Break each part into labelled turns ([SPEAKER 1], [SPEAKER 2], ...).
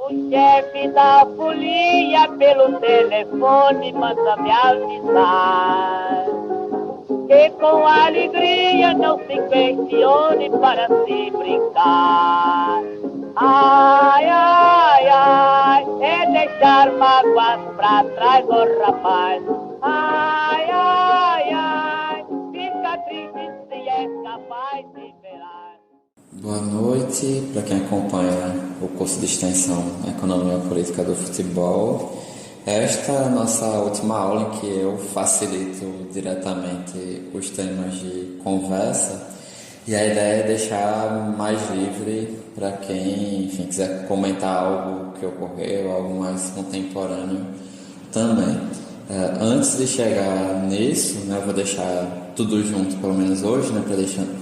[SPEAKER 1] O chefe da folia pelo telefone manda me avisar que com alegria não se questione para se brincar. Ai, ai, ai, é deixar mágoas pra trás, oh rapaz. Ai, ai, ai, fica triste se é capaz de verar.
[SPEAKER 2] Boa noite para quem acompanha o curso de extensão Economia Política do Futebol. Esta é a nossa última aula em que eu facilito diretamente os temas de conversa e a ideia é deixar mais livre para quem, enfim, quiser comentar algo que ocorreu, algo mais contemporâneo também. Antes de chegar nisso, né, eu vou deixar tudo junto, pelo menos hoje, né,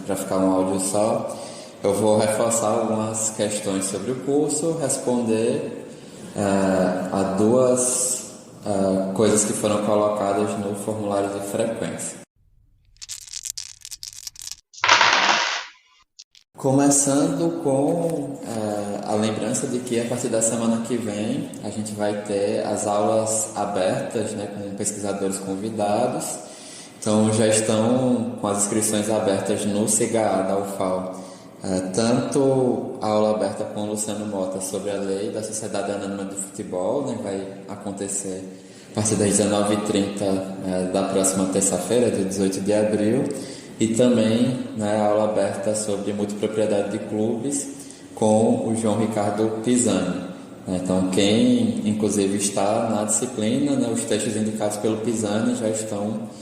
[SPEAKER 2] para ficar um áudio só. Eu vou reforçar algumas questões sobre o curso, responder a duas coisas que foram colocadas no formulário de frequência. Começando com a lembrança de que a partir da semana que vem a gente vai ter as aulas abertas, né, com pesquisadores convidados. Então já estão com as inscrições abertas no CIGA da UFAL. Tanto a aula aberta com o Luciano Mota sobre a lei da Sociedade Anônima do Futebol, né, vai acontecer a partir das 19h30 da próxima terça-feira, dia 18 de abril, e também, né, a aula aberta sobre multipropriedade de clubes com o João Ricardo Pisani. Então, quem inclusive está na disciplina, né, os textos indicados pelo Pisani já estão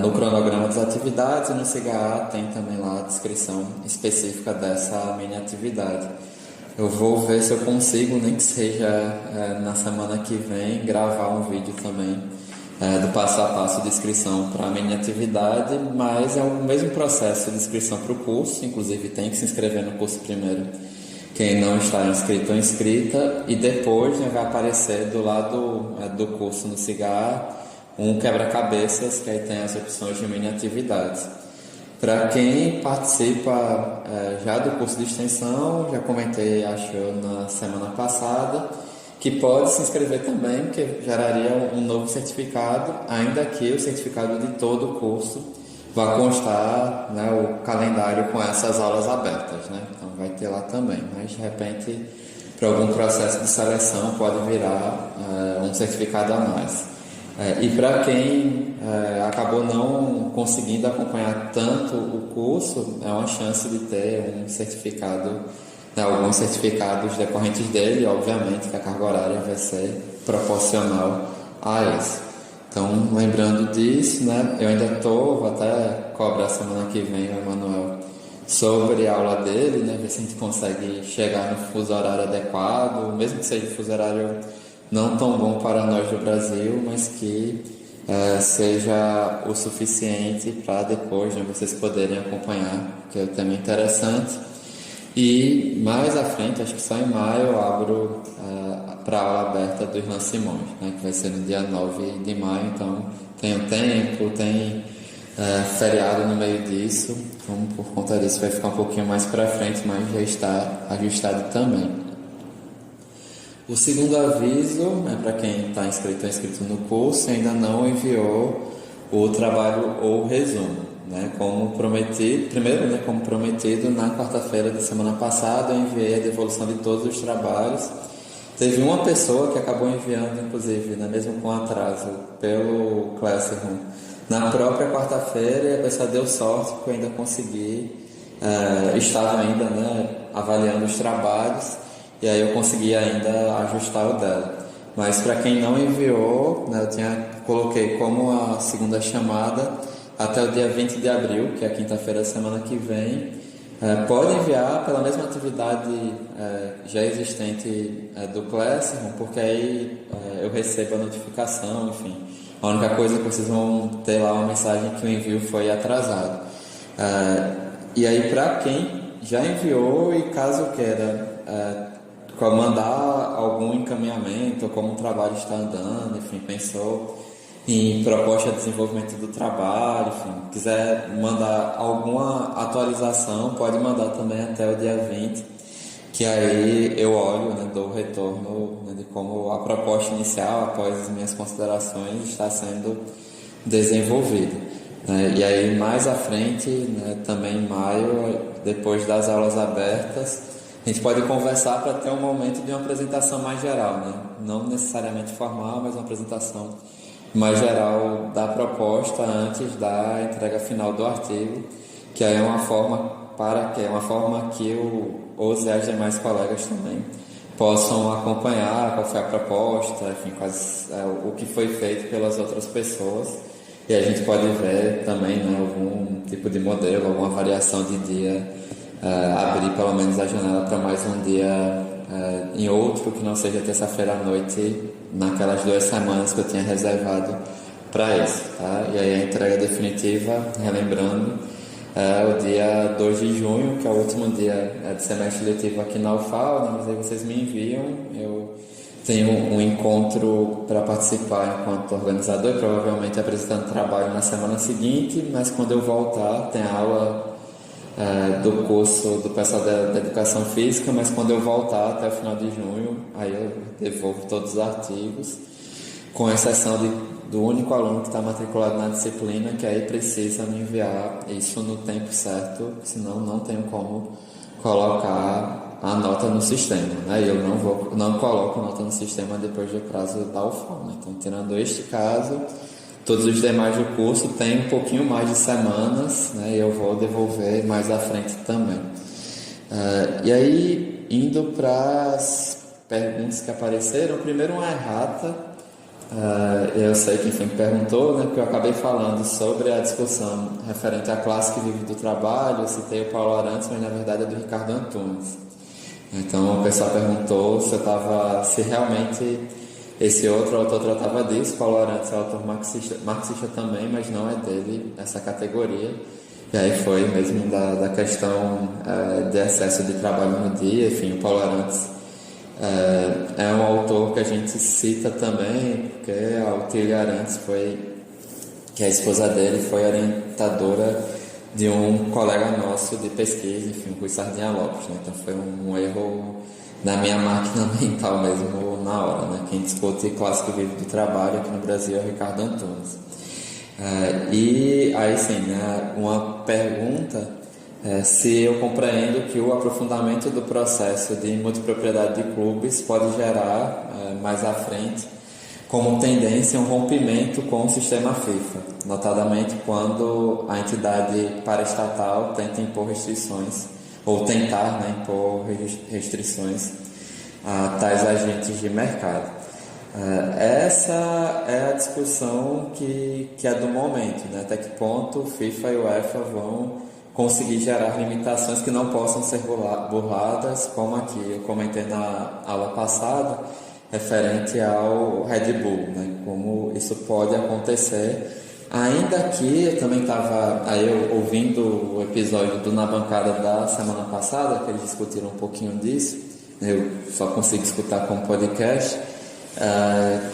[SPEAKER 2] no cronograma das atividades, e no CIGA tem também lá a descrição específica dessa mini atividade. Eu vou ver se eu consigo, nem que seja na semana que vem, gravar um vídeo também do passo a passo de inscrição para a mini atividade, mas é o mesmo processo de inscrição para o curso, inclusive tem que se inscrever no curso primeiro quem não está inscrito ou inscrita, e depois, né, vai aparecer do lado do curso no CIGA um quebra-cabeças, que aí tem as opções de mini atividades. Para quem participa já do curso de extensão, já comentei, acho eu, na semana passada, que pode se inscrever também, porque geraria um novo certificado, ainda que o certificado de todo o curso vai constar, né, o calendário com essas aulas abertas, né? Então vai ter lá também, mas de repente, para algum processo de seleção, pode virar um certificado a mais. E para quem acabou não conseguindo acompanhar tanto o curso, é uma chance de ter um certificado, né, alguns certificados decorrentes dele, obviamente que a carga horária vai ser proporcional a esse. Então, lembrando disso, né, eu ainda vou até cobrar semana que vem o Emanuel sobre a aula dele, né, ver se a gente consegue chegar no fuso horário adequado, mesmo que seja fuso horário não tão bom para nós do Brasil, mas que seja o suficiente para depois, né, vocês poderem acompanhar, que é um tema interessante. E mais à frente, acho que só em maio, eu abro para a aula aberta do Irlan Simões, né, que vai ser no dia 9 de maio, então tem um tempo, tem feriado no meio disso, então por conta disso vai ficar um pouquinho mais para frente, mas já está ajustado também. O segundo aviso é para quem está inscrito no curso e ainda não enviou o trabalho ou resumo, né? Como prometido, primeiro, né, como prometido, na quarta-feira da semana passada eu enviei a devolução de todos os trabalhos. Teve uma pessoa que acabou enviando, inclusive, né, mesmo com atraso, pelo Classroom na própria quarta-feira, e a pessoa deu sorte porque eu ainda consegui, estava ainda, né, avaliando os trabalhos, e aí eu consegui ainda ajustar o dela. Mas para quem não enviou, né, coloquei como a segunda chamada até o dia 20 de abril, que é a quinta-feira da semana que vem. Pode enviar pela mesma atividade já existente do Classroom, porque aí eu recebo a notificação, enfim. A única coisa é que vocês vão ter lá uma mensagem que o envio foi atrasado. E aí, para quem já enviou e caso queira mandar algum encaminhamento, como o trabalho está andando, enfim, pensou em proposta de desenvolvimento do trabalho, enfim, quiser mandar alguma atualização, pode mandar também até o dia 20, que aí eu olho, né, dou o retorno, né, de como a proposta inicial, após as minhas considerações, está sendo desenvolvida. Né? E aí mais à frente, né, também em maio, depois das aulas abertas, a gente pode conversar para ter um momento de uma apresentação mais geral, né? Não necessariamente formal, mas uma apresentação mais geral da proposta antes da entrega final do artigo, que aí é uma forma que os e as demais colegas também possam acompanhar qual foi a proposta, enfim, o que foi feito pelas outras pessoas, e a gente pode ver também, né, algum tipo de modelo, alguma variação de dia, abrir pelo menos a janela para mais um dia em outro, que não seja terça-feira à noite, naquelas 2 semanas que eu tinha reservado para isso, tá? E aí a entrega definitiva, relembrando, o dia 2 de junho, que é o último dia de semestre letivo aqui na UFAL, né? Mas aí vocês me enviam, eu tenho um encontro para participar enquanto organizador, provavelmente apresentando trabalho na semana seguinte, mas quando eu voltar, tem aula do curso do pessoal da Educação Física, mas quando eu voltar até o final de junho, aí eu devolvo todos os artigos, com exceção do único aluno que está matriculado na disciplina, que aí precisa me enviar isso no tempo certo, senão não tenho como colocar a nota no sistema, né? Eu não coloco nota no sistema depois do prazo da UFAL, né? Então, tirando este caso, todos os demais do curso têm um pouquinho mais de semanas, né? E eu vou devolver mais à frente também. E aí, indo para as perguntas que apareceram, primeiro uma errata. Eu sei que me perguntou, né? Porque eu acabei falando sobre a discussão referente à classe que vive do trabalho. Eu citei o Paulo Arantes, mas na verdade é do Ricardo Antunes. Então o pessoal perguntou se realmente esse outro autor tratava disso. Paulo Arantes é autor marxista também, mas não é dele essa categoria. E aí foi mesmo da questão de excesso de trabalho no dia. Enfim, o Paulo Arantes é um autor que a gente cita também, porque a Otília Arantes que a esposa dele foi orientadora de um colega nosso de pesquisa, enfim, o Rui Sardinha Lopes, né? Então foi um erro na minha máquina mental mesmo na hora, né? Quem discute clássico vivo do trabalho aqui no Brasil é o Ricardo Antunes. E aí sim, né, uma pergunta se eu compreendo que o aprofundamento do processo de multipropriedade de clubes pode gerar mais à frente como tendência um rompimento com o sistema FIFA, notadamente quando a entidade paraestatal tenta impor restrições ou tentar, né, impor restrições a tais agentes de mercado. Essa é a discussão que é do momento, né? Até que ponto o FIFA e o UEFA vão conseguir gerar limitações que não possam ser burladas, como aqui eu comentei na aula passada, referente ao Red Bull, né? Como isso pode acontecer. Ainda que eu também estava ouvindo o episódio do Na Bancada da semana passada, que eles discutiram um pouquinho disso, eu só consigo escutar como podcast,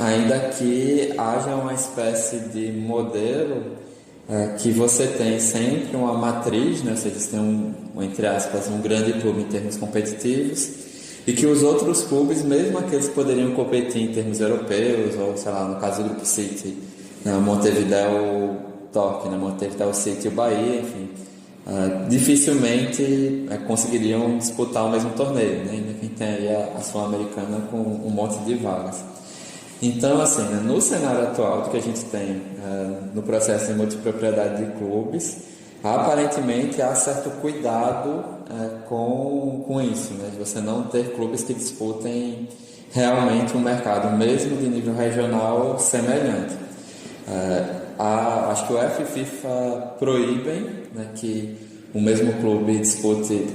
[SPEAKER 2] ainda que haja uma espécie de modelo que você tem sempre uma matriz, né? Ou seja, você tem entre aspas, um grande clube em termos competitivos, e que os outros clubes, mesmo aqueles que poderiam competir em termos europeus, ou sei lá, no caso do Grupo City, né? Montevideo Torque, né? Montevideo City e o Bahia, enfim, dificilmente conseguiriam disputar o mesmo torneio, né? Ainda quem tem aí a Sul-Americana com um monte de vagas. Então, assim, né, no cenário atual do que a gente tem no processo de multipropriedade de clubes, aparentemente há certo cuidado com isso, né, de você não ter clubes que disputem realmente um mercado, mesmo de nível regional, semelhante. Acho que o UEFA e FIFA proíbem, né, que o mesmo clube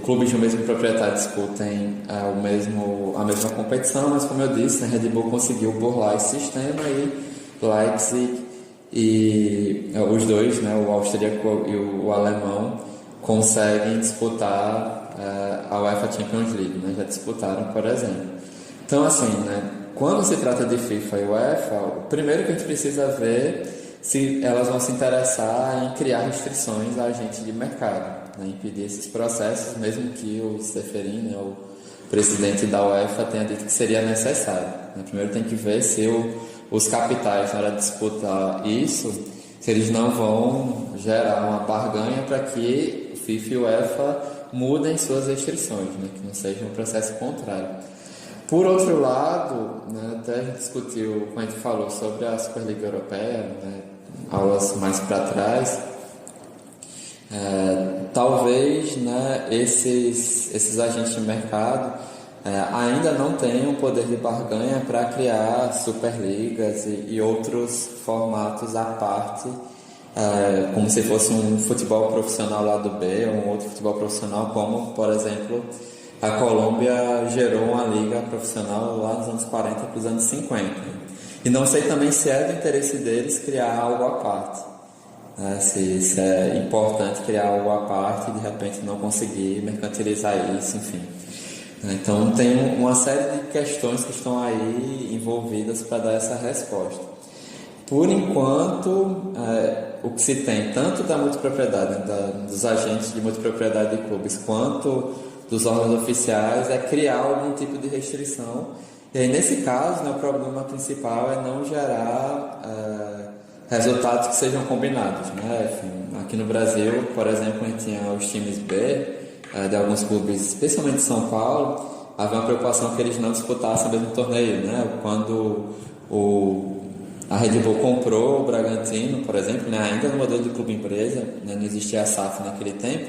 [SPEAKER 2] clubes de um mesmo proprietário disputem a mesma competição, mas como eu disse, a Red Bull conseguiu burlar esse sistema e Leipzig e os dois, né, o austríaco e o alemão, conseguem disputar a UEFA Champions League, né, já disputaram, por exemplo. Então, assim, né, quando se trata de FIFA e UEFA, o primeiro que a gente precisa ver se elas vão se interessar em criar restrições a agentes de mercado, né, impedir esses processos, mesmo que o Ceferin, né, presidente da UEFA tenha dito que seria necessário. Primeiro tem que ver se os capitais, na hora de disputar isso, se eles não vão gerar uma barganha para que o FIFA e o UEFA mudem suas restrições, né, que não seja um processo contrário. Por outro lado, né, até a gente discutiu, quando a gente falou sobre a Superliga Europeia, né, aulas mais para trás, talvez, né, esses agentes de mercado ainda não tenham poder de barganha para criar superligas e outros formatos à parte, como se fosse um futebol profissional lá do B ou um outro futebol profissional, como, por exemplo, a Colômbia gerou uma liga profissional lá nos anos 40 para os anos 50. E não sei também se é do interesse deles criar algo à parte. Se é importante criar algo à parte e de repente não conseguir mercantilizar isso, enfim. Então tem uma série de questões que estão aí envolvidas para dar essa resposta. Por enquanto, o que se tem tanto da multipropriedade, dos agentes de multipropriedade de clubes, quanto dos órgãos oficiais, é criar algum tipo de restrição. E aí, nesse caso, né, o problema principal é não gerar resultados que sejam combinados, né? Enfim, aqui no Brasil, por exemplo, a gente tinha os times B de alguns clubes, especialmente de São Paulo, havia uma preocupação que eles não disputassem o mesmo torneio, né? Quando a Red Bull comprou o Bragantino, por exemplo, né, ainda no modelo de clube-empresa, né, não existia a SAF naquele tempo,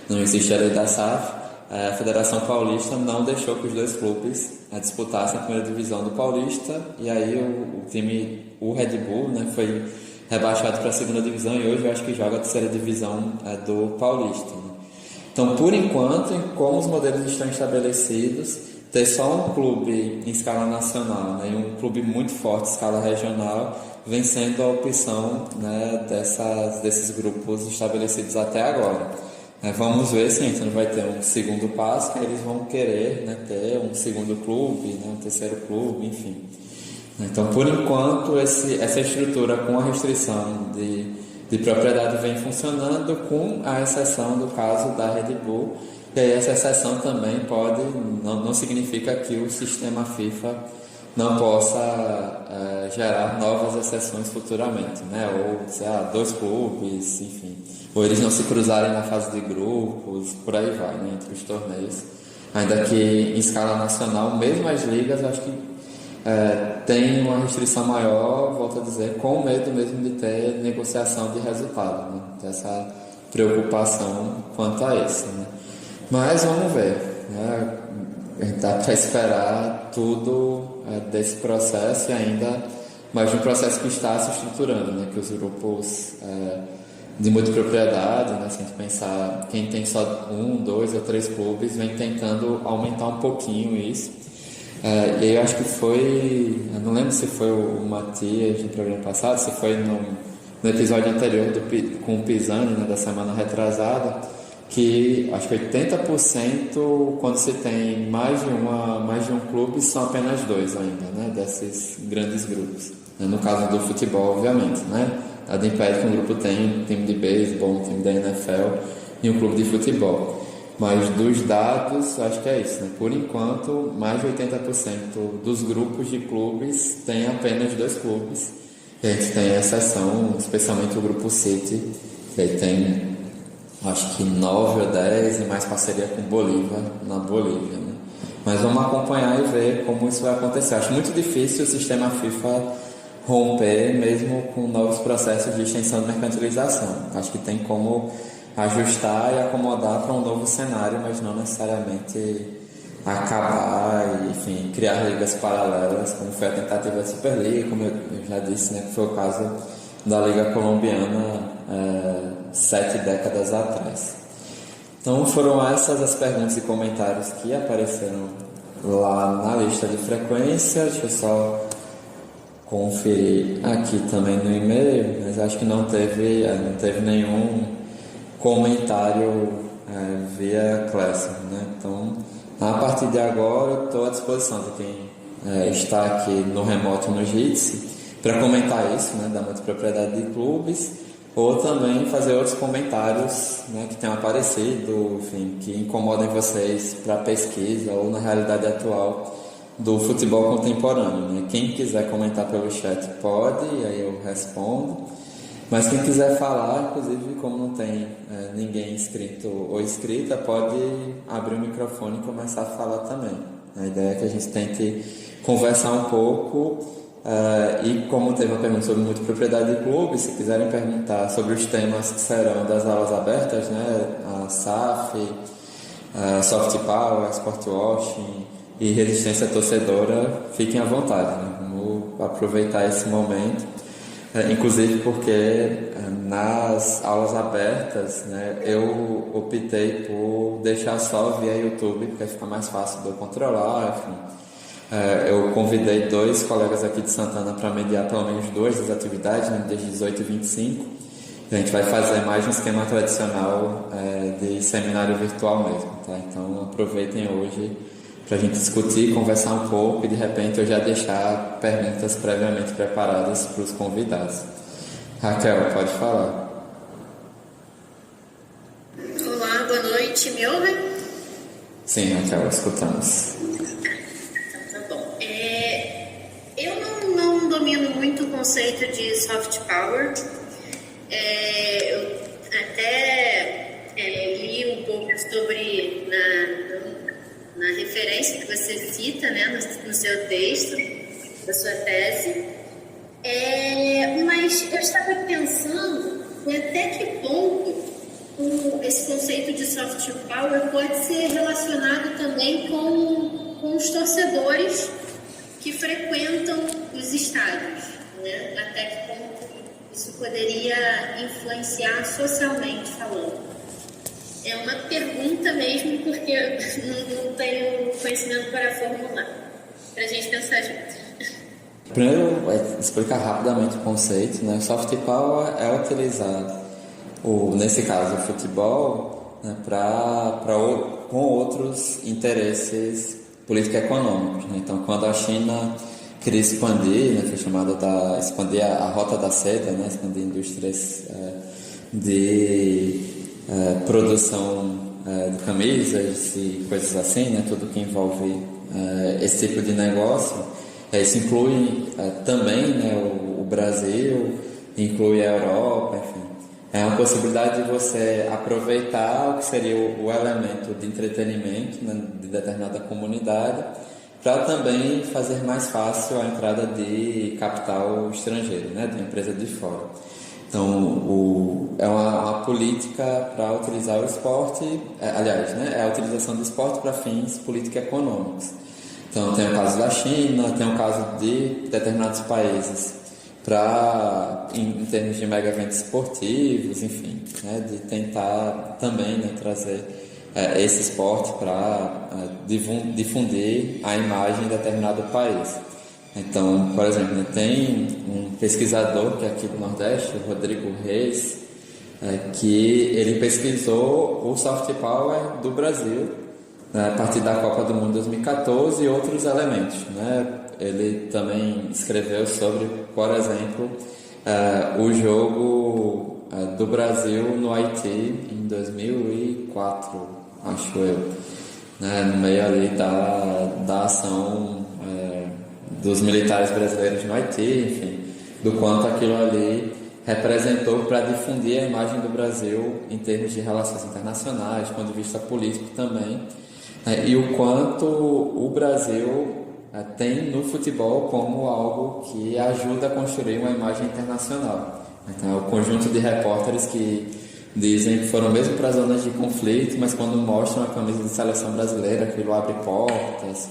[SPEAKER 2] não existia a lei da SAF, a Federação Paulista não deixou que os dois clubes disputassem a primeira divisão do Paulista, e aí o Red Bull, né, foi rebaixado para a segunda divisão e hoje eu acho que joga a terceira divisão do Paulista. Né? Então, por enquanto, como os modelos estão estabelecidos, ter só um clube em escala nacional, né, e um clube muito forte em escala regional vem sendo a opção, né, desses grupos estabelecidos até agora. Vamos ver se a gente não vai ter um segundo passo, que eles vão querer, né, ter um segundo clube, né, um terceiro clube, enfim. Então, por enquanto, essa estrutura com a restrição de propriedade vem funcionando, com a exceção do caso da Red Bull. E aí essa exceção também não significa que o sistema FIFA não possa gerar novas exceções futuramente, né? Ou, sei lá, 2 clubes, enfim. Ou eles não se cruzarem na fase de grupos, por aí vai, né? Entre os torneios. Ainda que em escala nacional, mesmo as ligas, acho que tem uma restrição maior, volto a dizer, com medo mesmo de ter negociação de resultado, né? Essa preocupação quanto a isso, né? Mas vamos ver, né? Dá para esperar tudo desse processo e ainda mais de um processo que está se estruturando, né? Que os grupos de multipropriedade, né? Se a gente pensar, quem tem só 1, 2 ou 3 clubes vem tentando aumentar um pouquinho isso. E aí eu acho que eu não lembro se foi o Matias no programa passado, se foi no episódio anterior com o Pisani, né, da semana retrasada, que acho que 80% quando se tem mais de um clube são apenas 2 ainda, né, desses grandes grupos. No caso do futebol, obviamente, né? Nada impede que um grupo tenha um time de beisebol, um time da NFL e um clube de futebol. Mas dos dados, acho que é isso, né? Por enquanto, mais de 80% dos grupos de clubes têm apenas 2 clubes. E a gente tem a exceção, especialmente o grupo City, que aí tem, acho que 9 ou 10 e mais parceria com Bolívia, na Bolívia, né? Mas vamos acompanhar e ver como isso vai acontecer. Acho muito difícil o sistema FIFA romper, mesmo com novos processos de extensão de mercantilização. Acho que tem como ajustar e acomodar para um novo cenário, mas não necessariamente acabar e, enfim, criar ligas paralelas, como foi a tentativa da Superliga, como eu já disse, né, que foi o caso da Liga Colombiana 7 décadas atrás. Então foram essas as perguntas e comentários que apareceram lá na lista de frequência. Deixa eu só conferir aqui também no e-mail, mas acho que não teve nenhum comentário via Classroom, né? Então, a partir de agora, eu estou à disposição de quem está aqui no remoto no Jitsi para comentar isso, né, da multipropriedade de clubes, ou também fazer outros comentários, né, que tenham aparecido, enfim, que incomodem vocês para a pesquisa ou na realidade atual do futebol contemporâneo, né? Quem quiser comentar pelo chat pode, e aí eu respondo. Mas quem quiser falar, inclusive, como não tem ninguém inscrito ou inscrita, pode abrir o microfone e começar a falar também. A ideia é que a gente tente conversar um pouco, e como teve uma pergunta sobre multipropriedade de clube, se quiserem perguntar sobre os temas que serão das aulas abertas, né, a SAF, Soft Power, Sport Washing e Resistência Torcedora, fiquem à vontade, né? Vamos aproveitar esse momento. Inclusive porque nas aulas abertas, né, eu optei por deixar só via YouTube, porque fica mais fácil de eu controlar, enfim. Eu convidei 2 colegas aqui de Santana para mediar pelo menos 2 das atividades, né, desde 18 e 25. A gente vai fazer mais um esquema tradicional de seminário virtual mesmo, tá? Então aproveitem hoje para a gente discutir, conversar um pouco e de repente eu já deixar perguntas previamente preparadas para os convidados. Raquel, pode falar.
[SPEAKER 3] Olá, boa noite, me ouvem?
[SPEAKER 2] Sim, Raquel, escutamos.
[SPEAKER 3] Tá bom. Eu não domino muito o conceito de soft power. Eu até li um pouco sobre na referência que você cita, né, no seu texto, da sua tese, mas eu estava pensando até que ponto esse conceito de soft power pode ser relacionado também com os torcedores que frequentam os estádios, né? Até que ponto isso poderia influenciar socialmente falando. É uma pergunta mesmo, porque eu não tenho conhecimento para formular, para a gente pensar junto.
[SPEAKER 2] Primeiro, explicar rapidamente o conceito, né? Soft power é utilizado, nesse caso, o futebol, né, com outros interesses político-econômicos, né? Então, quando a China queria expandir, né, foi chamada expandir a Rota da Seda, né, expandir indústrias de produção de camisas e coisas assim, né, tudo que envolve esse tipo de negócio. Isso inclui também, né, o Brasil, inclui a Europa, enfim. É uma possibilidade de você aproveitar o que seria o elemento de entretenimento, né, de determinada comunidade, para também fazer mais fácil a entrada de capital estrangeiro, né, de empresa de fora. Então, é uma política para utilizar o esporte, aliás, né, é a utilização do esporte para fins político-econômicos. Então, tem o caso da China, tem o caso de determinados países em termos de mega eventos esportivos, enfim, né, de tentar também, né, trazer esse esporte para difundir a imagem de determinado país. Então, por exemplo, tem um pesquisador que é aqui do Nordeste, o Rodrigo Reis, que ele pesquisou o soft power do Brasil, né, a partir da Copa do Mundo 2014 e outros elementos, né? Ele também escreveu sobre, por exemplo, o jogo do Brasil no Haiti em 2004, acho eu, né, no meio ali da ação dos militares brasileiros no Haiti, enfim, do quanto aquilo ali representou para difundir a imagem do Brasil em termos de relações internacionais, do ponto de vista político também, e o quanto o Brasil tem no futebol como algo que ajuda a construir uma imagem internacional. Então, é o conjunto de repórteres que dizem que foram mesmo para zonas de conflito, mas quando mostram a camisa de seleção brasileira, aquilo abre portas,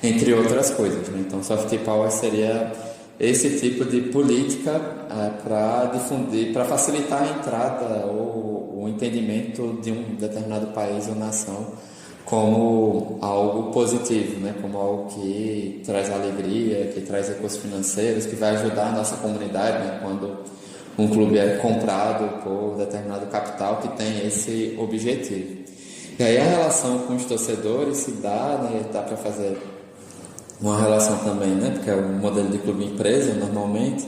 [SPEAKER 2] entre outras coisas, né? Então, soft power seria esse tipo de política para difundir, para facilitar a entrada ou o entendimento de um determinado país ou nação como algo positivo, né? Como algo que traz alegria, que traz recursos financeiros, que vai ajudar a nossa comunidade, né? Quando um clube é comprado por determinado capital que tem esse objetivo. E aí a relação com os torcedores se dá, né? Dá para fazer uma relação também, né? Porque é um modelo de clube empresa normalmente,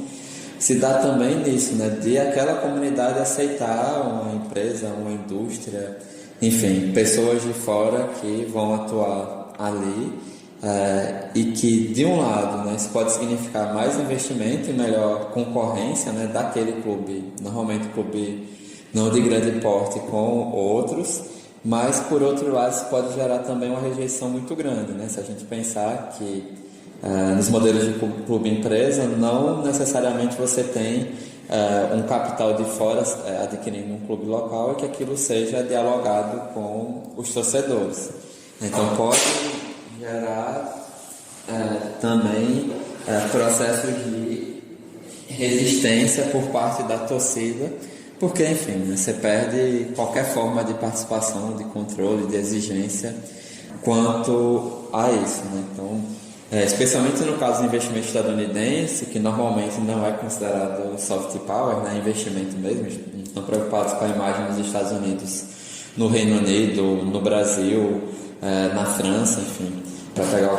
[SPEAKER 2] se dá também nisso, né? De aquela comunidade aceitar uma empresa, uma indústria, enfim, pessoas de fora que vão atuar ali, e que, de um lado, né, isso pode significar mais investimento e melhor concorrência, né, daquele clube, normalmente clube não de grande porte, com outros, mas, por outro lado, isso pode gerar também uma rejeição muito grande, né? Se a gente pensar que nos modelos de clube-empresa, não necessariamente você tem um capital de fora adquirindo um clube local e que aquilo seja dialogado com os torcedores. Então, pode gerar também processos de resistência por parte da torcida, porque, enfim, né, você perde qualquer forma de participação, de controle, de exigência quanto a isso, né? Então, especialmente no caso do investimento estadunidense, que normalmente não é considerado soft power, né, investimento mesmo, estão preocupados com a imagem dos Estados Unidos no Reino Unido, no Brasil, na França, enfim, para pegar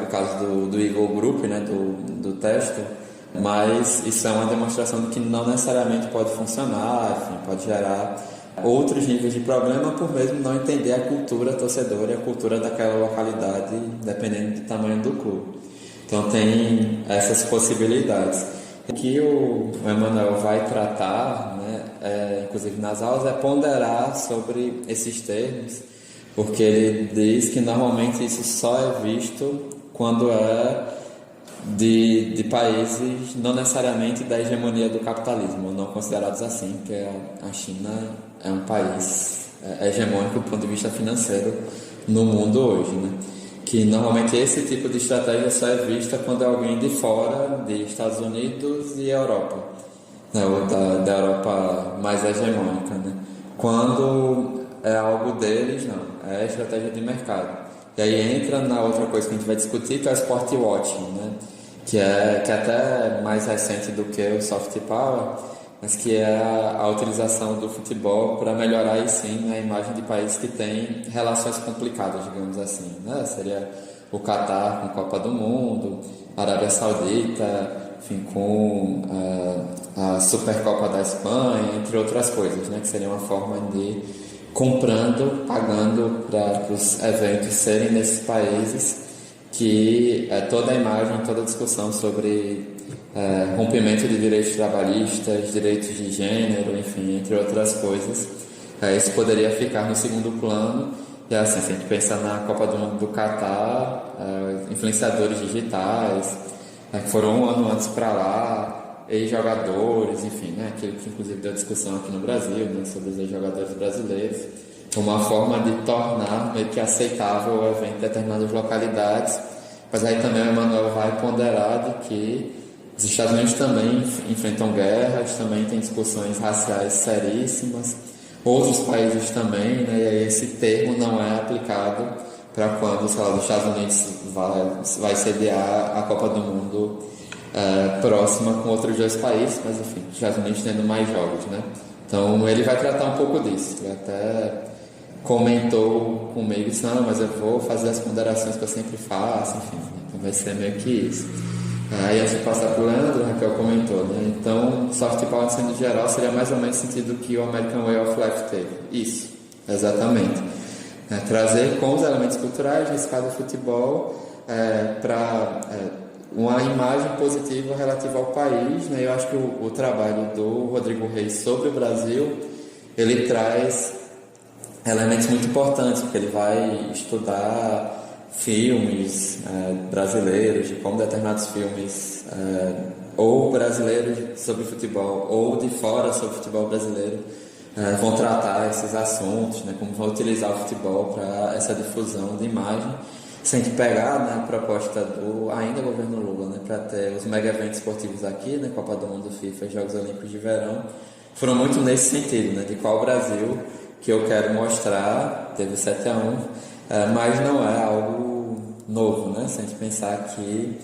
[SPEAKER 2] o caso do Eagle Group, né, do Tesla, mas isso é uma demonstração de que não necessariamente pode funcionar, enfim, pode gerar outros níveis de problema por mesmo não entender a cultura torcedora e a cultura daquela localidade, dependendo do tamanho do clube. Então tem essas possibilidades. O que o Emanuel vai tratar, né, inclusive nas aulas, é ponderar sobre esses termos, porque ele diz que normalmente isso só é visto quando é de países não necessariamente da hegemonia do capitalismo, não considerados assim, porque a China é um país hegemônico do ponto de vista financeiro no mundo hoje, né? Que normalmente esse tipo de estratégia só é vista quando é alguém de fora, de Estados Unidos e Europa, né? Ou da Europa mais hegemônica, né? Quando é algo deles, não, é estratégia de mercado. E aí entra na outra coisa que a gente vai discutir, que é o sport watching, né? Que é até mais recente do que o soft power, mas que é a utilização do futebol para melhorar, aí sim, a imagem de países que têm relações complicadas, digamos assim, né? Seria o Catar com a Copa do Mundo, a Arábia Saudita, enfim, com a Supercopa da Espanha, entre outras coisas, né? Que seria uma forma de comprando, pagando para os eventos serem nesses países, que toda a imagem, toda a discussão sobre rompimento de direitos trabalhistas, direitos de gênero, enfim, entre outras coisas, isso poderia ficar no segundo plano. E assim, se a gente pensar na Copa do Mundo do Catar, influenciadores digitais, que foram um ano antes para lá, ex-jogadores, enfim, né, aquilo que inclusive deu discussão aqui no Brasil, né, sobre os ex-jogadores brasileiros, uma forma de tornar meio que aceitável o evento em determinadas localidades. Mas aí também o Emanuel vai ponderar de que os Estados Unidos também enfrentam guerras, também tem discussões raciais seríssimas, outros países também, né, e aí esse termo não é aplicado para quando, sei lá, os Estados Unidos vai sediar a Copa do Mundo próxima com outros dois países, mas enfim, os Estados Unidos tendo mais jogos, né? Então ele vai tratar um pouco disso. Ele até comentou comigo, disse, não, mas eu vou fazer as ponderações que eu sempre faço, enfim, então vai ser meio que isso. Aí antes de passar para o Leandro, a Raquel comentou, né? Então, soft power, sendo geral, seria mais ou menos o sentido que o American Way of Life teve. Isso, exatamente. Trazer com os elementos culturais, nesse caso do futebol, para uma imagem positiva relativa ao país, né? Eu acho que o trabalho do Rodrigo Reis sobre o Brasil, ele traz elementos muito importantes, porque ele vai estudar filmes brasileiros, de como determinados filmes ou brasileiros sobre futebol ou de fora sobre futebol brasileiro vão tratar esses assuntos, né, como vão utilizar o futebol para essa difusão de imagem. Se a gente pegar, né, a proposta do ainda governo Lula, né, para ter os mega eventos esportivos aqui, né, Copa do Mundo, FIFA, Jogos Olímpicos de Verão, foram muito nesse sentido, né, de qual Brasil que eu quero mostrar, teve 7-1, mas não é algo novo, né? Se a gente pensar que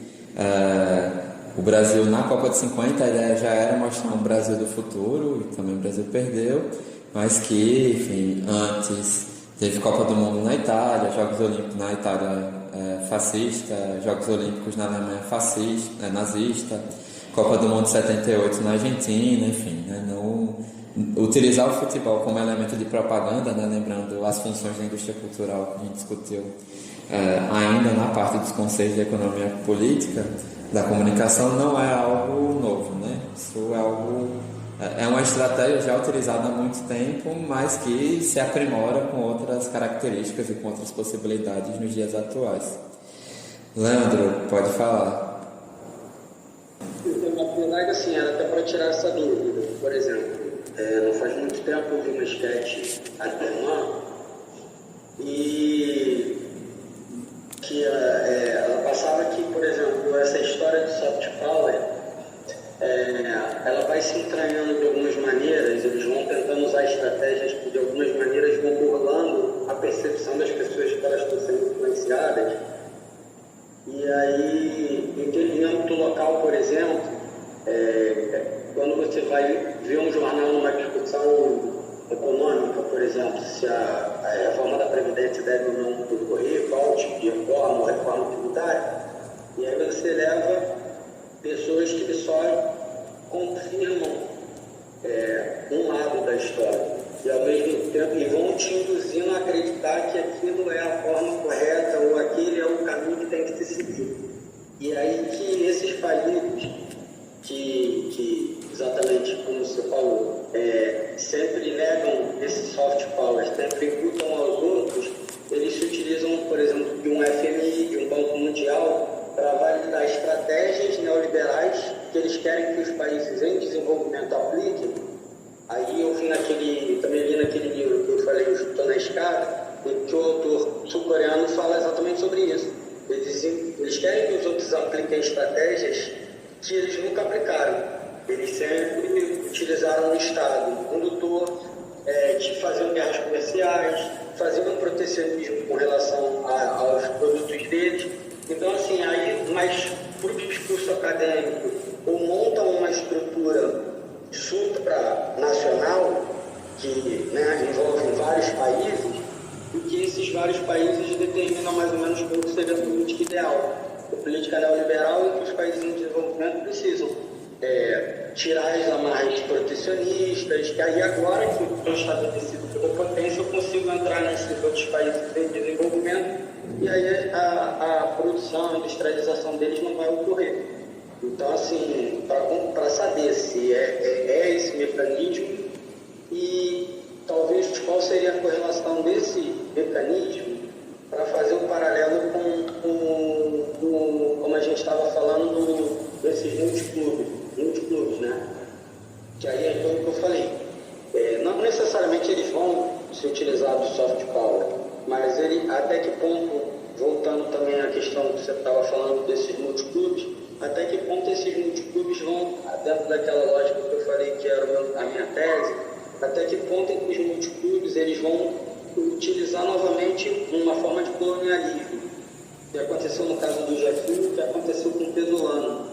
[SPEAKER 2] o Brasil na Copa de 50, a ideia já era mostrar um Brasil do futuro, e também o Brasil perdeu, mas que, enfim, antes teve Copa do Mundo na Itália, Jogos Olímpicos na Itália fascista, Jogos Olímpicos na Alemanha fascista, nazista, Copa do Mundo 78 na Argentina, enfim, né? Não utilizar o futebol como elemento de propaganda, né? Lembrando as funções da indústria cultural que a gente discutiu ainda na parte dos conceitos de economia política da comunicação, não é algo novo, né? Isso é uma estratégia já utilizada há muito tempo, mas que se aprimora com outras características e com outras possibilidades nos dias atuais. Leandro, pode falar.
[SPEAKER 4] Na verdade, assim, era até para tirar essa dúvida. Por exemplo, não faz muito tempo eu vi uma sketch alemã e que ela passava que, por exemplo, essa história de soft power, ela vai se entranhando de algumas maneiras, eles vão tentando usar estratégias que de algumas maneiras vão burlando a percepção das pessoas que elas estão sendo influenciadas. E aí, em entendimento local, por exemplo, quando você vai ver um jornal numa discussão econômica, por exemplo, se a reforma da Previdência deve ou não ocorrer, qual tipo de reforma ou reforma tributária, e aí você leva pessoas que só confirmam um lado da história e ao mesmo tempo e vão te induzindo a acreditar que aquilo é a forma correta ou aquele é o caminho que tem que se seguir. E aí que esses países que exatamente como você falou, sempre negam esse soft power, sempre imputam aos outros, eles se utilizam, por exemplo, de um FMI, de um Banco Mundial, para validar estratégias neoliberais que eles querem que os países em desenvolvimento apliquem. Aí eu também li naquele livro que eu falei, o Estou na Escada, que o autor sul-coreano fala exatamente sobre isso. Eles querem que os outros apliquem estratégias que eles nunca aplicaram. Eles sempre utilizaram o Estado condutor, faziam guerras comerciais, faziam protecionismo com relação aos produtos deles. Então, assim, mas para o discurso acadêmico, ou montam uma estrutura supranacional que envolve vários países, e que esses vários países determinam mais ou menos como seria a política ideal. A política neoliberal em que os países em desenvolvimento precisam tirar as amarras protecionistas, que aí agora que eu estou estabelecido como potência, eu consigo entrar nesses outros países em desenvolvimento e aí a produção, a industrialização deles não vai ocorrer. Então, assim, para saber se é esse mecanismo e talvez qual seria a correlação desse mecanismo para fazer um paralelo com como a gente estava falando desses multiclubes, né? Que aí é aquilo que eu falei. Não necessariamente eles vão se utilizar do soft power, mas até que ponto, voltando também à questão que você estava falando desses multiclubes, até que ponto esses multiclubes vão, dentro daquela lógica que eu falei que era a minha tese, até que ponto os multiclubes eles vão utilizar novamente uma forma de colonialismo, que aconteceu no caso do Jefinho, que aconteceu com o Pesolano.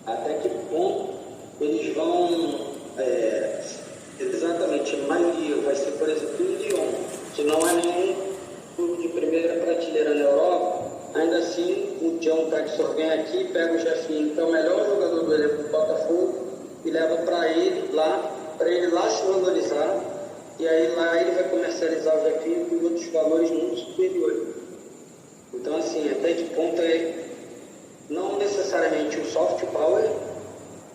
[SPEAKER 4] Até que ponto eles vão, exatamente, a maioria vai ser, por exemplo, o Lyon, que não é nenhum clube de primeira prateleira na Europa, ainda assim o John Texor vem aqui, pega o Jefinho, que é o melhor jogador do elenco do Botafogo, e leva para ele lá se valorizar, e aí lá ele vai comercializar o Jefinho com outros valores muito superiores. Então, assim, até que ponto não necessariamente o soft power,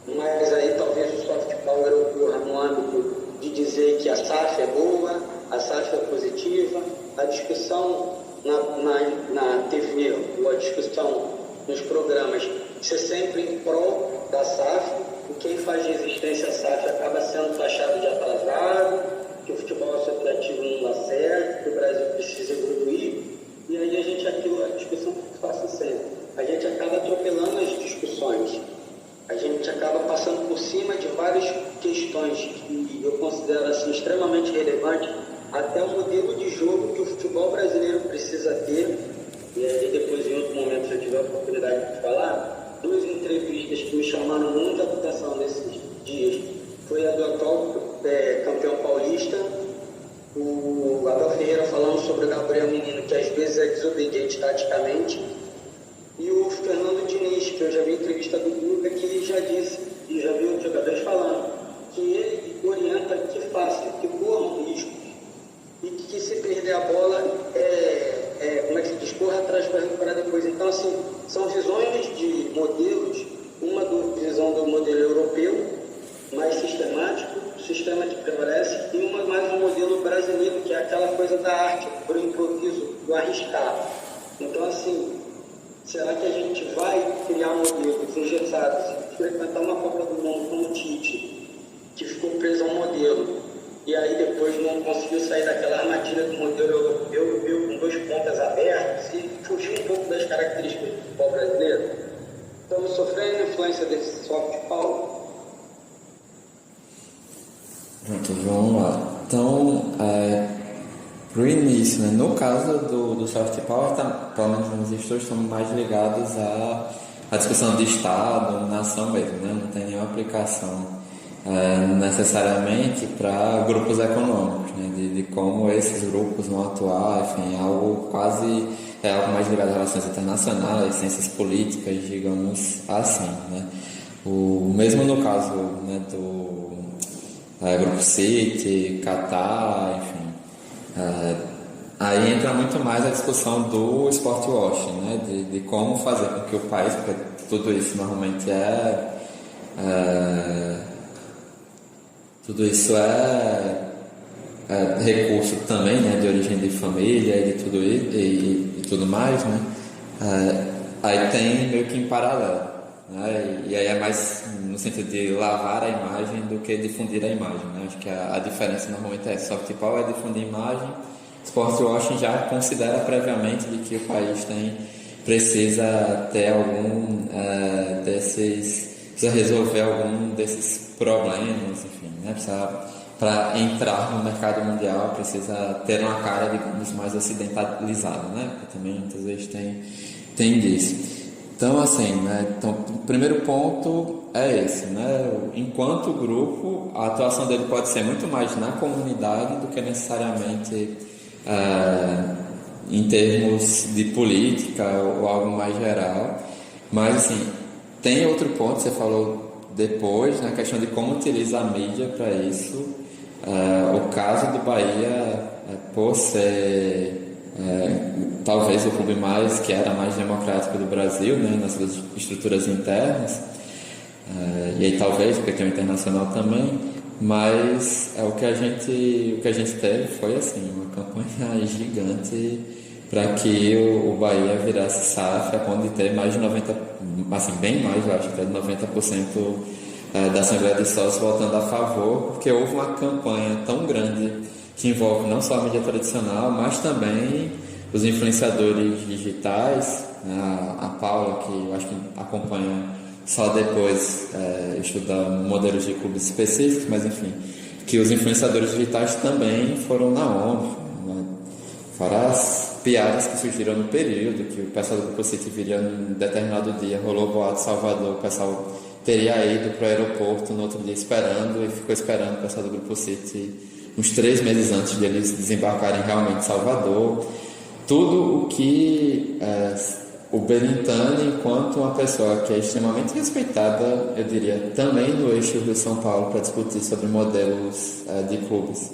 [SPEAKER 4] mas aí talvez o soft power ocorra no âmbito de dizer que a SAF é boa, a SAF é positiva, a discussão na TV ou a discussão nos programas ser sempre em prol da SAF, e quem faz resistência à SAF acaba sendo taxado de atrasado, que o futebol associativo não dá certo, que o Brasil precisa evoluir, e aí a discussão que faça sempre. A gente acaba atropelando as discussões, a gente acaba passando por cima de várias questões que eu considero assim, extremamente relevantes, até o modelo de jogo que o futebol brasileiro precisa ter. E aí depois, em outro momento, se eu tiver a oportunidade de falar, duas entrevistas que me chamaram muito a atenção nesses dias. Foi a do atual campeão paulista, o Abel Ferreira falando sobre o Gabriel Menino, que às vezes é desobediente taticamente, e o Fernando Diniz, que eu já vi entrevista do Guga, que já disse e já vi outros jogadores falando, que ele orienta que faça, que corram riscos, e que se perder a bola, como é que se diz, corra atrás para recuperar depois. Então, assim, são visões de modelos, uma visão do modelo europeu, mais sistemático, sistema que prevalece, e uma mais um modelo brasileiro, que é aquela coisa da arte, do improviso, do arriscar. Então, assim, será que a gente vai criar modelos engessados, frequentar uma Copa do Mundo como o Tite, que ficou preso a um modelo, e aí depois não conseguiu sair daquela armadilha do modelo europeu, com 2 pontas abertas, e fugir um pouco das características do futebol brasileiro? Estamos sofrendo a influência desse soft power.
[SPEAKER 2] Pronto, vamos lá. Então, para o início, né, no caso do soft power, pelo menos nos estudos, estão mais ligados à discussão de Estado, nação mesmo, né? Não tem nenhuma aplicação necessariamente para grupos econômicos, né? De como esses grupos vão atuar, enfim, algo mais ligado a relações internacionais, ciências políticas, digamos assim, né? Mesmo no caso, né, do Grupo City, Catar, enfim, aí entra muito mais a discussão do sport washing, né, de como fazer com que o país, porque tudo isso normalmente recurso também, né, de origem de família e de tudo e tudo mais, né, aí tem meio que em paralelo. E aí é mais no sentido de lavar a imagem do que difundir a imagem, né? Acho que a diferença normalmente é soft power é difundir a imagem, sport washing já considera previamente de que o país precisa ter precisa resolver algum desses problemas, enfim, né? Para entrar no mercado mundial precisa ter uma cara, digamos, mais ocidentalizada, né? Porque também muitas vezes tem disso. Então, assim, né? Então, o primeiro ponto é esse, né? Enquanto grupo, a atuação dele pode ser muito mais na comunidade do que necessariamente em termos de política ou algo mais geral. Mas, assim, tem outro ponto, você falou depois, na questão de como utiliza a mídia para isso. O caso do Bahia, por ser talvez o clube que era mais democrático do Brasil, né, nas suas estruturas internas, e aí talvez porque tem o internacional também, mas o que a gente teve foi assim, uma campanha gigante para que o Bahia virasse SAF, a ponto de ter mais de 90%, assim, bem mais, eu acho, até 90% da Assembleia de Sócios votando a favor, porque houve uma campanha tão grande que envolve não só a mídia tradicional, mas também os influenciadores digitais, né? A Paula, que eu acho que acompanha só depois, estuda modelos de clubes específicos, mas enfim, que os influenciadores digitais também foram na ONU, né? Fora as piadas que surgiram no período, que o pessoal do Grupo City viria num determinado dia, rolou boato de Salvador, o pessoal teria ido para o aeroporto no outro dia esperando, e ficou esperando o pessoal do Grupo City uns 3 meses antes de eles desembarcarem realmente em Salvador. Tudo o que o Belintani, enquanto uma pessoa que é extremamente respeitada, eu diria, também no eixo Rio São Paulo, para discutir sobre modelos de clubes.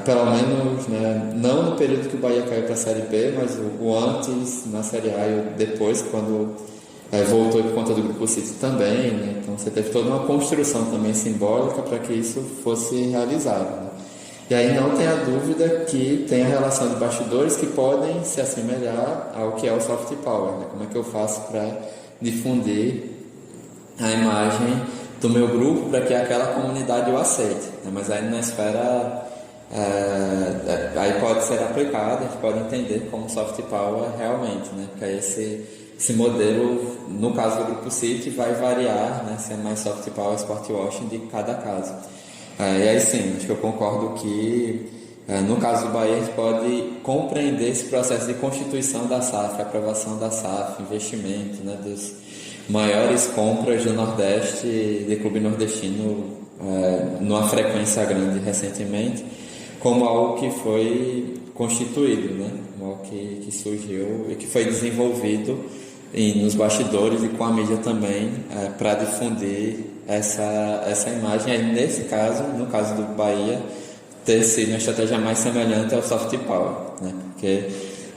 [SPEAKER 2] Pelo menos, né, não no período que o Bahia caiu para a Série B, mas o antes, na Série A, e o depois, quando voltou por conta do Grupo City também, né? Então você teve toda uma construção também simbólica para que isso fosse realizado, né? E aí não tenha dúvida que tem a relação de bastidores que podem se assemelhar ao que é o soft power, né? Como é que eu faço para difundir a imagem do meu grupo para que aquela comunidade o aceite, né? Mas aí na esfera aí pode ser aplicado, a gente pode entender como soft power realmente, né? Porque aí esse modelo, no caso do Grupo City, vai variar, né? Se é mais soft power, sport washing de cada caso. E aí sim, acho que eu concordo que no caso do Bahia a gente pode compreender esse processo de constituição da SAF, aprovação da SAF, investimento, né, dos maiores compras do Nordeste, de clube nordestino, numa frequência grande recentemente, como algo que foi constituído, né, como algo que surgiu e que foi desenvolvido e nos bastidores e com a mídia também, para difundir essa imagem. Aí, nesse caso, no caso do Bahia, ter sido uma estratégia mais semelhante ao soft power, né? Porque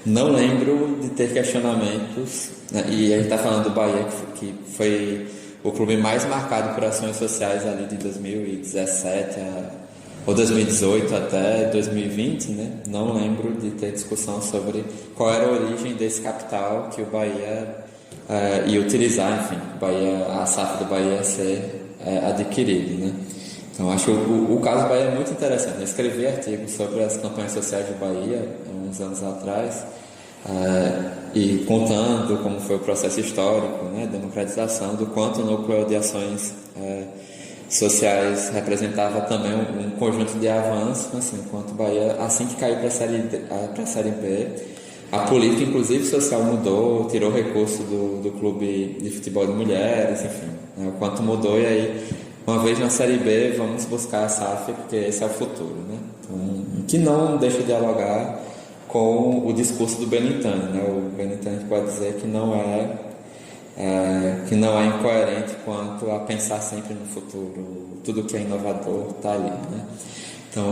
[SPEAKER 2] não lembro de ter questionamentos, né? E a gente está falando do Bahia, que foi o clube mais marcado por ações sociais ali de 2017 ou 2018 até 2020, né? Não lembro de ter discussão sobre qual era a origem desse capital que o Bahia ia utilizar, enfim, a SAF do Bahia ia ser adquirido, né? Então acho que o caso do Bahia é muito interessante. Eu escrevi artigos sobre as campanhas sociais do Bahia uns anos atrás, e contando como foi o processo histórico, né, democratização, do quanto o núcleo de ações sociais representava também um conjunto de avanços, assim, enquanto o Bahia, assim que caiu para a Série B, a política, inclusive social, mudou, tirou recurso do clube de futebol de mulheres, enfim, né, o quanto mudou. E aí, uma vez na Série B, vamos buscar a SAF, porque esse é o futuro, né? Então, que não deixa de dialogar com o discurso do Belintani, né? O Belintani pode dizer que não é incoerente quanto a pensar sempre no futuro, tudo que é inovador está ali, né? Então,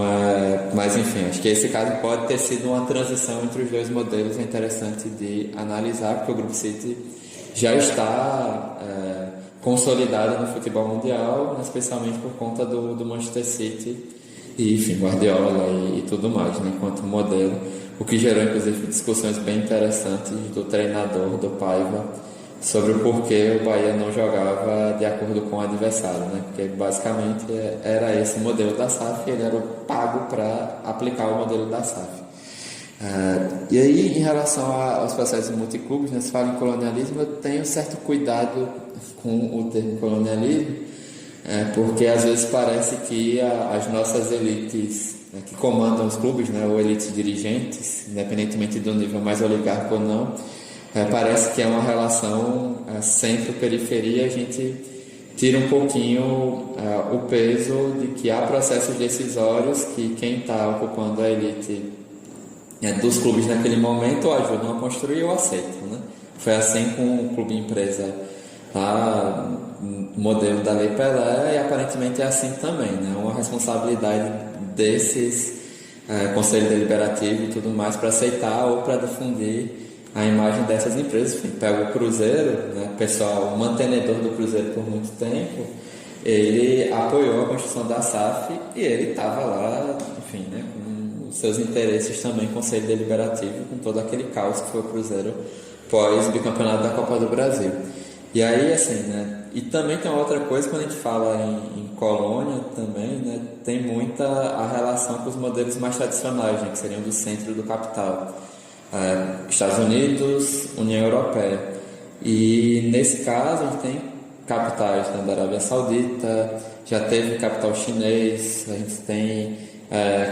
[SPEAKER 2] mas enfim, acho que esse caso pode ter sido uma transição entre os dois modelos, é interessante de analisar, porque o Grupo City já está consolidado no futebol mundial, especialmente por conta do Manchester City e, enfim, Guardiola e tudo mais, né, enquanto modelo, o que gerou, inclusive, discussões bem interessantes do treinador, do Paiva, sobre o porquê o Bahia não jogava de acordo com o adversário, né, porque basicamente era esse o modelo da SAF e ele era o pago para aplicar o modelo da SAF. E aí, em relação aos processos multiclubes, né, se fala em colonialismo, eu tenho certo cuidado com o termo colonialismo, porque às vezes parece que as nossas elites, né, que comandam os clubes, né, ou elites dirigentes, independentemente do nível mais oligárquico ou não, parece que é uma relação centro-periferia. A gente tira um pouquinho o peso de que há processos decisórios que quem está ocupando a elite dos clubes naquele momento ou ajudam a construir ou aceitam, né? Foi assim com o clube empresa lá, modelo da Lei Pelé, e aparentemente é assim também, né? Uma responsabilidade desses conselho deliberativo e tudo mais para aceitar ou para difundir a imagem dessas empresas. Enfim, pega o Cruzeiro, né? O pessoal, o mantenedor do Cruzeiro por muito tempo, ele apoiou a construção da SAF e ele estava lá, enfim, né, com os seus interesses também, conselho deliberativo, com todo aquele caos que foi o Cruzeiro pós-bicampeonato da Copa do Brasil. E aí, assim, né, e também tem outra coisa, quando a gente fala em colônia também, né, tem muita a relação com os modelos mais tradicionais, né, que seriam do centro do capital. Estados Unidos, União Europeia. E nesse caso a gente tem capitais, né, da Arábia Saudita, já teve capital chinês, a gente tem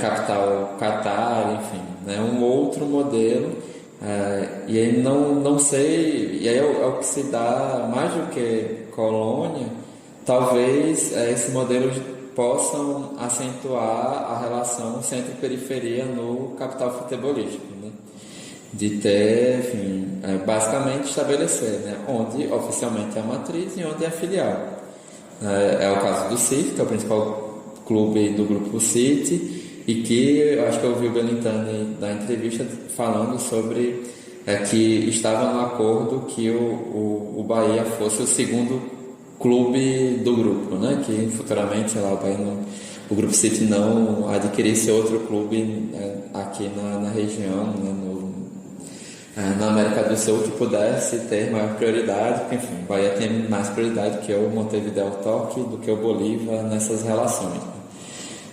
[SPEAKER 2] capital Catar, enfim, né, um outro modelo. E aí não sei, e aí é o que se dá mais do que colônia, talvez esses modelos possam acentuar a relação centro-periferia no capital futebolístico, né? De ter, enfim, basicamente estabelecer, né, onde oficialmente é a matriz e onde é a filial. É o caso do City, que é o principal clube do Grupo City, e que eu acho que eu ouvi o Belintani da entrevista falando sobre que estava no acordo que o Bahia fosse o segundo clube do grupo, né, que futuramente, sei lá, o Grupo City não adquirisse outro clube aqui na região, né, na América do Sul, que pudesse ter maior prioridade, porque, enfim, o Bahia tem mais prioridade que o Montevideo Toque do que o Bolívar nessas relações.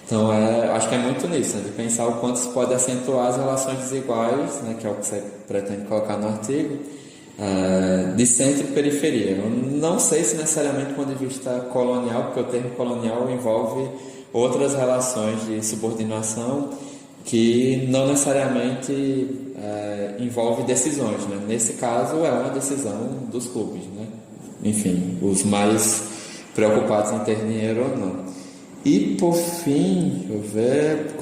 [SPEAKER 2] Então, acho que é muito nisso, né, de pensar o quanto se pode acentuar as relações desiguais, né, que é o que você pretende colocar no artigo, de centro e periferia. Eu não sei se necessariamente do ponto de vista colonial, porque o termo colonial envolve outras relações de subordinação que não necessariamente envolve decisões, né? Nesse caso é uma decisão dos clubes, né? Enfim, os mais preocupados em ter dinheiro ou não. E por fim, deixa eu ver,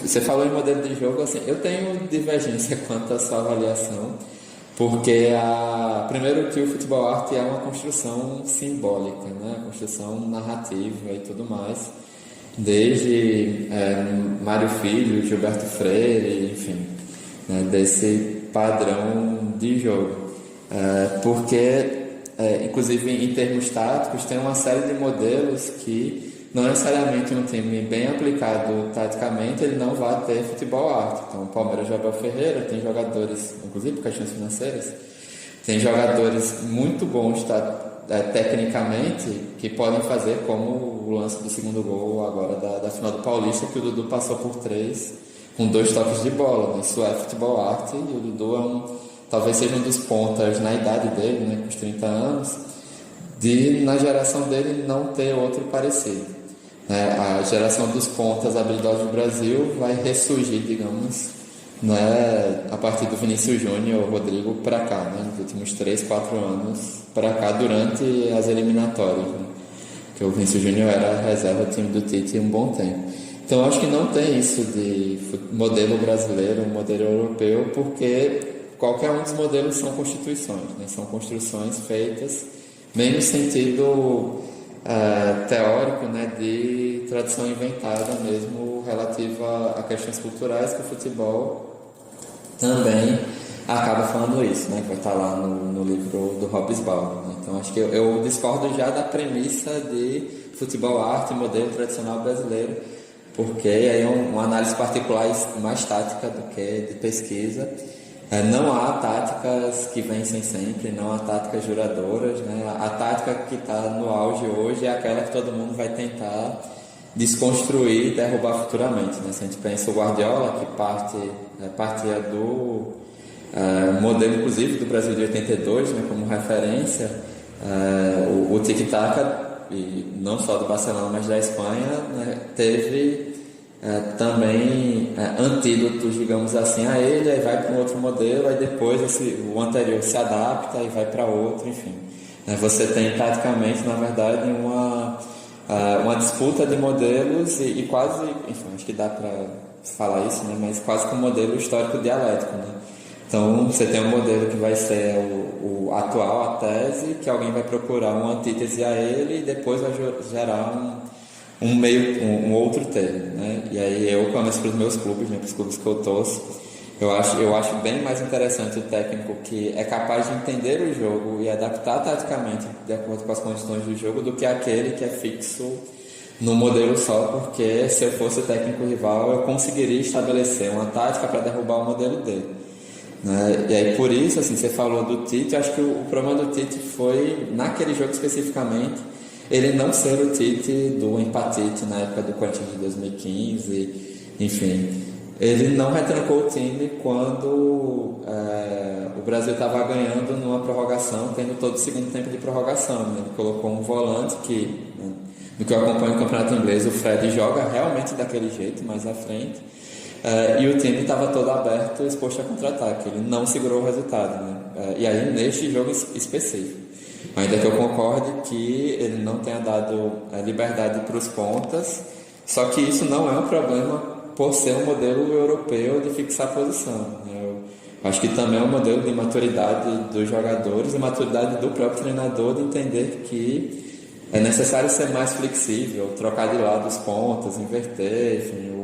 [SPEAKER 2] você falou em modelo de jogo, assim, eu tenho divergência quanto à sua avaliação, porque primeiro que o futebol arte é uma construção simbólica, né? Uma construção narrativa e tudo mais, desde Mário Filho, Gilberto Freire, enfim, né? Desse padrão de jogo, porque inclusive em termos táticos tem uma série de modelos que não necessariamente um time bem aplicado taticamente ele não vai ter futebol arte. Então o Palmeiras de Abel Ferreira tem jogadores, inclusive por questões financeiras, tem jogadores muito bons tecnicamente que podem fazer como o lance do segundo gol agora da final do Paulista, que o Dudu passou por 3 com 2 toques de bola, né? Isso é futebol arte, e o Dudu talvez seja um dos pontas na idade dele, né, com os 30 anos, na geração dele não ter outro parecido. A geração dos pontas habilidosos do Brasil vai ressurgir, digamos, né, a partir do Vinícius Júnior, Rodrigo, para cá, né, nos últimos 3, 4 anos, para cá, durante as eliminatórias, né, que o Vinícius Júnior era reserva do time do Tite um bom tempo. Então, acho que não tem isso de modelo brasileiro, modelo europeu, porque qualquer um dos modelos são constituições, né, são construções feitas bem no sentido teórico, né, de tradição inventada mesmo, relativa a questões culturais, que o futebol também acaba falando isso, né, que vai estar lá no livro do Hobsbawm, né? Então acho que eu discordo já da premissa de futebol arte, modelo tradicional brasileiro, porque aí é uma análise particular mais tática do que de pesquisa. Não há táticas que vencem sempre, não há táticas duradouras, né? A tática que está no auge hoje é aquela que todo mundo vai tentar desconstruir e derrubar futuramente, né? Se a gente pensa o Guardiola, que partia do modelo, inclusive, do Brasil de 82, né, como referência, o tic-tac, e não só do Barcelona, mas da Espanha, né, teve também antídotos, digamos assim, a ele, aí vai para um outro modelo, aí depois o anterior se adapta e vai para outro, enfim. Você tem taticamente, na verdade, uma disputa de modelos e quase, enfim, acho que dá para falar isso, né, mas quase que um modelo histórico dialético, né? Então você tem um modelo que vai ser o atual, a tese, que alguém vai procurar uma antítese a ele e depois vai gerar um outro termo, né? E aí eu, pelo menos para os meus clubes, né, para os clubes que eu torço, eu acho bem mais interessante o técnico que é capaz de entender o jogo e adaptar taticamente de acordo com as condições do jogo, do que aquele que é fixo no modelo só, porque se eu fosse o técnico rival eu conseguiria estabelecer uma tática para derrubar o modelo dele, né? E aí por isso, assim, você falou do Tite, eu acho que o problema do Tite foi, naquele jogo especificamente, ele não ser o Tite do empatite na época do Corinthians de 2015, enfim. Ele não retrancou o time quando o Brasil estava ganhando numa prorrogação, tendo todo o segundo tempo de prorrogação, né? Ele colocou um volante que, né, no que eu acompanho o campeonato inglês, o Fred joga realmente daquele jeito, mais à frente, e o time estava todo aberto, exposto a contra-ataque. Ele não segurou o resultado, né? E aí, neste jogo específico. Ainda que eu concorde que ele não tenha dado liberdade para os pontas, só que isso não é um problema por ser um modelo europeu de fixar posição, né? Eu acho que também é um modelo de maturidade dos jogadores e maturidade do próprio treinador de entender que é necessário ser mais flexível, trocar de lado os pontas, inverter, enfim,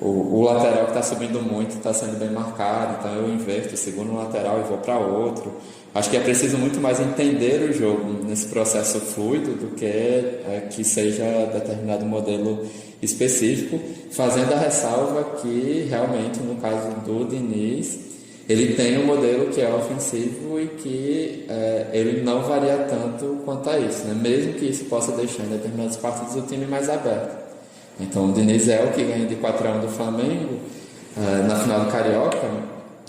[SPEAKER 2] o lateral que está subindo muito está sendo bem marcado, então eu inverto, seguro no lateral e vou para outro. Acho que é preciso muito mais entender o jogo nesse processo fluido do que seja determinado modelo específico, fazendo a ressalva que realmente no caso do Diniz ele tem um modelo que é ofensivo e que ele não varia tanto quanto a isso, né? Mesmo que isso possa deixar em determinadas partidas o time mais aberto. Então o Diniz é o que ganha de 4-1 do Flamengo na final do Carioca,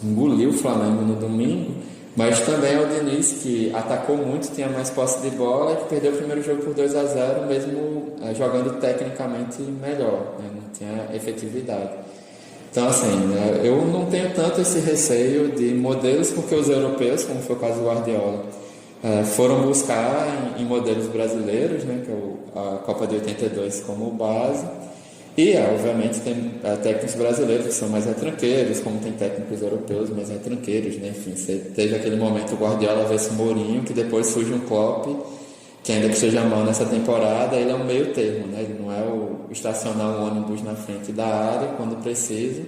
[SPEAKER 2] engoliu o Flamengo no domingo, mas também é o Diniz que atacou muito, tinha mais posse de bola e que perdeu o primeiro jogo por 2-0, mesmo jogando tecnicamente melhor, né? Não tinha efetividade. Então, assim, né, eu não tenho tanto esse receio de modelos, porque os europeus, como foi o caso do Guardiola, foram buscar em modelos brasileiros, né, que é a Copa de 82 como base, E, obviamente, tem técnicos brasileiros que são mais retranqueiros, como tem técnicos europeus mais retranqueiros, né? Enfim, você teve aquele momento o Guardiola versus Mourinho, que depois surge um Klopp, que ainda que seja mal nessa temporada, ele é um meio termo, né? Ele não é o estacionar um ônibus na frente da área quando precisa,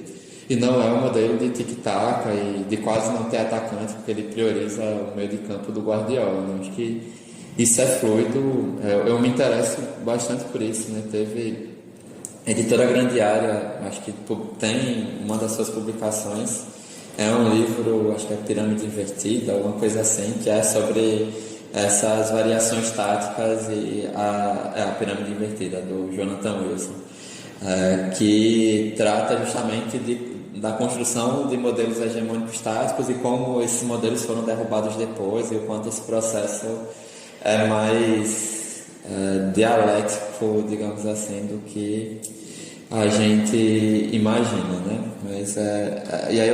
[SPEAKER 2] e não é o modelo de tic-tac e de quase não ter atacante, porque ele prioriza o meio de campo do Guardiola, né? Acho que isso é fluido, eu me interesso bastante por isso, né? Teve Editora Grande Área, acho que tem uma das suas publicações, é um livro, acho que é Pirâmide Invertida, alguma coisa assim, que é sobre essas variações táticas e a pirâmide invertida, do Jonathan Wilson, que trata justamente da construção de modelos hegemônicos táticos e como esses modelos foram derrubados depois e o quanto esse processo é mais dialético, digamos assim, do que a gente imagina, né? Mas, e aí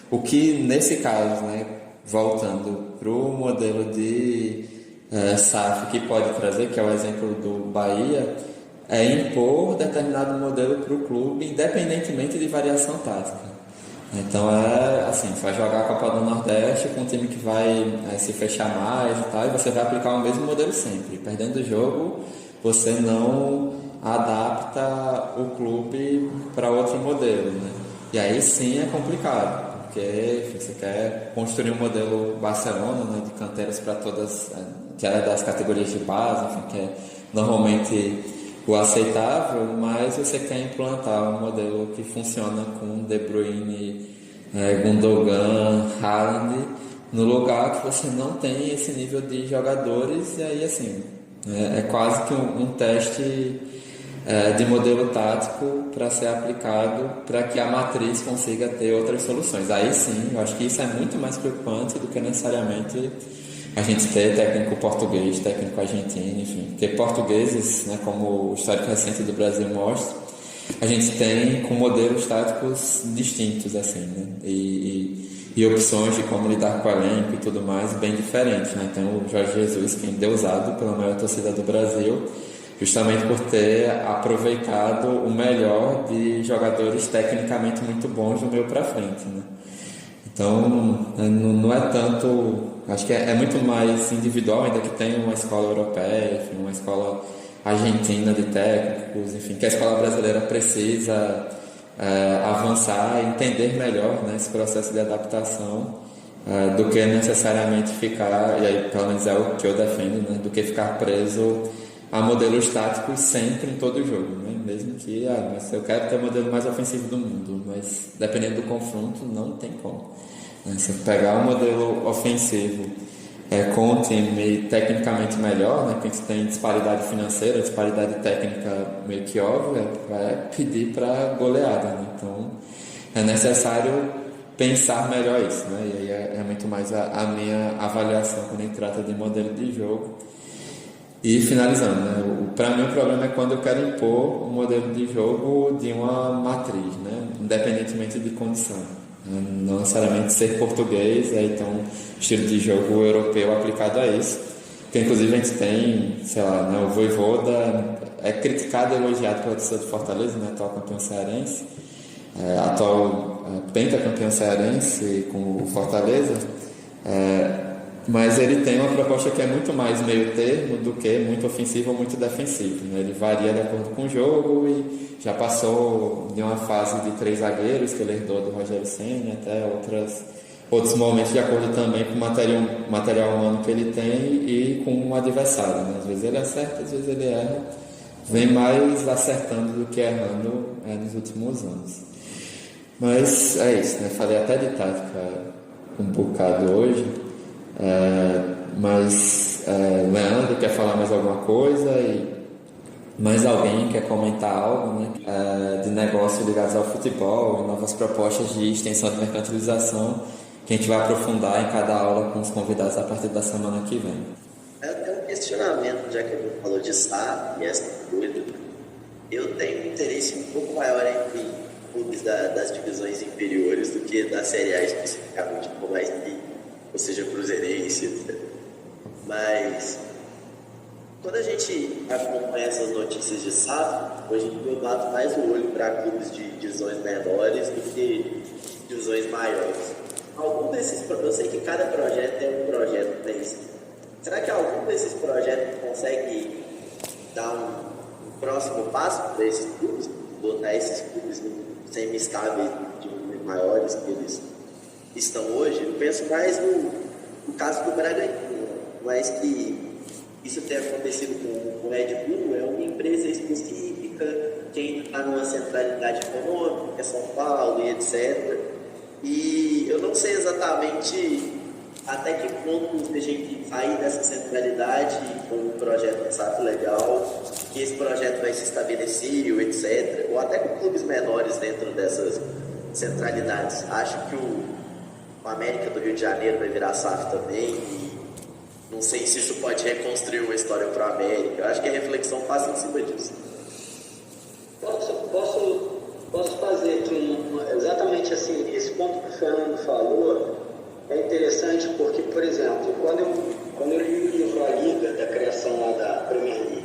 [SPEAKER 2] o que nesse caso, né, voltando para o modelo de SAF que pode trazer, que é o exemplo do Bahia, é impor determinado modelo para o clube, independentemente de variação tática. Então assim, você vai jogar a Copa do Nordeste com um time que vai se fechar mais e tal, e você vai aplicar o mesmo modelo sempre. Perdendo o jogo, você não adapta o clube para outro modelo, né? E aí sim é complicado, porque você quer construir um modelo Barcelona, né, de canteiras para todas, que é das categorias de base, enfim, que é normalmente o aceitável, mas você quer implantar um modelo que funciona com De Bruyne, Gundogan, Haaland, no lugar que você não tem esse nível de jogadores, e aí assim, é quase que um teste de modelo tático para ser aplicado para que a matriz consiga ter outras soluções. Aí sim, eu acho que isso é muito mais preocupante do que necessariamente a gente ter técnico português, técnico argentino, enfim. Porque portugueses, né, como o histórico recente do Brasil mostra, a gente tem com modelos táticos distintos, assim, né? E opções de como lidar com o elenco e tudo mais bem diferentes, né? Então o Jorge Jesus, que é endeusado pela maior torcida do Brasil, justamente por ter aproveitado o melhor de jogadores tecnicamente muito bons do meio para frente, né? Então não é tanto, acho que é muito mais individual, ainda que tenha uma escola europeia, enfim, uma escola argentina de técnicos, enfim, que a escola brasileira precisa avançar e entender melhor, né, esse processo de adaptação, do que necessariamente ficar, e aí pelo menos é o que eu defendo, né, do que ficar preso a modelos táticos sempre em todo jogo, né? Mesmo que, mas eu quero ter o modelo mais ofensivo do mundo, mas dependendo do confronto não tem como. Se pegar um modelo ofensivo com um time tecnicamente melhor, né, que tem disparidade financeira, disparidade técnica meio que óbvia, vai pedir para goleada, né? Então é necessário pensar melhor isso, né? E aí é muito mais a minha avaliação quando a gente trata de modelo de jogo. E finalizando, né? Para mim o problema é quando eu quero impor um modelo de jogo de uma matriz, né? Independentemente de condição. Não necessariamente ser português, aí tem um estilo de jogo europeu aplicado a isso. Que inclusive a gente tem, sei lá, né, o Vojvoda é criticado e elogiado pela torcida do Fortaleza, né? Atual campeão cearense, atual pentacampeão cearense com o Fortaleza. Mas ele tem uma proposta que é muito mais meio termo do que muito ofensivo ou muito defensivo, né? Ele varia de acordo com o jogo e já passou de uma fase de 3 zagueiros que ele herdou do Rogério Ceni até outros momentos de acordo também com o material humano que ele tem e com o adversário, né? Às vezes ele acerta, às vezes ele erra, vem mais acertando do que errando nos últimos anos. Mas é isso, né? Falei até de tática um bocado hoje. Mas Leandro quer falar mais alguma coisa e mais alguém quer comentar algo, né, de negócio ligados ao futebol e novas propostas de extensão de mercantilização que a gente vai aprofundar em cada aula com os convidados a partir da semana que vem.
[SPEAKER 5] Eu tenho um questionamento, já que ele falou de SAF e essa coisa. Eu tenho um interesse um pouco maior entre clubes das divisões inferiores do que da Série A especificamente, como ou seja, cruzeirense, etc. Mas quando a gente acompanha essas notícias de SAF, hoje eu bato mais o olho para clubes de divisões menores do que divisões maiores. Eu sei que cada projeto é um projeto para isso. Será que algum desses projetos consegue dar um próximo passo para esses clubes, botar esses clubes semi-estáveis de números maiores que eles estão hoje? Eu penso mais no caso do Bragantino, mas que isso tem acontecido com o Red Bull, é uma empresa específica, que ainda está numa centralidade econômica, que é São Paulo e etc. E eu não sei exatamente até que ponto a gente sair dessa centralidade com um projeto de SAF legal, que esse projeto vai se estabelecer, etc. Ou até com clubes menores dentro dessas centralidades. Acho que o América do Rio de Janeiro vai virar SAF também, e não sei se isso pode reconstruir uma história para o América. Eu acho que a reflexão passa em cima disso.
[SPEAKER 4] Posso fazer aqui exatamente assim, esse ponto que o Fernando falou é interessante porque, por exemplo, quando eu li o livro A Liga, da criação lá da Premier League,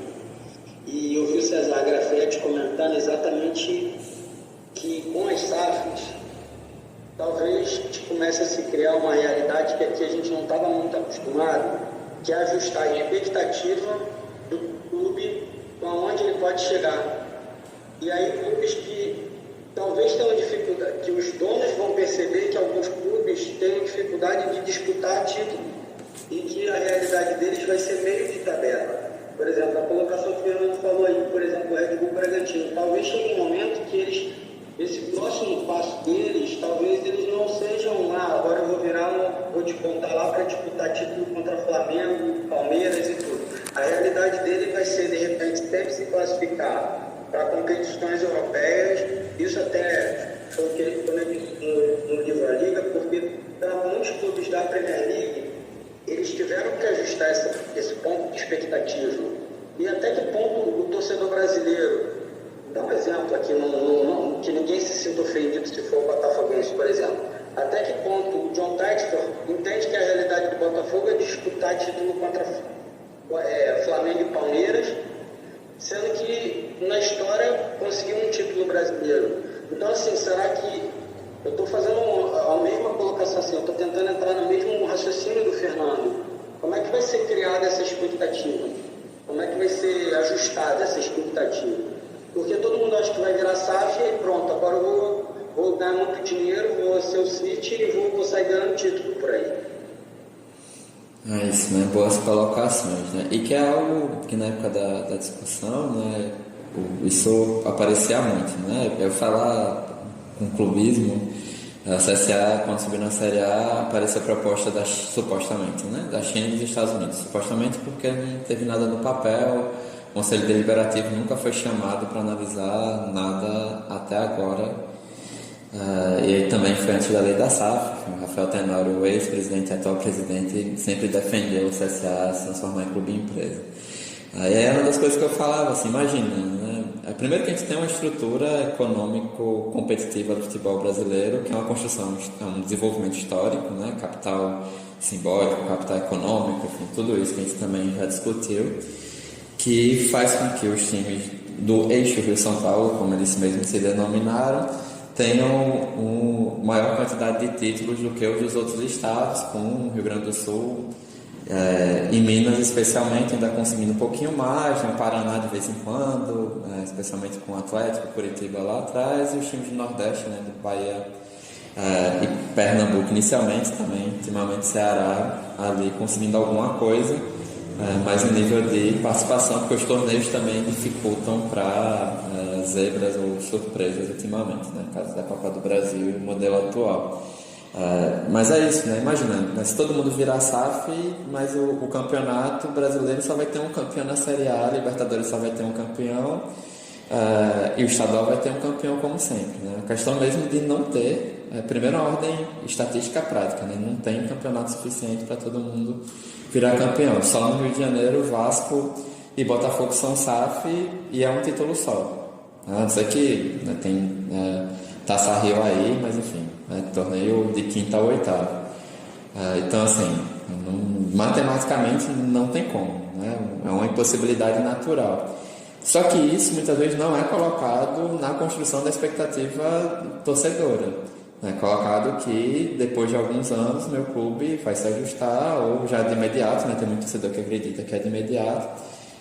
[SPEAKER 4] e eu vi o César Grafetti comentando exatamente que com as SAFs, talvez a gente comece a se criar uma realidade que aqui a gente não estava muito acostumado, que é ajustar a expectativa do clube com aonde ele pode chegar. E aí clubes que talvez tenham dificuldade, que os donos vão perceber que alguns clubes têm dificuldade de disputar título e que a realidade deles vai ser meio de tabela. Por exemplo, a colocação que o Fernando falou aí, por exemplo, o Red Bull Bragantino, talvez chegue um momento que esse próximo passo deles, talvez eles não sejam agora eu vou despontar lá para disputar título contra Flamengo, Palmeiras e tudo. A realidade dele vai ser, de repente, sempre se classificar para competições europeias. Isso até foi o que ele comentou no livro A Liga, porque para muitos clubes da Premier League, eles tiveram que ajustar esse ponto de expectativa. E até que ponto o torcedor brasileiro, dá um exemplo aqui, que ninguém se sinta ofendido se for o Botafoguense, por exemplo. Até que ponto o John Textor entende que a realidade do Botafogo é disputar título contra Flamengo e Palmeiras, sendo que na história conseguiu um título brasileiro. Então, assim, será que eu estou fazendo a mesma colocação assim, eu estou tentando entrar no mesmo raciocínio do Fernando? Como é que vai ser criada essa expectativa? Como é que vai ser ajustada essa expectativa? Porque todo mundo acha que vai virar SAF e pronto, agora eu vou ganhar muito dinheiro, vou ser o City e vou sair ganhando título por aí.
[SPEAKER 2] É isso, né? Boas colocações, né? E que é algo que na época da discussão, né? Isso aparecia muito, né? Eu falar com clubismo, a CSA, quando subiu na Série A, apareceu a proposta supostamente, né? Da China e dos Estados Unidos. Supostamente porque não teve nada no papel, o Conselho Deliberativo nunca foi chamado para analisar nada até agora. E aí também foi antes da lei da SAF, o Rafael Tenório, o ex-presidente e atual presidente, sempre defendeu o CSA se transformar em clube empresa. Aí é uma das coisas que eu falava, assim, imagina, né? Primeiro que a gente tem uma estrutura econômico-competitiva do futebol brasileiro, que é uma construção, é um desenvolvimento histórico, né? Capital simbólico, capital econômico, enfim, tudo isso que a gente também já discutiu, que faz com que os times do eixo Rio-São Paulo, como eles mesmos se denominaram, tenham maior quantidade de títulos do que os dos outros estados, com o Rio Grande do Sul e Minas especialmente ainda conseguindo um pouquinho mais, no Paraná de vez em quando, especialmente com o Atlético, Curitiba lá atrás, e os times do Nordeste, né, do Bahia e Pernambuco inicialmente também, ultimamente Ceará ali conseguindo alguma coisa, mas em nível de participação, porque os torneios também dificultam para zebras ou surpresas ultimamente, né? No caso da Copa do Brasil e o modelo atual. Mas é isso, né? Imaginando, né? Se todo mundo virar SAF, mas o campeonato brasileiro só vai ter um campeão na Série A, a Libertadores só vai ter um campeão, e o estadual vai ter um campeão como sempre, né? A questão mesmo de não ter, primeira ordem estatística prática, né? Não tem campeonato suficiente para todo mundo virar campeão. Só no Rio de Janeiro, Vasco e Botafogo são SAF e é um título só. Não sei que, né, tem Taça Rio aí, mas enfim, torneio de quinta a oitava. Então assim, matematicamente não tem como, né? É uma impossibilidade natural. Só que isso muitas vezes não é colocado na construção da expectativa torcedora. É colocado que depois de alguns anos meu clube vai se ajustar, ou já de imediato, né? Tem muito torcedor que acredita que é de imediato,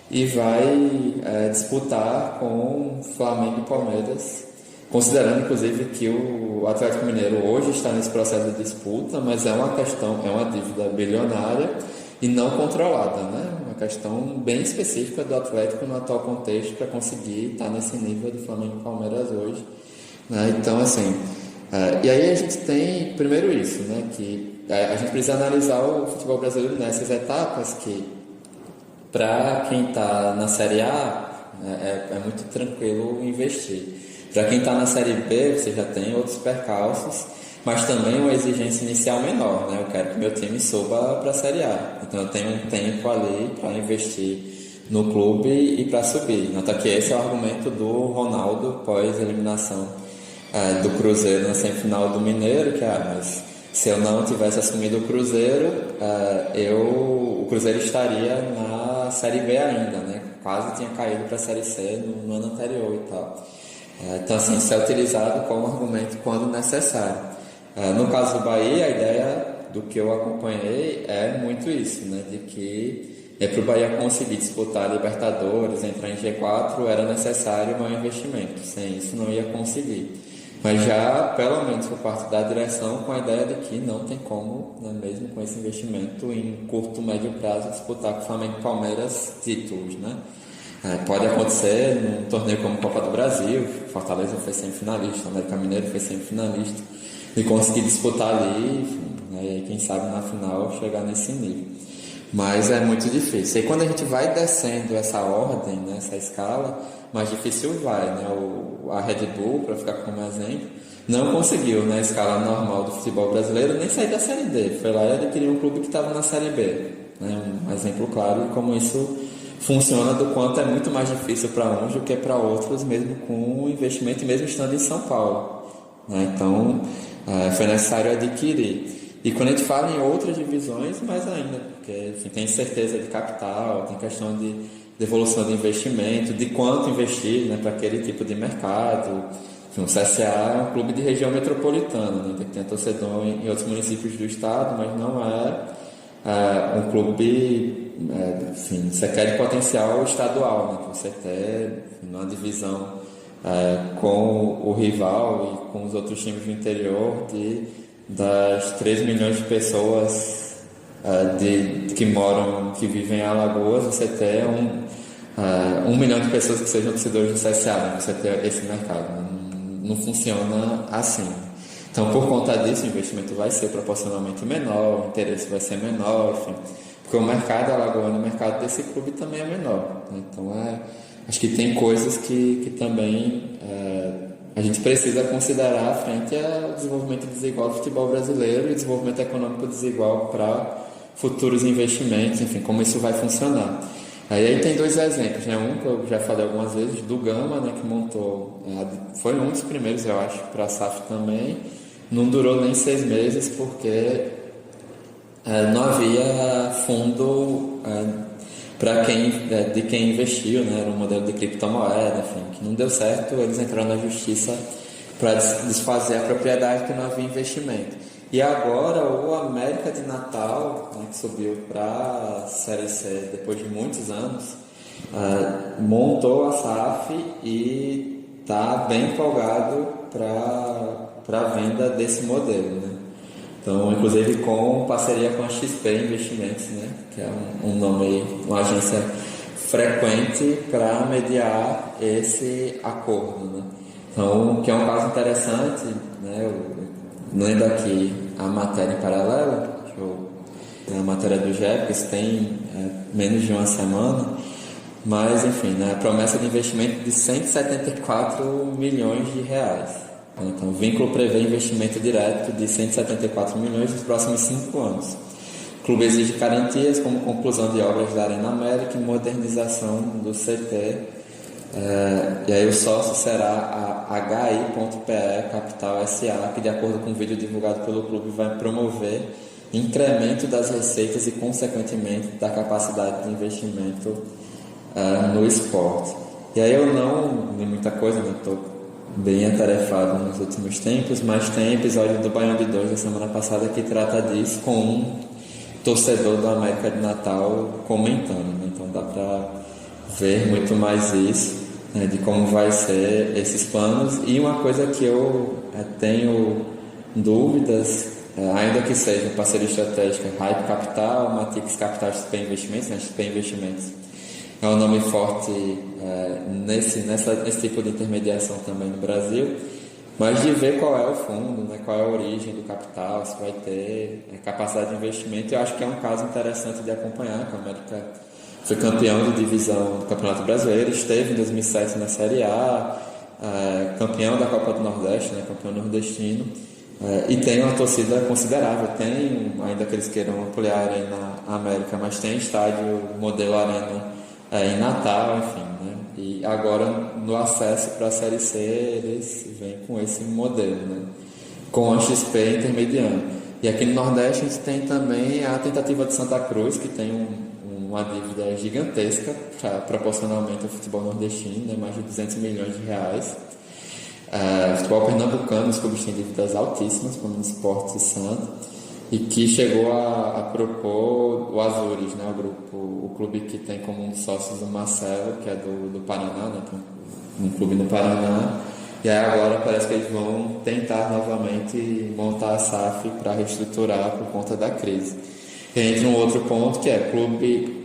[SPEAKER 2] e vai disputar com Flamengo e Palmeiras, considerando inclusive que o Atlético Mineiro hoje está nesse processo de disputa, mas é uma questão, é uma dívida bilionária e não controlada, né? Uma questão bem específica do Atlético no atual contexto para conseguir estar nesse nível do Flamengo e Palmeiras hoje, né? Então, assim, e aí a gente tem primeiro isso, né? Que a gente precisa analisar o futebol brasileiro nessas etapas que, para quem está na Série A, é muito tranquilo investir. Para quem está na Série B, você já tem outros percalços, mas também uma exigência inicial menor, né? Eu quero que meu time suba para a Série A. Então eu tenho um tempo ali para investir no clube e para subir. Nota que esse é o argumento do Ronaldo pós-eliminação do Cruzeiro na semifinal do Mineiro, que mas se eu não tivesse assumido o Cruzeiro, o Cruzeiro estaria na Série B ainda, né? Quase tinha caído para a Série C no ano anterior e tal. Então, assim, isso é utilizado como argumento quando necessário. No caso do Bahia, a ideia do que eu acompanhei é muito isso, né? De que para o Bahia conseguir disputar a Libertadores, entrar em G4, era necessário um investimento. Sem isso, não ia conseguir. Mas já, pelo menos por parte da direção, com a ideia de que não tem como, né, mesmo com esse investimento, em curto, médio prazo, disputar com o Flamengo e Palmeiras títulos, né? Pode acontecer num torneio como Copa do Brasil, Fortaleza foi semifinalista, América Mineiro foi semifinalista, e conseguir disputar ali, enfim, né, e quem sabe na final chegar nesse nível. Mas é muito difícil. E quando a gente vai descendo essa ordem, né, essa escala, mais difícil vai, né? A Red Bull, para ficar como exemplo, não conseguiu na escala normal do futebol brasileiro nem sair da Série D. Foi lá e adquiriu um clube que estava na Série B. Né? Um exemplo claro de como isso funciona, do quanto é muito mais difícil para uns do que para outros, mesmo com investimento e mesmo estando em São Paulo. Né? Então, foi necessário adquirir. E quando a gente fala em outras divisões, mais ainda, porque enfim, tem certeza de capital, tem questão de evolução de investimento, de quanto investir, né, para aquele tipo de mercado. Enfim, o CSA é um clube de região metropolitana, né, que tem torcedor em outros municípios do estado, mas não é um clube, enfim, você quer de potencial estadual, né, que você tem uma divisão com o rival e com os outros times do interior das 3 milhões de pessoas que vivem em Alagoas, você ter 1 milhão de pessoas que sejam torcedores do CSA, né? Você ter esse mercado. Não funciona assim. Então, por conta disso, o investimento vai ser proporcionalmente menor, o interesse vai ser menor, enfim, porque o mercado alagoano, o mercado desse clube também é menor. Né? Então, acho que tem coisas que também a gente precisa considerar frente ao desenvolvimento desigual do futebol brasileiro e desenvolvimento econômico desigual para futuros investimentos, enfim, como isso vai funcionar. Aí tem 2 exemplos, né? Um que eu já falei algumas vezes, do Gama, né, que montou, foi um dos primeiros, eu acho, para a SAF também, não durou nem 6 meses porque não havia fundo de quem investiu, né? Era um modelo de criptomoeda, enfim, que não deu certo, eles entraram na justiça para desfazer a propriedade, que não havia investimento. E agora o América de Natal, né, que subiu para a Série C depois de muitos anos, montou a SAF e está bem empolgado para a venda desse modelo, né? Então, inclusive com parceria com a XP Investimentos, né, que é um nome, uma agência frequente para mediar esse acordo, né? Então, que é um caso interessante, né? Lendo aqui a matéria em paralelo, a matéria do GE, que isso tem menos de uma semana, mas enfim, né, a promessa de investimento de 174 milhões de reais. Então, o vínculo prevê investimento direto de 174 milhões nos próximos 5 anos. O clube exige garantias como conclusão de obras da Arena América e modernização do CT. E aí o sócio será a HI.PE Capital SA, que de acordo com o vídeo divulgado pelo clube vai promover incremento das receitas e, consequentemente, da capacidade de investimento no esporte. E aí eu não li muita coisa, né? Estou bem atarefado nos últimos tempos, mas tem episódio do Baião de 2 da semana passada que trata disso com um torcedor do América de Natal comentando, né? Então dá para ver muito mais isso, né, de como vai ser esses planos. E uma coisa que eu tenho dúvidas, ainda que seja parceria estratégica, Hype Capital, Matix Capital, XP Investimentos, né? XP Investimentos é um nome forte nesse tipo de intermediação também no Brasil, mas de ver qual é o fundo, né, qual é a origem do capital, se vai ter capacidade de investimento. Eu acho que é um caso interessante de acompanhar, que a América foi campeão de divisão do Campeonato Brasileiro, esteve em 2007 na Série A, campeão da Copa do Nordeste, né, campeão nordestino, e tem uma torcida considerável. Tem, ainda que eles queiram ampliar aí na América, mas tem estádio modelo Arena em Natal, enfim, né? E agora no acesso para a Série C eles vêm com esse modelo, né? Com a XP intermediando. E aqui no Nordeste a gente tem também a tentativa de Santa Cruz, que tem uma dívida gigantesca proporcionalmente ao futebol nordestino, né? Mais de 200 milhões de reais. O futebol pernambucano, os clubes têm dívidas altíssimas, como o Sport e Santo, e que chegou a propor o Azures, né, o clube que tem como um dos sócios o Marcelo, que é do Paraná, né, um clube no Paraná, e aí agora parece que eles vão tentar novamente montar a SAF para reestruturar por conta da crise. E entra um outro ponto, que é clube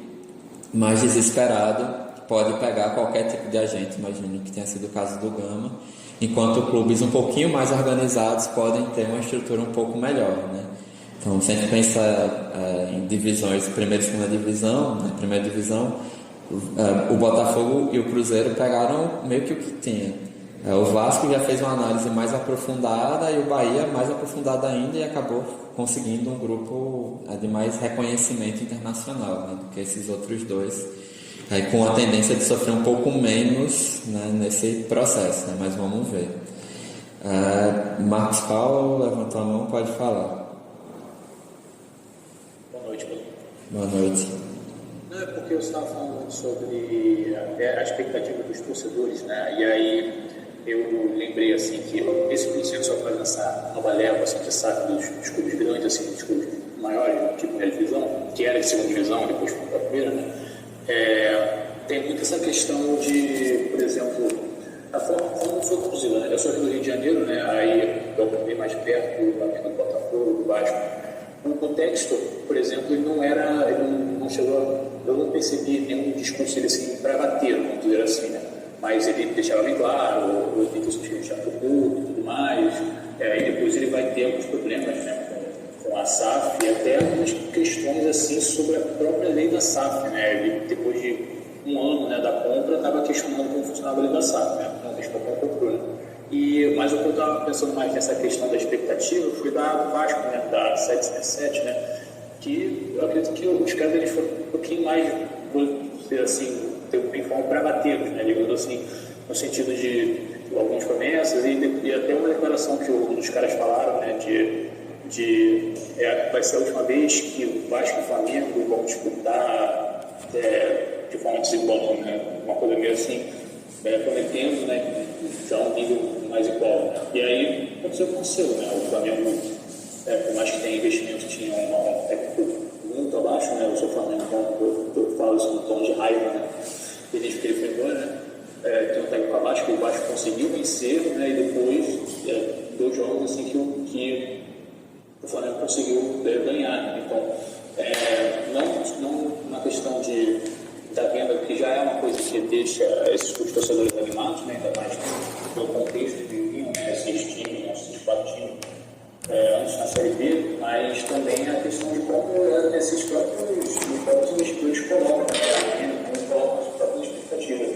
[SPEAKER 2] mais desesperado, pode pegar qualquer tipo de agente, imagine que tenha sido o caso do Gama, enquanto clubes um pouquinho mais organizados podem ter uma estrutura um pouco melhor, né? Então, se a gente pensa em divisões, primeira e segunda divisão, né? Primeira divisão, o Botafogo e o Cruzeiro pegaram meio que o que tinha. O Vasco já fez uma análise mais aprofundada e o Bahia mais aprofundada ainda, e acabou conseguindo um grupo de mais reconhecimento internacional, né, do que esses outros dois, com a tendência de sofrer um pouco menos, né, nesse processo, né, mas vamos ver. Marcos Paulo levantou a mão, pode falar. Boa noite.
[SPEAKER 6] Não, é porque eu estava falando sobre a expectativa dos torcedores, né? E aí eu lembrei assim que esse conceito só para lançar nova leva assim, de saco dos clubes grandes, assim, dos clubes maiores, tipo primeira divisão, que era de segunda divisão, depois foi para a primeira, né? Tem muito essa questão de, por exemplo, a forma como foi conduzida, né? Eu sou aqui do Rio de Janeiro, né? Aí eu bem mais perto do Botafogo, do Vasco. O contexto, por exemplo, ele não chegou, eu não percebi nenhum discurso assim, para bater, vamos dizer assim, né? Mas ele deixava bem claro, o intenção de deixar para o público e tudo mais, e depois ele vai ter alguns problemas, né, com a SAF e até algumas questões assim sobre a própria lei da SAF, né? Ele, depois de um ano, né, da compra, estava questionando como funcionava a lei da SAF, né? Não deixou para a comprou, né? Mas o que eu estava pensando mais nessa questão da expectativa foi da Vasco, né, da 777, né, que eu acredito que os caras eles foram um pouquinho mais, vou dizer assim, ter um forma para bater, né, digamos assim, no sentido de algumas promessas e até uma declaração que um dos caras falaram, né, vai ser a última vez que o Vasco e o Flamengo vão disputar de forma desigual, né, uma coisa meio assim, prometendo, né, já um nível mais igual, né? E aí aconteceu, né? O Flamengo, por mais que tenha investimento, tinha um técnico muito abaixo, né? O seu Flamengo, eu falo isso no tom de raiva, né? Desde que ele foi embora, né? Tem um técnico abaixo que o Vasco conseguiu vencer, né? E depois, 2 jogos assim que o Flamengo conseguiu ganhar. Então, não na questão da venda, que já é uma coisa que deixa esses torcedores animados, né? Ainda mais pelo contexto que viviam, né? Esses times, esses 4 times antes na Série B, mas também a questão de como esses próprios investidores colocam, né? Como colocam as próprias expectativas.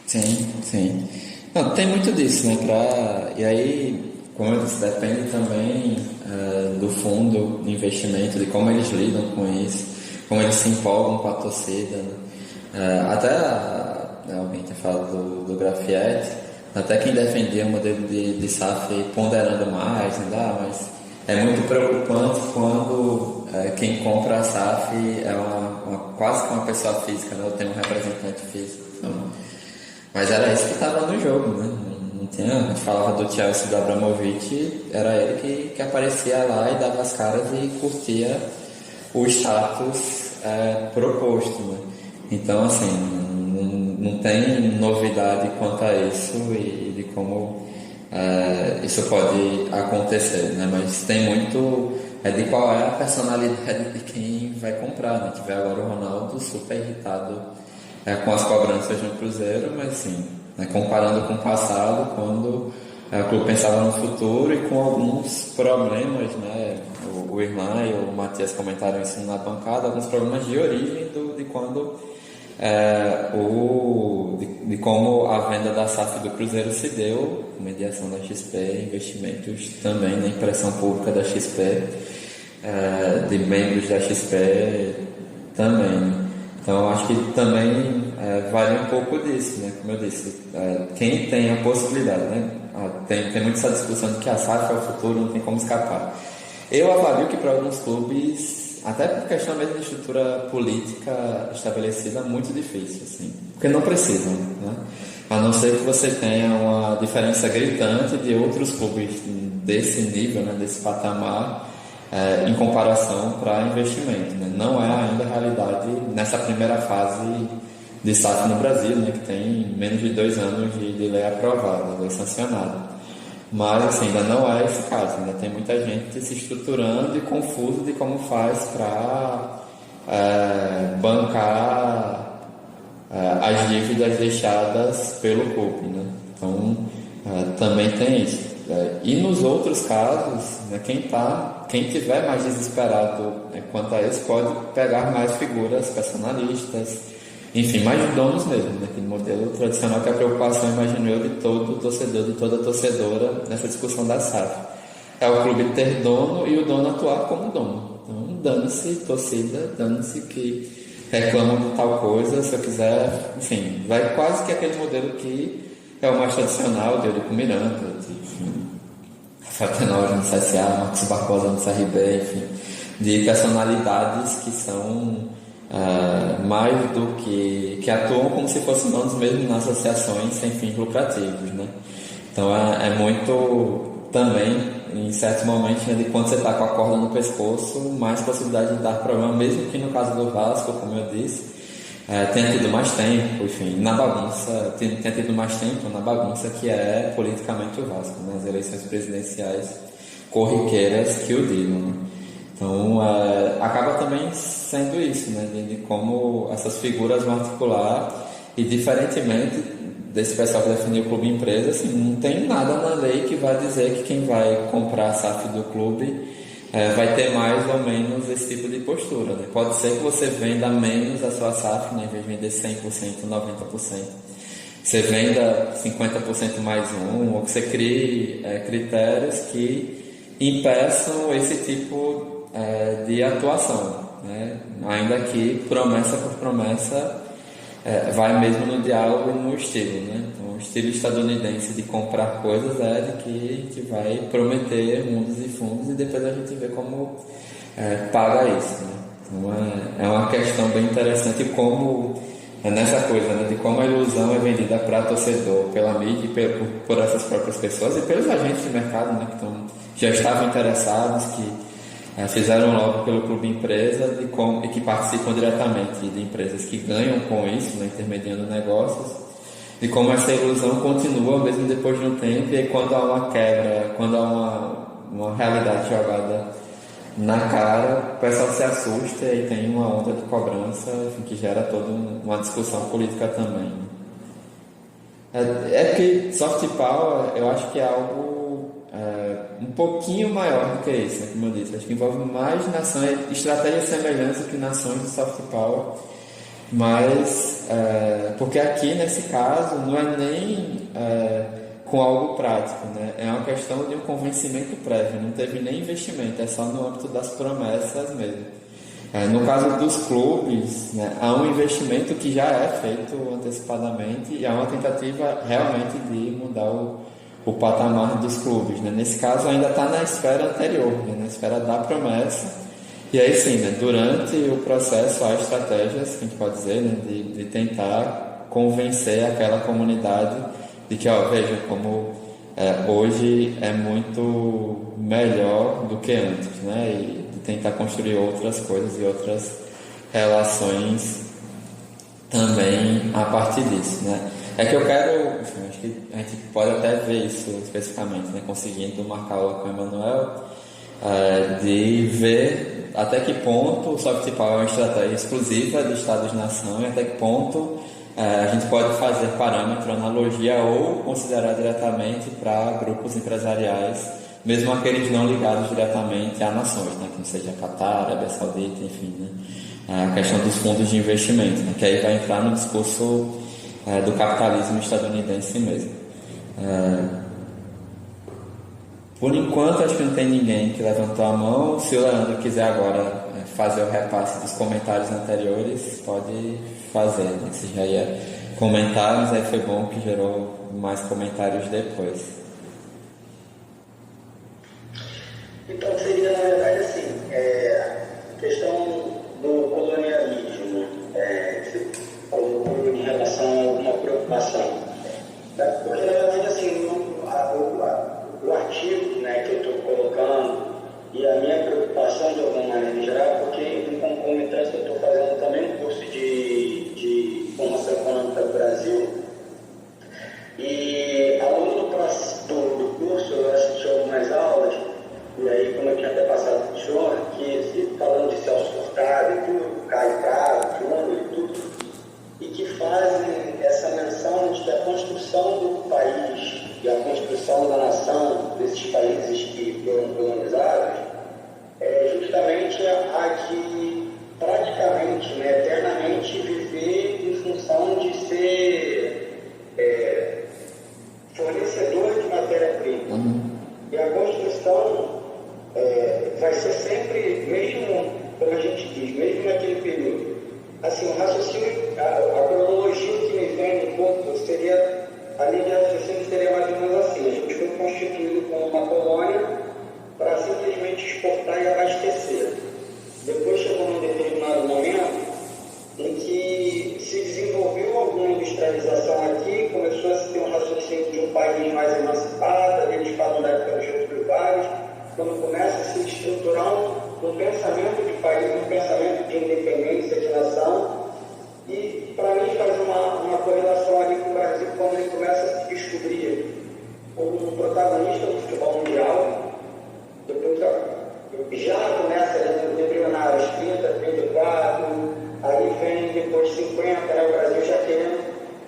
[SPEAKER 2] Sim. Não, tem muito disso, né? E aí, como eu disse, depende também do fundo de investimento, de como eles lidam com isso, como eles se empolgam com a torcida, né? Até alguém tinha falado do Grafietti, até quem defendia o modelo de SAF ponderando mais, né? Mas é muito preocupante quando quem compra a SAF é quase que uma pessoa física, né? Ou tem um representante físico. Então, mas era isso que estava no jogo, né? Não tinha, a gente falava do Chelsea, do Abramovich, era ele que aparecia lá e dava as caras e curtia o status proposto, né? Então, assim, não tem novidade quanto a isso e de como isso pode acontecer, né? Mas tem muito de qual é a personalidade de quem vai comprar, né? Tiver agora o Ronaldo super irritado com as cobranças no Cruzeiro, mas assim, né, comparando com o passado, quando o clube pensava no futuro e com alguns problemas, né? O Irlan e o Matias comentaram isso na bancada, alguns problemas de origem de quando de como a venda da SAF do Cruzeiro se deu, mediação da XP, investimentos também na impressão pública da XP, de membros da XP também. Então acho que também vale um pouco disso, né? Como eu disse, quem tem a possibilidade, né? Tem muito essa discussão de que a SAF é o futuro, não tem como escapar. Eu avalio que para alguns clubes, até por questão mesmo de estrutura política estabelecida, é muito difícil, assim, porque não precisam, né? A não ser que você tenha uma diferença gritante de outros clubes desse nível, né, desse patamar, em comparação para investimento, né? Não é ainda a realidade nessa primeira fase de SAF no Brasil, né, que tem menos de 2 anos de lei aprovada, lei sancionada. Mas assim, ainda não é esse caso, ainda tem muita gente se estruturando e confuso de como faz para bancar as dívidas deixadas pelo clube, né? Então também tem isso. E nos outros casos, né, quem tiver mais desesperado quanto a isso pode pegar mais figuras personalistas, enfim, mais de donos mesmo, né? Aquele modelo tradicional que a preocupação, imagino eu, de todo torcedor, de toda torcedora nessa discussão da SAF. É o clube ter dono e o dono atuar como dono. Então, dane-se torcida, dane-se que reclamam de tal coisa, se eu quiser, enfim, vai quase que aquele modelo que é o mais tradicional, de Eurico Miranda, Rafael Tenório no CSA, Marcos Barbosa no CRB, enfim, de personalidades que são mais do que atuam como se fossem donos mesmo nas associações sem fins lucrativos, né? Então é muito também, em certos momentos, né, de quando você está com a corda no pescoço, mais possibilidade de dar problema, mesmo que no caso do Vasco, como eu disse, tenha tido mais tempo, enfim, na bagunça, tenha tido mais tempo na bagunça que é politicamente o Vasco, né? As eleições presidenciais corriqueiras que o digam, né? Então, acaba também sendo isso, né? De como essas figuras vão articular e, diferentemente desse pessoal que definiu o clube empresa, assim, não tem nada na lei que vai dizer que quem vai comprar a SAF do clube vai ter mais ou menos esse tipo de postura, né? Pode ser que você venda menos a sua SAF, né? Em vez de vender 100%, 90%. Você venda 50% mais ou que você crie critérios que impeçam esse tipo de atuação, né? Ainda que promessa por promessa vai mesmo no diálogo e no estilo, né? Então, o estilo estadunidense de comprar coisas de que a gente vai prometer mundos e fundos e depois a gente vê como paga isso, né? Então é uma questão bem interessante como nessa coisa, né, de como a ilusão é vendida para torcedor, pela mídia e por essas próprias pessoas e pelos agentes de mercado, né, que já estavam interessados, que fizeram logo pelo clube empresa e que participam diretamente de empresas que ganham com isso, né, intermediando negócios, e como essa ilusão continua mesmo depois de um tempo, e quando há uma quebra, quando há uma realidade jogada na cara, o pessoal se assusta e tem uma onda de cobrança, enfim, que gera toda uma discussão política também. Que soft power eu acho que é algo um pouquinho maior do que isso, né, como eu disse. Acho que envolve mais nações, estratégias semelhantes que nações de soft power, mas porque aqui nesse caso não é nem com algo prático, né? É uma questão de um convencimento prévio, não teve nem investimento, é só no âmbito das promessas mesmo. No caso dos clubes, né, há um investimento que já é feito antecipadamente e há uma tentativa realmente de mudar o patamar dos clubes, né? Nesse caso ainda está na esfera anterior, né? Na esfera da promessa. E aí sim, né? Durante o processo há estratégias, que a gente pode dizer, né? de tentar convencer aquela comunidade de que, ó, veja como hoje é muito melhor do que antes, né? E de tentar construir outras coisas e outras relações também a partir disso, né? É que eu quero, enfim, acho que a gente pode até ver isso especificamente, né? Conseguindo marcar aula com o Emanuel, de ver até que ponto o soft power é uma estratégia exclusiva de Estados-nação e até que ponto a gente pode fazer parâmetro, analogia ou considerar diretamente para grupos empresariais, mesmo aqueles não ligados diretamente a nações, né? Que não seja Catar, Arábia Saudita, enfim, né? A questão dos fundos de investimento, né? Que aí vai entrar no discurso do capitalismo estadunidense mesmo. Por enquanto, acho que não tem ninguém que levantou a mão. Se o Leandro quiser agora fazer o repasse dos comentários anteriores, pode fazer, né? Se já ia comentar, mas aí foi bom que gerou mais comentários depois.
[SPEAKER 4] Então, seria, na verdade, assim, questão do colonialismo, em relação a alguma preocupação. Porque, na verdade, assim, o artigo, né, que eu estou colocando e a minha preocupação, de alguma maneira em geral, porque em concomitância eu estou fazendo também um curso de formação econômica do Brasil, e ao longo do curso eu assisti algumas aulas, e aí, como eu tinha até passado para o senhor, que falando de Celso Furtado e tudo, Caio Prado, Júnior e tudo, e que fazem essa menção de que a construção do país e a construção da nação desses países que foram colonizados é justamente a de praticamente, né, eternamente viver em função de ser fornecedor de matéria-prima. E a construção vai ser sempre, mesmo, como a gente diz, mesmo naquele período, assim, o raciocínio, a cronologia que me vem um pouco seria, a linha de raciocínio seria mais ou menos assim: a gente foi constituído como uma colônia para simplesmente exportar e abastecer. Depois chegou num determinado momento em que se desenvolveu alguma industrialização aqui, começou a se ter um raciocínio de um país mais emancipado, eles falam da época dos Getúlio Vargas, quando começa a se estruturar um pensamento de país, um pensamento de independência, de nação, e para mim faz uma correlação ali com o Brasil, quando ele começa a se descobrir como um protagonista do futebol mundial. Depois já começa a embrionar os 30, 34, aí vem depois 50, né, o Brasil já querendo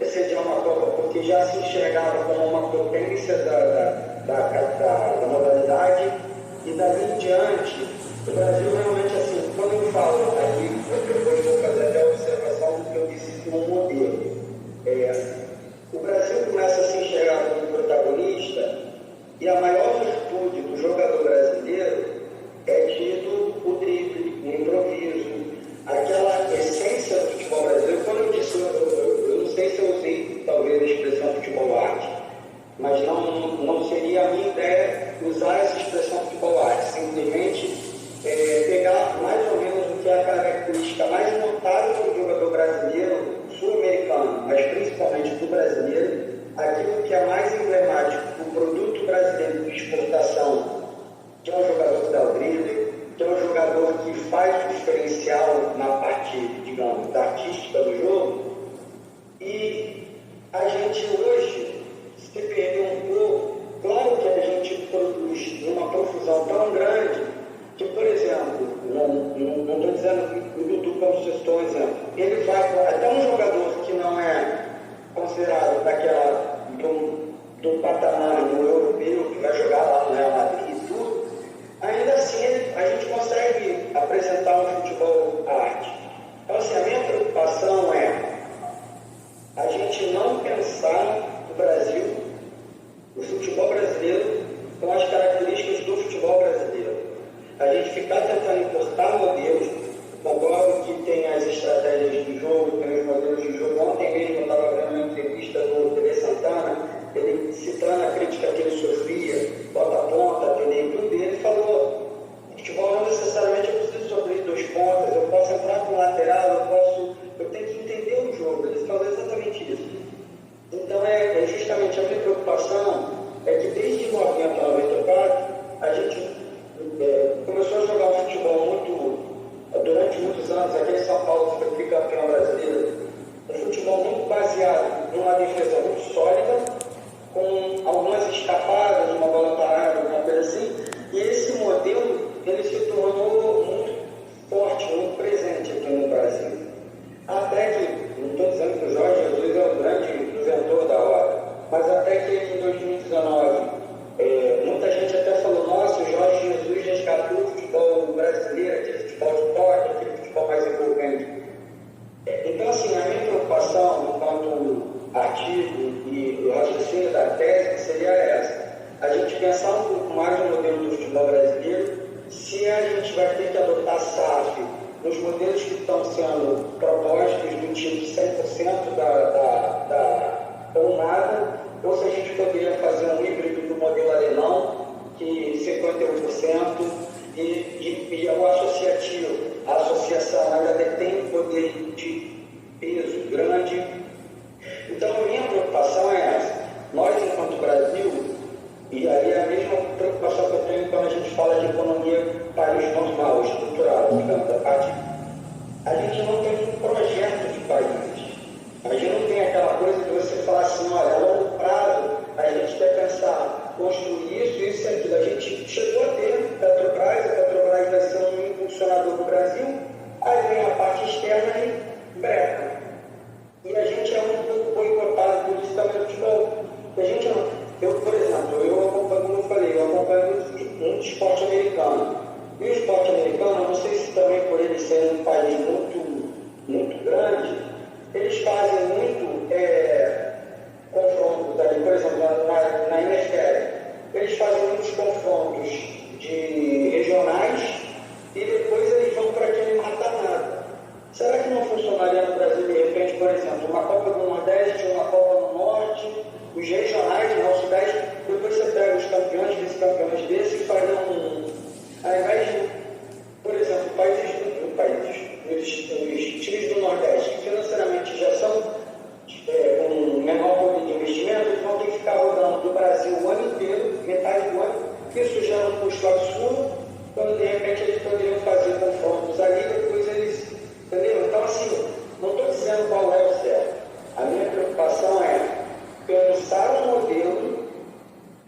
[SPEAKER 4] exceder uma Copa, porque já se enxergava como uma potência da modalidade, e dali em diante, o Brasil realmente, assim, quando eu falo aqui, depois vou fazer até a observação do que eu disse como modelo. O Brasil começa a se enxergar como protagonista, e a maior virtude do jogador brasileiro é tido o drible, o improviso, aquela essência do futebol brasileiro. Quando eu disse, eu não sei se eu usei talvez a expressão futebol arte, mas não seria a minha ideia usar essa expressão futebol arte, simplesmente pegar mais ou menos o que é a característica mais notável do jogador brasileiro, sul-americano, mas principalmente do brasileiro, aquilo que é mais emblemático do produto brasileiro de exportação, que é um jogador que dá o drible, que é um jogador que faz o diferencial na parte, digamos, da artística do jogo. E a gente hoje se perdeu um pouco. Claro que a gente produz uma profusão tão grande que, por exemplo, não estou dizendo que o Dudu, como você citou um exemplo, ele vai até um jogador que não é considerado do patamar do europeu, que vai jogar lá no Real Madrid e tudo, ainda assim a gente consegue apresentar um futebol arte. Então, assim, a minha preocupação é a gente não pensar no Brasil, o futebol brasileiro, com as características do futebol brasileiro. A gente ficar tentando importar modelos. Concordo que tem as estratégias de jogo, tem os modelos de jogo. Ontem mesmo eu estava vendo uma entrevista do TV Santana, ele citando a crítica que ele baseado numa defesa muito sólida, com algumas escapadas, uma bola parada, alguma coisa assim, e esse modelo ele se tornou muito forte, muito presente aqui no Brasil. Até que, não estou dizendo que o Jorge Jesus é o grande inventor da hora, mas até que em 2019, muita gente até falou, nossa, o Jorge Jesus resgatou o futebol brasileiro, aquele futebol de toque, aquele futebol mais envolvente. Então, assim, a minha preocupação enquanto artigo e raciocínio da tese seria essa: a gente pensar um pouco mais no modelo do futebol brasileiro, se a gente vai ter que adotar SAF nos modelos que estão sendo propostos do tipo 100% ou nada, ou se a gente poderia fazer um híbrido do modelo alemão, que 51%, e o associativo, a associação ainda detém um poder de peso grande. Então, a minha preocupação é essa: nós, enquanto Brasil, e aí é a mesma preocupação que eu tenho quando a gente fala de economia país normal, estrutural, digamos, da parte, a gente não tem um projeto de país. A gente não tem aquela coisa de você falar assim, olha, a longo prazo, a gente quer pensar, construir isso e aquilo. A gente chegou a ter Petrobras, a Petrobras vai ser um impulsionador do Brasil, aí vem a parte externa e breca. E a gente é um pouco boicotado por isso também no futebol. A gente não. Eu, por exemplo, eu acompanho, como eu falei, eu acompanho muito esporte americano. E o esporte americano, não sei se também por ele ser um país muito grande, eles fazem muito confrontos ali, por exemplo, na NFL, eles fazem muitos confrontos de regionais e depois eles vão para aquele mata-mata. Será que não funcionaria no Brasil, de repente, por exemplo, uma Copa do Nordeste, uma Copa do Norte, os regionais, no Sudeste, depois você pega os campeões, vice-campeões desses e faz ao invés de, por exemplo, os times do Nordeste, que financeiramente já são com menor poder de investimento, eles vão ter que ficar rodando do Brasil o ano inteiro, metade do ano. Isso gera um custo absurdo, quando de repente eles poderiam fazer confrontos ali, depois eles. Entendeu? Então, assim, não estou dizendo qual é o certo. A minha preocupação é pensar um modelo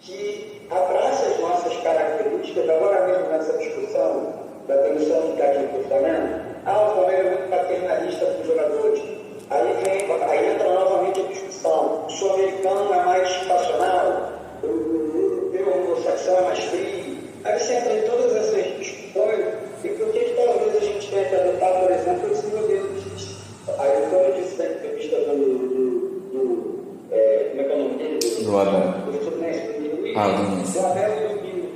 [SPEAKER 4] que abrace as nossas características. Agora mesmo nessa discussão da comissão de técnico do Flamengo, o Flamengo é muito paternalista com os jogadores. Aí entra novamente a discussão. O sul-americano é mais passional, o europeu anglo-saxão é mais frio. Aí você entra em todas essas discussões. E por que talvez a gente tenha que adotar, por exemplo, esse modelo de vista? Aí, como eu disse na entrevista como é que é o nome dele?
[SPEAKER 2] Do Abel.
[SPEAKER 4] Do Fluminense, do Luiz.
[SPEAKER 2] Do
[SPEAKER 4] Abel e do Guilherme.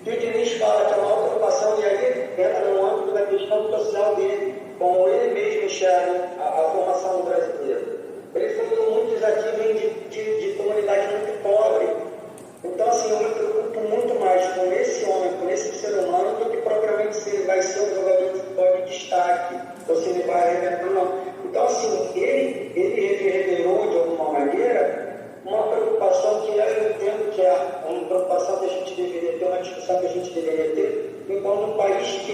[SPEAKER 4] E o Diniz fala que a maior preocupação, e aí entra no âmbito da questão social dele, como ele mesmo enxerga a formação do brasileiro. Ele falou, muitos aqui vêm de comunidade muito pobre. Então, assim, eu me preocupo muito mais com esse homem, com esse ser humano, do que propriamente se ele vai ser um jogador de futebol de destaque, ou se ele vai arrebentar ou não. Então, assim, ele revelou de alguma maneira uma preocupação que eu entendo que é uma preocupação que a gente deveria ter, uma discussão que a gente deveria ter, enquanto um país que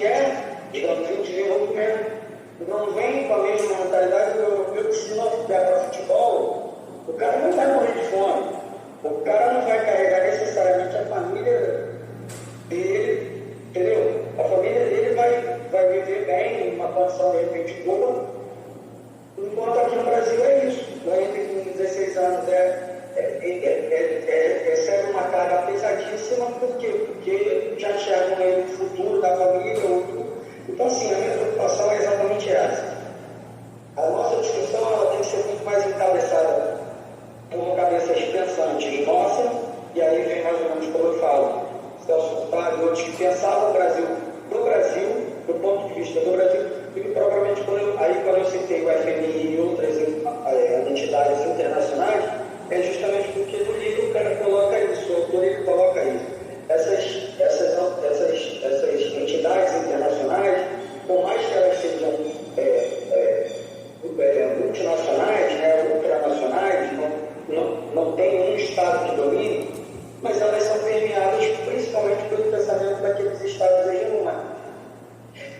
[SPEAKER 4] digamos, em desenvolvimento. Não vem com a mesma mentalidade do europeu que, se não ficar para futebol, o cara não vai morrer de fome. O cara não vai carregar necessariamente a família dele, entendeu? A família dele vai viver bem, em uma condição de repente boa, enquanto aqui no Brasil é isso. Entre com 16 anos recebe uma carga pesadíssima, por quê? Porque já enxergam aí o futuro da família. Então, assim, a minha preocupação é exatamente essa. A nossa discussão ela tem que ser muito mais encabeçada por cabeças pensantes nossa, e aí vem mais ou menos como eu falo, Celso Fábio, outros que pensavam o Brasil, do ponto de vista do Brasil, e que propriamente quando eu citei o FMI e outras entidades internacionais, é justamente porque no livro o cara coloca isso, o autor ele coloca isso. Essas entidades internacionais, por mais que elas sejam multinacionais, ultranacionais, não tem um Estado que domine, mas elas são permeadas principalmente pelo pensamento daqueles Estados hegemônicos.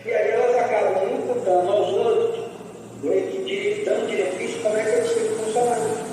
[SPEAKER 4] E aí elas acabam imputando aos outros, dando diretriz como é que eles têm que funcionar.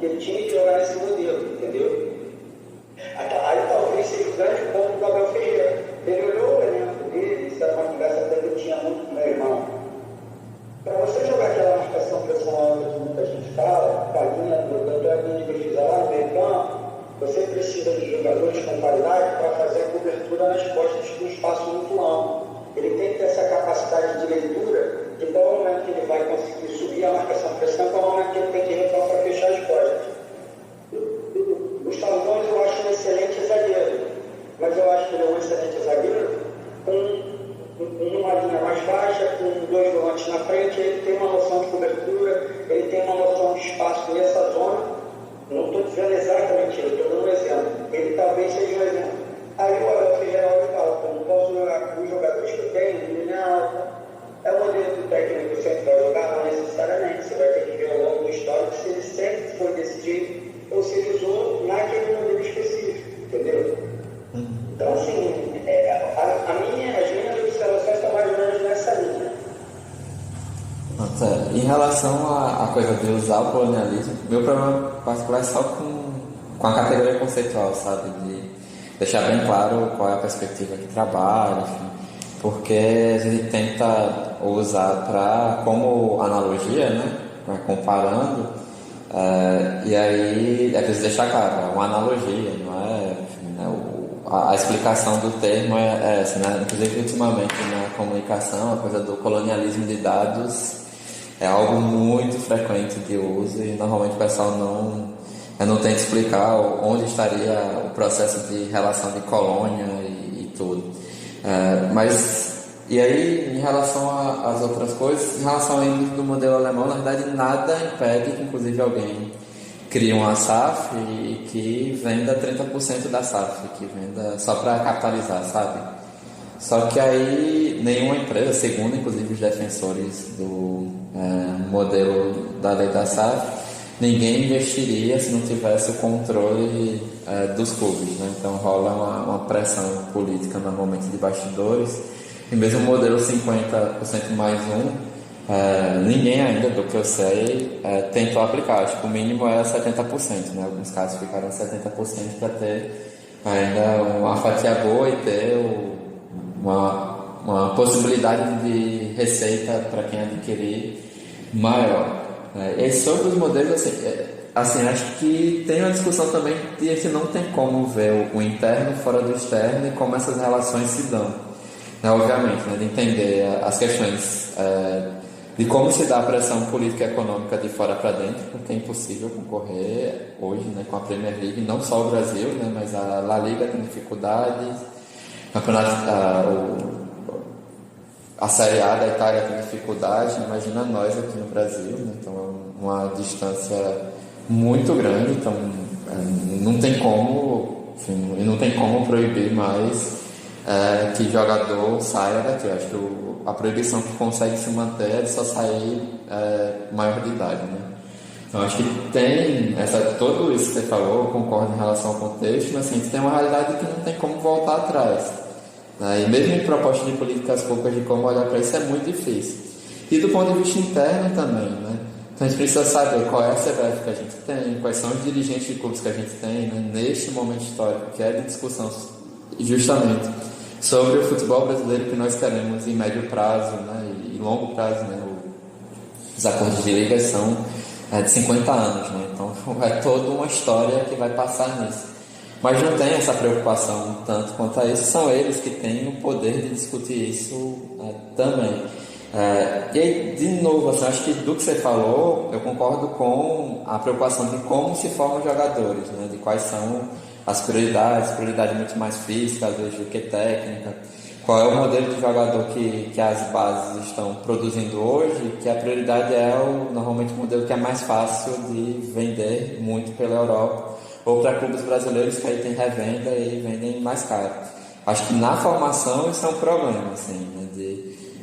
[SPEAKER 4] que ele tinha que jogar nesse modelo, entendeu? Aí talvez seja o grande ponto do Abel Ferreira. Ele olhou o elenco dele, isso era uma conversa até que eu tinha muito com meu irmão. Para você jogar aquela marcação pressão que muita gente fala, a linha do defesa lá no meio campo, você precisa de jogadores com qualidade para fazer a cobertura nas costas de um espaço muito amplo. Ele tem que ter essa capacidade de leitura de qual momento que ele vai conseguir subir a marcação pressão, qual momento que ele tem que recuar para fechar as costas. Gustavo Gomes eu acho um excelente zagueiro, mas eu acho que ele é um excelente zagueiro com uma linha mais baixa, com 2 volantes na frente. Ele tem uma noção de cobertura, ele tem uma noção de espaço nessa zona. Não estou dizendo exatamente isso, estou dando um exemplo. Ele talvez seja um exemplo. Aí o Abel Ferreira fala, não posso jogar com os jogadores que eu tenho, linha alta. É o modelo do técnico que sempre vai jogar? Não necessariamente. Você vai ter que ver ao longo do histórico se ele sempre foi desse jeito ou se ele usou naquele modelo específico, entendeu? Então, assim, as minhas observações estão mais ou menos nessa linha.
[SPEAKER 2] Em relação à coisa de usar o colonialismo, meu problema particular é só com a categoria conceitual, sabe? De deixar bem claro qual é a perspectiva que trabalha, enfim, porque a gente tenta usar como analogia, né? Comparando, e aí é preciso deixar claro, é uma analogia, não é? Enfim, né? A explicação do termo é essa, né? Inclusive ultimamente na comunicação, a coisa do colonialismo de dados é algo muito frequente de uso e normalmente o pessoal não tenta explicar onde estaria o processo de relação de colônia e tudo. E aí, em relação às outras coisas, em relação ao índice do modelo alemão, na verdade nada impede que inclusive alguém crie uma SAF e que venda 30% da SAF, que venda só para capitalizar, sabe? Só que aí nenhuma empresa, segundo inclusive os defensores do modelo da lei da SAF, ninguém investiria se não tivesse o controle dos clubes, né? Então rola uma pressão política normalmente de bastidores, e mesmo o modelo 50% mais um, ninguém ainda, do que eu sei, tentou aplicar. Acho que o mínimo é 70%, né? Alguns casos ficaram 70% para ter ainda uma fatia boa e ter uma possibilidade de receita para quem adquirir maior. E sobre os modelos, assim, acho que tem uma discussão também de que não tem como ver o interno fora do externo e como essas relações se dão. Obviamente, né, de entender as questões de como se dá a pressão política e econômica de fora para dentro, porque é impossível concorrer hoje, né, com a Premier League, não só o Brasil, né, mas a La Liga tem dificuldades, a Série A da Itália tem dificuldade, imagina nós aqui no Brasil, né, então é uma distância muito grande, então não tem como, enfim, não tem como proibir mais que jogador saia daqui. Eu acho que a proibição que consegue se manter é de só sair maior de idade, né? Então acho que tem tudo isso que você falou, eu concordo em relação ao contexto, mas assim, a gente tem uma realidade que não tem como voltar atrás, né? E mesmo em propostas de políticas públicas de como olhar para isso é muito difícil. E do ponto de vista interno também, né? Então a gente precisa saber qual é a CBF que a gente tem, quais são os dirigentes de clubes que a gente tem, né? Neste momento histórico que é de discussão justamente sobre o futebol brasileiro que nós queremos em médio prazo, né, e longo prazo, né, os acordos de liga são de 50 anos, né, então é toda uma história que vai passar nisso. Mas não tem essa preocupação tanto quanto a isso, são eles que têm o poder de discutir isso também. E aí, de novo, assim, acho que do que você falou, eu concordo com a preocupação de como se formam jogadores, né, de quais são as prioridade muito mais física, às vezes, do que técnica. Qual é o modelo de jogador que as bases estão produzindo hoje, que a prioridade é normalmente o modelo que é mais fácil de vender muito pela Europa, ou para clubes brasileiros que aí tem revenda e vendem mais caro. Acho que na formação isso é um problema, assim, né,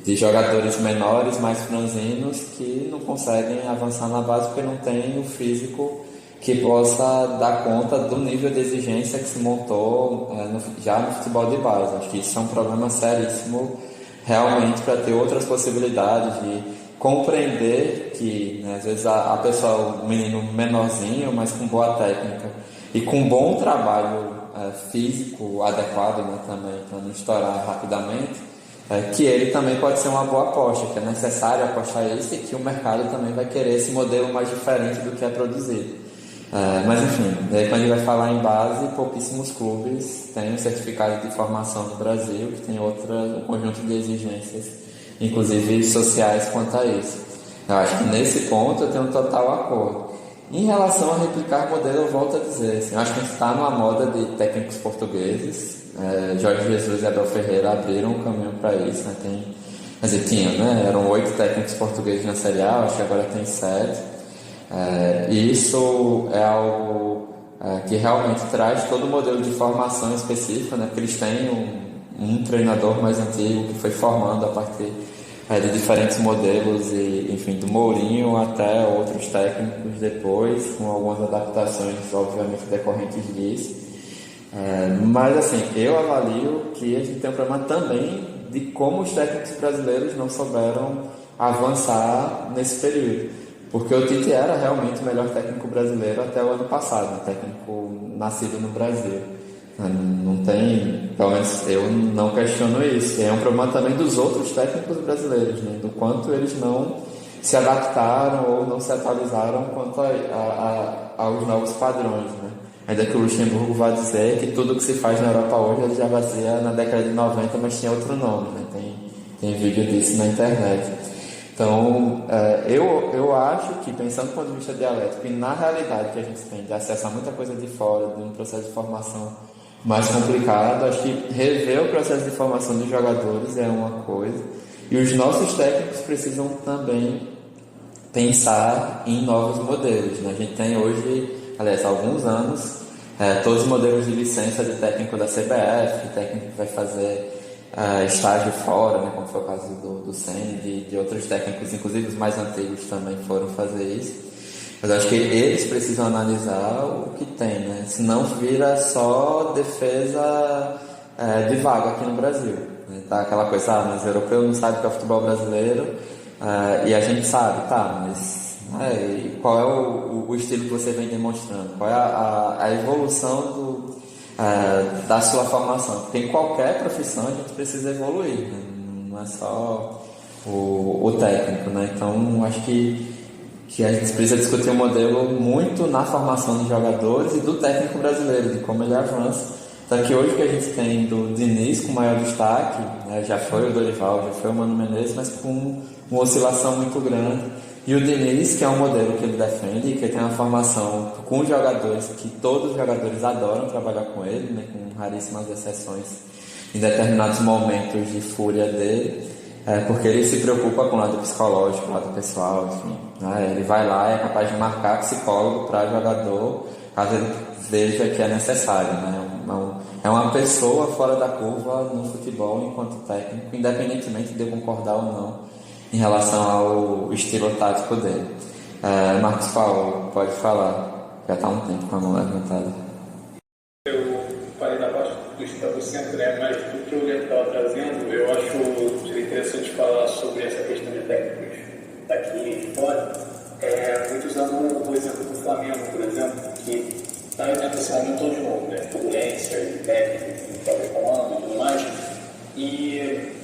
[SPEAKER 2] de jogadores menores, mais franzinos, que não conseguem avançar na base porque não tem o físico que possa dar conta do nível de exigência que se montou já no futebol de base. Acho que isso é um problema seríssimo realmente para ter outras possibilidades compreender que, né, às vezes a pessoa, o menino menorzinho, mas com boa técnica e com bom trabalho físico adequado, né, também, para não estourar rapidamente, que ele também pode ser uma boa aposta, que é necessário apostar isso e que o mercado também vai querer esse modelo mais diferente do que é produzido. Mas enfim, quando a gente vai falar em base, pouquíssimos clubes têm um certificado de formação no Brasil, que tem um conjunto de exigências, inclusive sociais, quanto a isso. Eu acho que nesse ponto eu tenho um total acordo. Em relação a replicar modelo, eu volto a dizer, assim, eu acho que a gente está numa moda de técnicos portugueses. Jorge Jesus e Abel Ferreira abriram um caminho para isso, né? Quer dizer, tinham, né? Eram 8 técnicos portugueses na Série A, acho que agora tem 7. E isso é algo que realmente traz todo o modelo de formação específico, né? Porque eles têm um treinador mais antigo que foi formando a partir de diferentes modelos, e, enfim, do Mourinho até outros técnicos depois, com algumas adaptações, obviamente, decorrentes disso. Mas, assim, eu avalio que a gente tem um problema também de como os técnicos brasileiros não souberam avançar nesse período. Porque o Tite era realmente o melhor técnico brasileiro até o ano passado, técnico nascido no Brasil. Não tem, pelo menos eu não questiono isso. É um problema também dos outros técnicos brasileiros, né? Do quanto eles não se adaptaram ou não se atualizaram quanto aos novos padrões, né? Ainda que o Luxemburgo vá dizer que tudo que se faz na Europa hoje ele já fazia na década de 90, mas tinha outro nome, né? Tem vídeo disso na internet. Então, eu acho que, pensando do ponto de vista dialético, e na realidade que a gente tem de acessar muita coisa de fora, de um processo de formação mais complicado, acho que rever o processo de formação dos jogadores é uma coisa, e os nossos técnicos precisam também pensar em novos modelos, né? A gente tem hoje, aliás, há alguns anos, todos os modelos de licença de técnico da CBF, de técnico que vai fazer estágio fora, né, como foi o caso do Senna, de outros técnicos, inclusive os mais antigos também foram fazer isso. Mas acho que eles precisam analisar o que tem, né? Senão vira só defesa de vaga aqui no Brasil, né? Tá aquela coisa, mas o europeu não sabe o que é o futebol brasileiro, e a gente sabe, tá, mas qual é o estilo que você vem demonstrando? Qual é a evolução da sua formação? Porque em qualquer profissão a gente precisa evoluir, né? Não é só o técnico, né? Então acho que a gente precisa discutir um modelo muito na formação dos jogadores e do técnico brasileiro, de como ele avança. Então que hoje que a gente tem do Diniz com maior destaque, né? Já foi o Dorival, já foi o Mano Menezes, mas com uma oscilação muito grande. E o Diniz, que é um modelo que ele defende, que tem uma formação com jogadores, que todos os jogadores adoram trabalhar com ele, né, com raríssimas exceções em determinados momentos de fúria dele, porque ele se preocupa com o lado psicológico, o lado pessoal, enfim. Né, ele vai lá e é capaz de marcar psicólogo para jogador, caso ele veja que é necessário. Né, é uma pessoa fora da curva no futebol enquanto técnico, independentemente de eu concordar ou não em relação ao estilo tático dele. Marcos Paulo, pode falar. Já está um tempo com a mão levantada.
[SPEAKER 6] Eu falei da parte do centro, né? Mas do que o Leandro estava trazendo, eu acho interessante falar sobre essa questão de técnicos daqui e de fora. Muito usando o exemplo do Flamengo, por exemplo, que está nesse momento de novo, né? Turbulência, de técnicos, de comando e tudo mais. E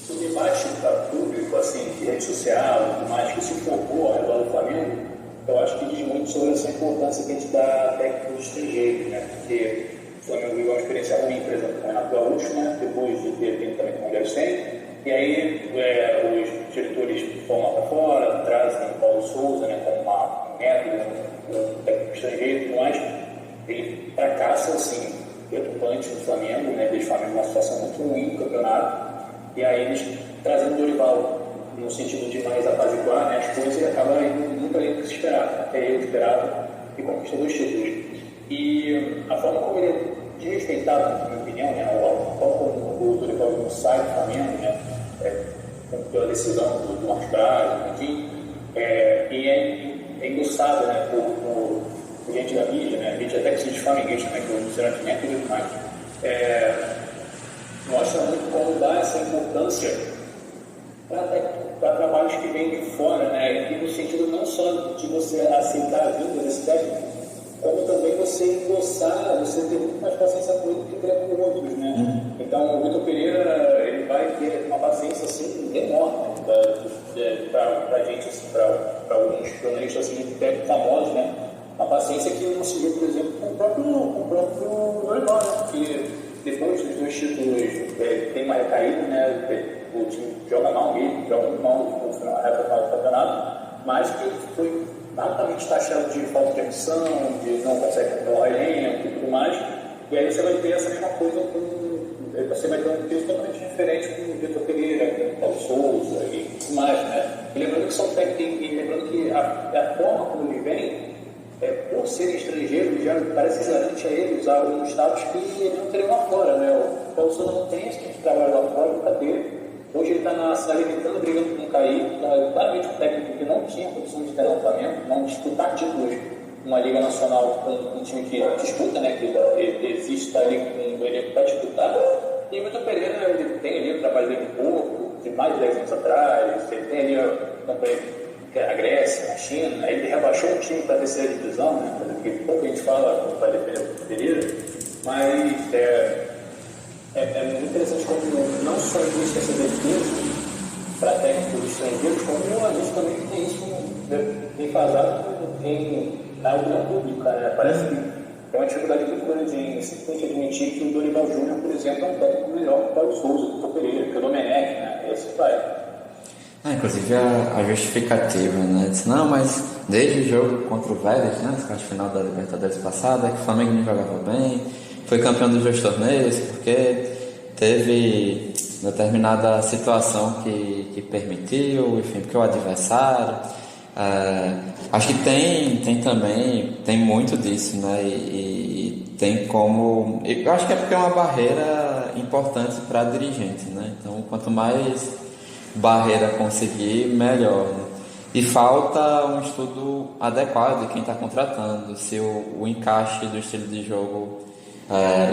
[SPEAKER 6] o debate para público, assim, de rede social e tudo mais, que se focou ao redor do Flamengo, eu acho que diz muito sobre essa importância que a gente dá a técnicos estrangeiros, né? Porque o Flamengo viu uma experiência ruim, por exemplo, com o Renato Gaúcho, né? Depois de ter vindo também com o Rogério Ceni, e aí os diretores vão lá para fora, trazem o Paulo Souza, né? Como um método, um técnico estrangeiro e tudo mais. Ele fracassa, assim, preocupante no Flamengo, né? Deixa o Flamengo numa situação muito ruim no campeonato. E aí eles trazendo o Dorival no sentido de mais apaziguar, né, as coisas, e acaba indo muito além do que se esperava. Até ele esperava e conquistou 2 títulos. E a forma como ele é desrespeitado, na minha opinião, né, a forma como o Dorival não sai do Flamengo, né, pela decisão do Marcos Braz, enfim, e é endossado, né, por gente da mídia, né, a mídia até que se diz flamenguista, né, que o Luciano Pimenta e tudo mais. Mostra muito como dá essa importância para técnico. para trabalhos que vêm de fora, né? E no sentido não só de você aceitar a vinda desse técnico, como também você endossar, você ter muito mais paciência com ele do que ter com outros, né? Então, o Vitor Pereira, ele vai ter uma paciência, assim, enorme para a gente, assim, para alguns jornalistas, assim, famosos, né? Uma paciência que eu não se vê, por exemplo, com o próprio Dorival, né? Porque depois dos 2 títulos tem uma recaída, né? O time joga mal mesmo, joga muito mal no final do campeonato, mas que foi rapidamente taxado de falta de ambição, de não consegue controlar elenco e tudo mais. E aí você vai ter essa mesma coisa você vai ter um peso totalmente diferente com o Vitor Pereira, com o Paulo Souza e tudo mais, né? E lembrando que são técnicos, e lembrando que a forma como eles vêm, por serem estrangeiros, já parece que garante a eles alguns status que eles não teriam lá fora, né? O Paulo Souza não tem esse tipo de trabalho lá fora, nunca teve. Hoje ele está na Salernitana brigando por não cair, claramente um técnico que não tinha condição de ter no Flamengo, não disputar títulos numa Liga Nacional com um time que disputa, né? Que existe, está ali com o elenco para disputar. E o Vitor Pereira, ele tem ali o trabalho dele pouco, de mais de 10 anos atrás, ele tem ali a Grécia, a China, ele rebaixou o time para a terceira divisão, né? Porque pouco a gente fala para defender o Vitor Pereira, mas é muito interessante como não só existe essa defesa para técnicos estrangeiros, como a gente também tem isso enfasado na opinião pública, né? Parece que tem uma dificuldade muito grande em simplesmente admitir que o Dorival Júnior, por exemplo, é um técnico melhor que o Paulo Souza, que o Vitor Pereira, que o Domenech, né? Esse vai.
[SPEAKER 2] Inclusive a justificativa, né? Disse, não, mas desde o jogo contra o Vélez, né? Na final da Libertadores passada, que o Flamengo não jogava bem, foi campeão dos 2 torneios, porque teve determinada situação que permitiu, enfim, porque o adversário. Acho que tem muito disso, né? E tem como. Eu acho que é porque é uma barreira importante para dirigente, né? Então, quanto mais barreira conseguir, melhor, né? E falta um estudo adequado de quem está contratando, se o encaixe do estilo de jogo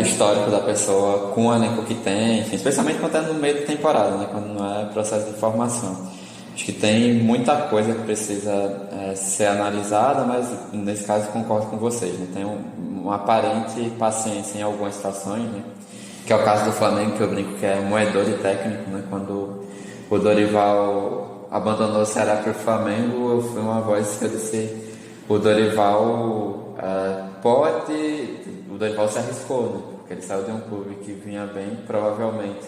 [SPEAKER 2] histórico da pessoa com o elenco que tem, enfim, especialmente quando está no meio da temporada, né? Quando não é processo de formação. Acho que tem muita coisa que precisa ser analisada, mas nesse caso concordo com vocês, né? Tem uma aparente paciência em algumas situações, né? Que é o caso do Flamengo, que eu brinco que é moedor de técnico, né? Quando o Dorival abandonou o Ceará para o Flamengo, eu fui uma voz que eu disse: o Dorival o Dorival se arriscou, né? Porque ele saiu de um clube que vinha bem, provavelmente,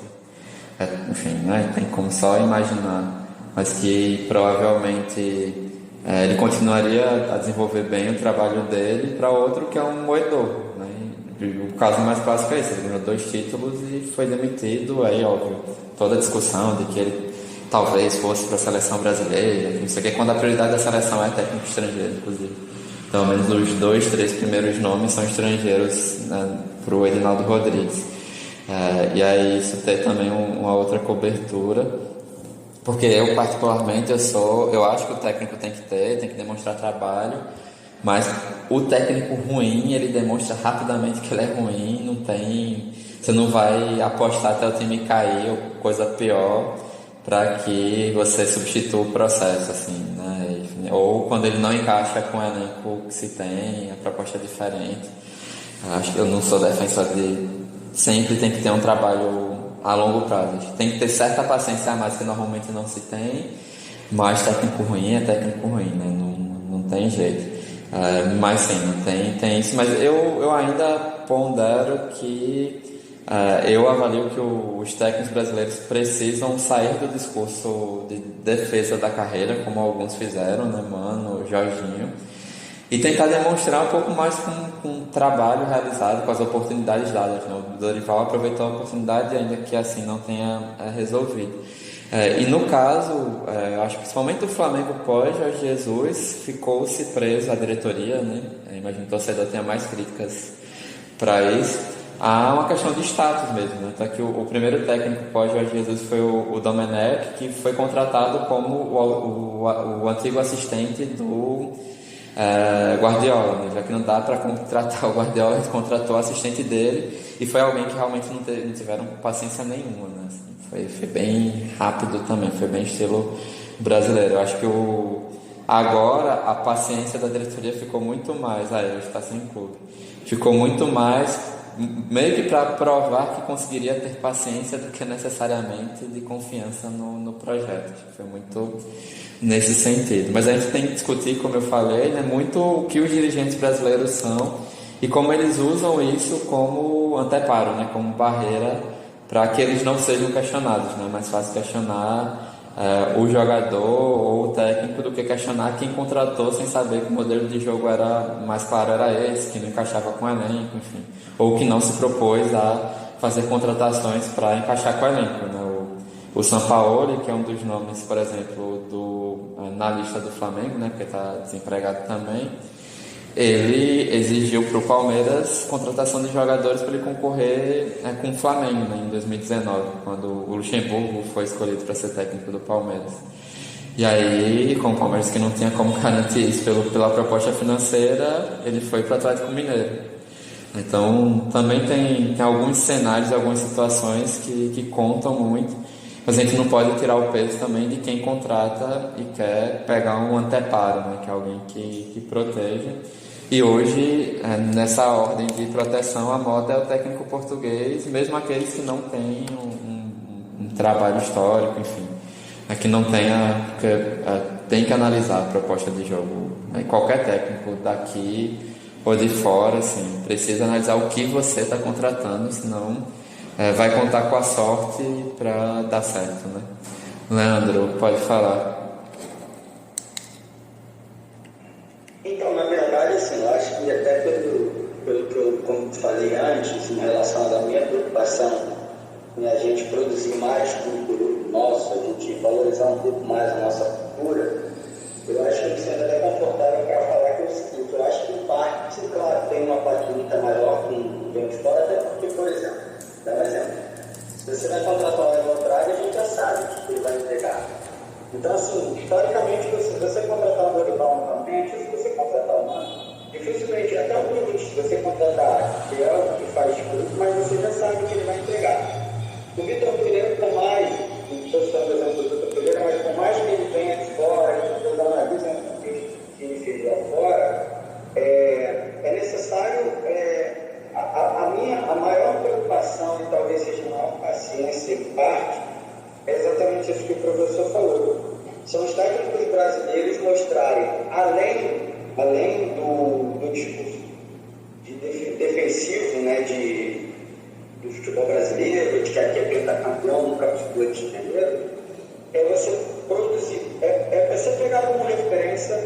[SPEAKER 2] enfim, né? Tem como só imaginar, mas que provavelmente ele continuaria a desenvolver bem o trabalho dele para outro que é um moedor, né? O caso mais clássico é esse: ele ganhou 2 títulos e foi demitido. Aí, óbvio, toda a discussão de que ele talvez fosse para a seleção brasileira, não sei o que, quando a prioridade da seleção é técnico estrangeiro, inclusive. Pelo menos os 2, 3 primeiros nomes são estrangeiros, né, para o Edinaldo Rodrigues. E aí isso tem também uma outra cobertura, porque eu particularmente eu acho que o técnico tem que demonstrar trabalho, mas o técnico ruim, ele demonstra rapidamente que ele é ruim, você não vai apostar até o time cair ou coisa pior para que você substitua o processo, assim, né? Ou quando ele não encaixa com o elenco que se tem, a proposta é diferente. Acho que eu não sou defensor de sempre tem que ter um trabalho a longo prazo. Tem que ter certa paciência a mais que normalmente não se tem, mas técnico ruim é técnico ruim, né? Não tem jeito. Mas sim, tem isso, mas eu ainda pondero que eu avalio que os técnicos brasileiros precisam sair do discurso de defesa da carreira, como alguns fizeram, né, Mano, Jorginho, e tentar demonstrar um pouco mais com o trabalho realizado, com as oportunidades dadas, né? O Dorival aproveitou a oportunidade, ainda que assim não tenha resolvido. E no caso, acho que principalmente o Flamengo pós Jorge Jesus, ficou-se preso à diretoria, né? Imagino que o torcedor tenha mais críticas para isso. Há uma questão de status mesmo, né? Então, que o primeiro técnico pós Jorge Jesus foi o Domenech, que foi contratado como o antigo assistente do Guardiola, né? Já que não dá para contratar o Guardiola, ele contratou o assistente dele, e foi alguém que realmente não tiveram paciência nenhuma, né? Assim, foi bem rápido também, foi bem estilo brasileiro. Eu acho que agora a paciência da diretoria ficou muito mais, hoje está sem clube, ficou muito mais meio que para provar que conseguiria ter paciência do que necessariamente de confiança no projeto. Acho que foi muito nesse sentido. Mas a gente tem que discutir, como eu falei, né, muito o que os dirigentes brasileiros são e como eles usam isso como anteparo, né, como barreira para que eles não sejam questionados. Né? É mais fácil questionar o jogador ou o técnico do que questionar quem contratou sem saber que o modelo de jogo era mais claro, era esse, que não encaixava com o elenco, enfim, ou que não se propôs a fazer contratações para encaixar com o elenco. Né? O Sampaoli, que é um dos nomes, por exemplo, na lista do Flamengo, né, porque está desempregado também, ele exigiu para o Palmeiras contratação de jogadores para ele concorrer com o Flamengo, né, em 2019, quando o Luxemburgo foi escolhido para ser técnico do Palmeiras. E aí, com o Palmeiras que não tinha como garantir isso pela proposta financeira, ele foi para o Atlético Mineiro. Então, também tem alguns cenários, algumas situações que contam muito, mas a gente não pode tirar o peso também de quem contrata e quer pegar um anteparo, né, que é alguém que proteja. E hoje, nessa ordem de proteção, a moda é o técnico português, mesmo aqueles que não têm um trabalho histórico, enfim, que não tenha, tem que analisar a proposta de jogo. Qualquer técnico daqui ou de fora, assim, precisa analisar o que você está contratando, senão vai contar com a sorte para dar certo, né? Leandro, pode falar.
[SPEAKER 4] Então, na verdade, assim, eu acho que até pelo que eu, como falei antes, em relação à minha preocupação em a gente produzir mais conteúdo nosso, a gente valorizar um pouco mais a nossa cultura, eu acho que eu me sinto até confortável para falar que é o seguinte, eu acho que em parte, claro, tem uma parte muito maior com vem de fora, até porque, por exemplo, dá um exemplo, se você vai contratar o Everton Braga, a gente já sabe que ele vai entregar. Então, assim, historicamente, se você contratar um Dorival novamente, se você contratar um Mano, dificilmente, até o limite, se você contratar que é o que faz tudo, mas você já sabe que ele vai entregar. O Vitor Pereira, por mais, estou citando o exemplo do Vitor Pereira, mas por mais que ele venha de fora, que vocês analisem o que ele fez lá fora, é necessário, a maior preocupação, e talvez seja a maior paciência em parte, é exatamente isso que o professor falou. São os técnicos brasileiros mostrarem, além do discurso defensivo, né, do futebol brasileiro, de que aqui é pentacampeão, nunca ficou de janeiro, é você produzir, é você pegar como referência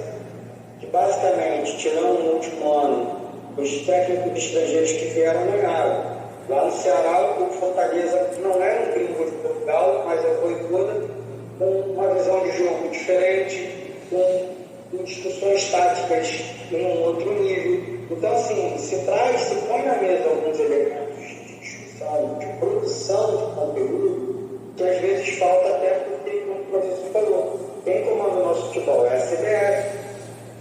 [SPEAKER 4] que basicamente, tirando no último ano, os técnicos estrangeiros que vieram ganharam. Lá no Ceará, o Fortaleza não é um gringo de Portugal, mas foi toda com uma visão de jogo diferente, com discussões táticas em um outro nível. Então, assim, se põe na mesa alguns elementos de discussão, de produção de conteúdo, que às vezes falta até porque, como o professor falou, quem comanda o nosso futebol é a CBF.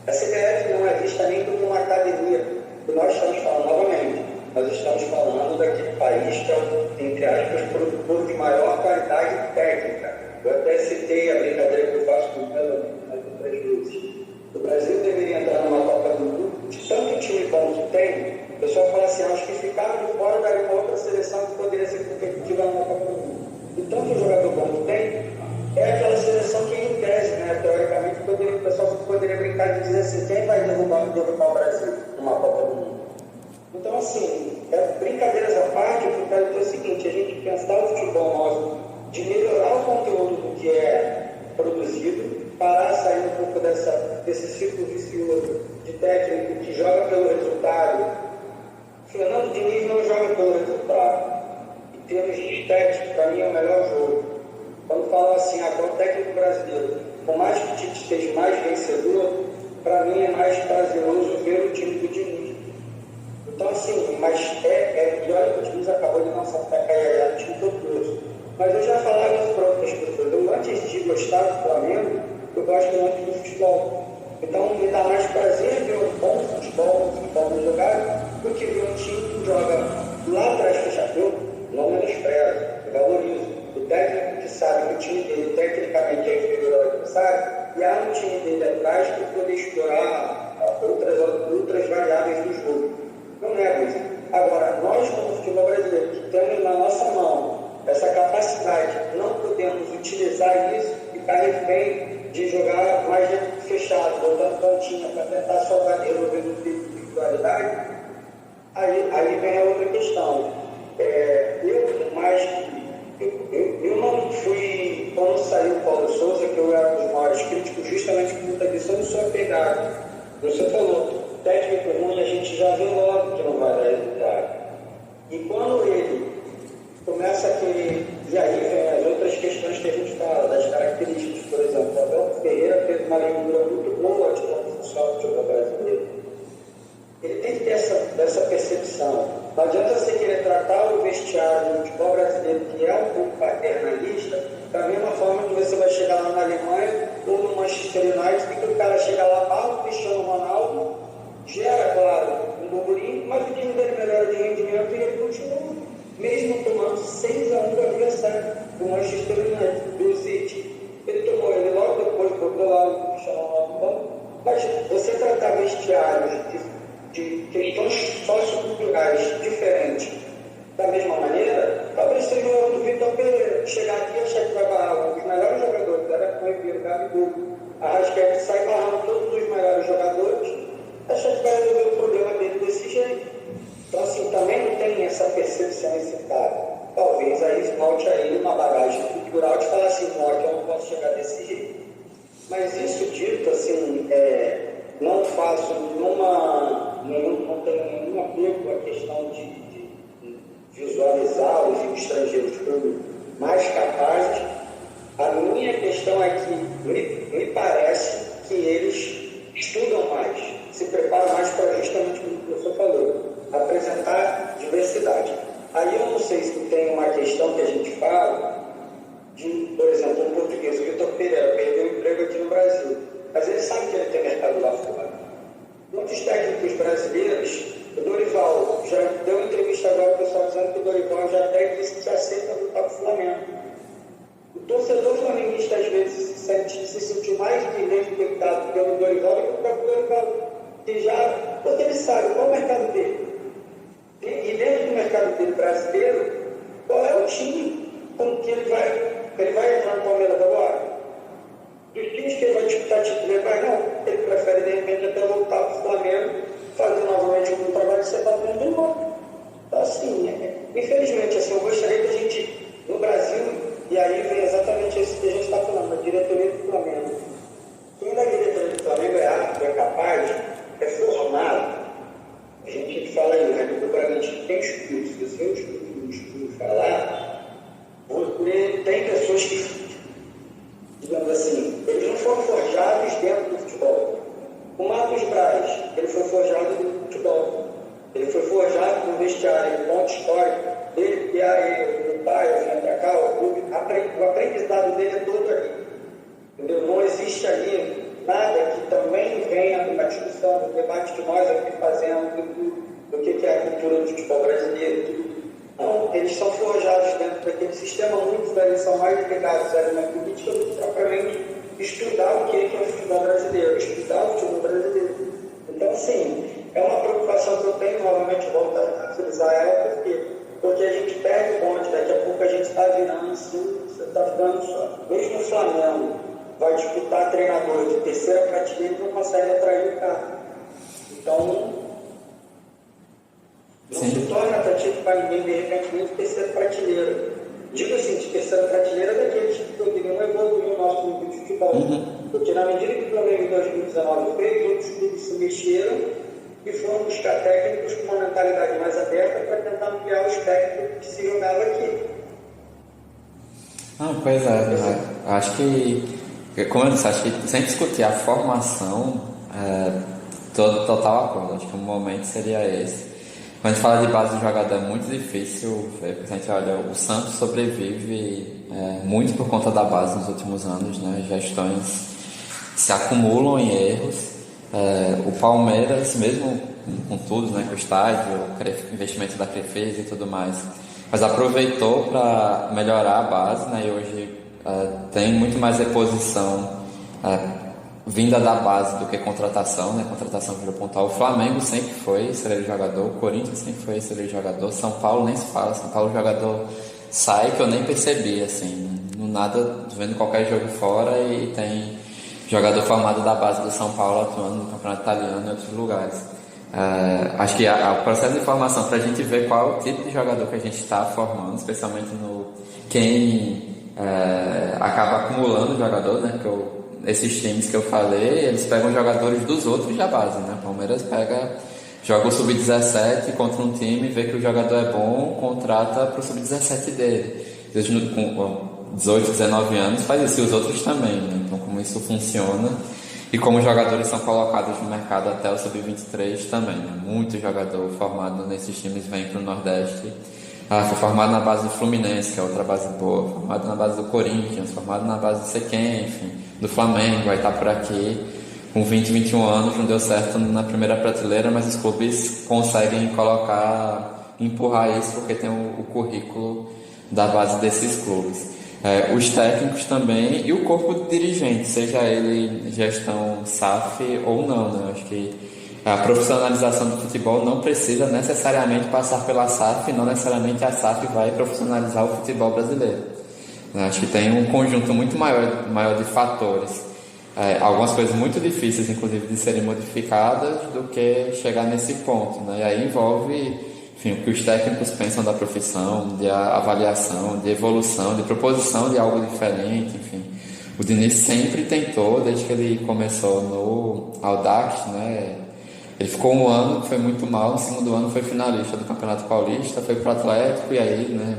[SPEAKER 4] A CBF não é vista nem como uma academia, que nós estamos falando novamente. Nós estamos falando daquele país que é, entre aspas, produtor de maior qualidade técnica. Eu até citei a brincadeira que eu faço com ela outras vezes. O Brasil deveria entrar numa Copa do Mundo, de tanto time bom que tem, o pessoal fala assim, os que ficaram de fora daria uma outra seleção que poderia ser competitiva na Copa do Mundo. E tanto jogador bom que tem, é aquela seleção que em tese, né, teoricamente, o pessoal poderia brincar de dizer assim, quem vai derrubar o Brasil numa Copa do Mundo? Então, assim, brincadeiras à parte, eu quero dizer o seguinte, a gente pensar o futebol nosso, de melhorar o conteúdo do que é produzido, parar, sair um pouco desse ciclo vicioso de técnico que joga pelo resultado. Fernando Diniz não joga pelo resultado. Em termos de estética, para mim é o melhor jogo. Quando falam assim, para o técnico brasileiro, por mais que o Tite esteja mais vencedor, para mim é mais prazeroso ver o time do Diniz. Então, assim, mas e olha que o Diniz acabou de lançar para cair no time todo. Mas eu já falava isso para outras pessoas. Eu, antes de gostar do Flamengo, eu gosto muito do futebol. Então, me dá mais prazer ver um bom futebol bem jogado, do que ver um time que joga lá atrás fechador, não menosprezo, eu valorizo. O técnico que sabe que o time dele, tecnicamente, é inferior ao adversário, o time dele atrás para poder explorar outras variáveis do jogo. Não nego isso. Agora, nós, como futebol brasileiro, que temos na nossa mão essa capacidade, não podemos utilizar isso e ficar refém de jogar mais dentro fechado, botando pontinha para tentar salvar e resolver o tipo de individualidade. Aí vem a outra questão. Eu não fui, quando saiu o Paulo Souza, que eu era um dos maiores críticos, justamente por muita questão de sua pegada. Você falou, técnico ruim a gente já vê logo que não vai dar resultado. E quando ele começa a querer, e aí vem as outras questões que a gente fala, das características, por exemplo, o Abel Ferreira fez uma leitura muito boa de como funciona o futebol brasileiro. Ele tem que ter essa percepção. Não adianta você querer tratar o vestiário do futebol brasileiro, que é um pouco paternalista, da mesma forma que você vai chegar lá na Alemanha ou no Manchester United, e que o cara chega lá, barra o Cristiano Ronaldo, gera, claro, um burburinho, mas o time dele melhora de rendimento e ele continua, mesmo tomando 6-1 do adversário, do Manchester United, do City. Ele tomou ele logo depois, botou lá o Cristiano Ronaldo. Mas você tratar vestiários de questões socioculturais diferentes da mesma maneira, talvez seja o erro do Vitor Pereira, chegar aqui e achar que vai barrar os melhores jogadores, era com o Ribeiro, Gabigol, Arrascaeta, sai barrando todos os melhores jogadores, achar que vai resolver o problema dele desse jeito. Então, assim, também não tem essa percepção excitada. Talvez aí volte aí uma bagagem cultural de falar assim, não, aqui eu não posso chegar desse jeito. Mas isso dito, assim, não faço não tenho nenhum apego com a questão de visualizar os estrangeiros como mais capazes. A minha questão é que me parece que eles estudam mais, se preparam mais para justamente o que o professor falou, apresentar diversidade. Aí eu não sei se tem uma questão que a gente fala de, por exemplo, um português, o Vitor Pereira, perdeu o emprego aqui no Brasil, mas ele sabe que ele tem mercado lá fora. Muitos técnicos brasileiros, o Dorival já deu entrevista agora, o pessoal dizendo que o Dorival já até disse que aceita lutar para o Flamengo. O torcedor flamenguista às vezes se sentiu mais desrespeitado pelo Dorival do que pelo Dorival, porque ele sabe qual é o mercado dele. E dentro do mercado dele brasileiro, qual é o time com que ele vai entrar no Palmeiras agora? Dos times que ele vai disputar título, mas não, ele prefere de repente até voltar para o Flamengo, fazer novamente um trabalho que você está vendo de novo. Então, assim, infelizmente, assim, eu gostaria que a gente, no Brasil, e aí vem exatamente isso que a gente está falando, a diretoria do Flamengo. Quem da diretoria do Flamengo é apto, é capaz, é formado. A gente fala aí, né? O Bragantino tem estudo, se você estudo falar, porque tem pessoas que, digamos assim, eles não foram forjados dentro do futebol. O Marcos Braz, ele foi forjado no futebol. Ele foi forjado no vestiário, no ponto histórico. Ele, que o pai, vinha para cá, o aprendizado dele é todo ali. Entendeu? Não existe ali nada que também venha na discussão, no debate que nós aqui fazemos do que é a cultura do futebol brasileiro. Não, eles são forjados dentro daquele sistema, muitos deles são mais ligados à linha política do que propriamente estudar o que é o futebol brasileiro, estudar o futebol brasileiro. Então, assim, é uma preocupação que eu tenho, novamente volto a frisar ela, porque a gente perde o bonde, daqui a pouco a gente está virando assim, você está ficando só. Mesmo o Flamengo vai disputar treinador de terceira prateleira e não consegue atrair o cara. Então, não se torna atrativo para ninguém, de repente, nem de terceira prateleira. Digo assim, de terceira prateleira daqueles que poderiam evoluir o nosso clube de futebol. Porque na medida que o Flamengo em 2019 fez, outros clubes se mexeram e foram buscar técnicos com uma mentalidade mais aberta para tentar ampliar os técnicos que se jogavam aqui.
[SPEAKER 2] Pois é, acho que, como eu disse, acho que sem discutir a formação, total acordo, acho que o momento seria esse. Quando a gente fala de base do jogador é muito difícil ver, porque a gente olha, o Santos sobrevive muito por conta da base nos últimos anos, né? Gestões se acumulam em erros. O Palmeiras, mesmo com tudo, né, com o estádio, o investimento da Crefisa e tudo mais, mas aproveitou para melhorar a base, né, e hoje tem muito mais reposição vinda da base do que contratação, né? Contratação virou pontual. O Flamengo sempre foi celeiro de jogador, o Corinthians sempre foi celeiro de jogador, São Paulo nem se fala. São Paulo o jogador sai que eu nem percebi, assim, no nada, vendo qualquer jogo fora, e tem jogador formado da base do São Paulo atuando no campeonato italiano e outros lugares. Acho que o processo de formação, para a gente ver qual é o tipo de jogador que a gente está formando, especialmente no quem acaba acumulando jogador, né? Esses times que eu falei, eles pegam jogadores dos outros da base, né? O Palmeiras joga o Sub-17 contra um time, vê que o jogador é bom, contrata para o Sub-17 dele. Desde com 18, 19 anos faz isso, e os outros também, né? Então, como isso funciona e como os jogadores são colocados no mercado até o Sub-23 também, né? Muito jogador formado nesses times vem para o Nordeste. Foi formado na base do Fluminense, que é outra base boa, formado na base do Corinthians, formado na base do Sequem, enfim, do Flamengo, vai estar por aqui. Com 20, 21 anos não deu certo na primeira prateleira, mas os clubes conseguem empurrar isso porque tem o currículo da base desses clubes. Os técnicos também e o corpo de dirigente, seja ele gestão SAF ou não, né? Acho que a profissionalização do futebol não precisa necessariamente passar pela SAF, não necessariamente a SAF vai profissionalizar o futebol brasileiro. Acho que tem um conjunto muito maior de fatores, algumas coisas muito difíceis, inclusive, de serem modificadas, do que chegar nesse ponto, né? E aí envolve, enfim, o que os técnicos pensam da profissão, de avaliação, de evolução, de proposição de algo diferente, enfim. O Diniz sempre tentou, desde que ele começou no Audax, né? Ele ficou um ano, foi muito mal, no segundo ano foi finalista do Campeonato Paulista, foi pro Atlético e aí, né,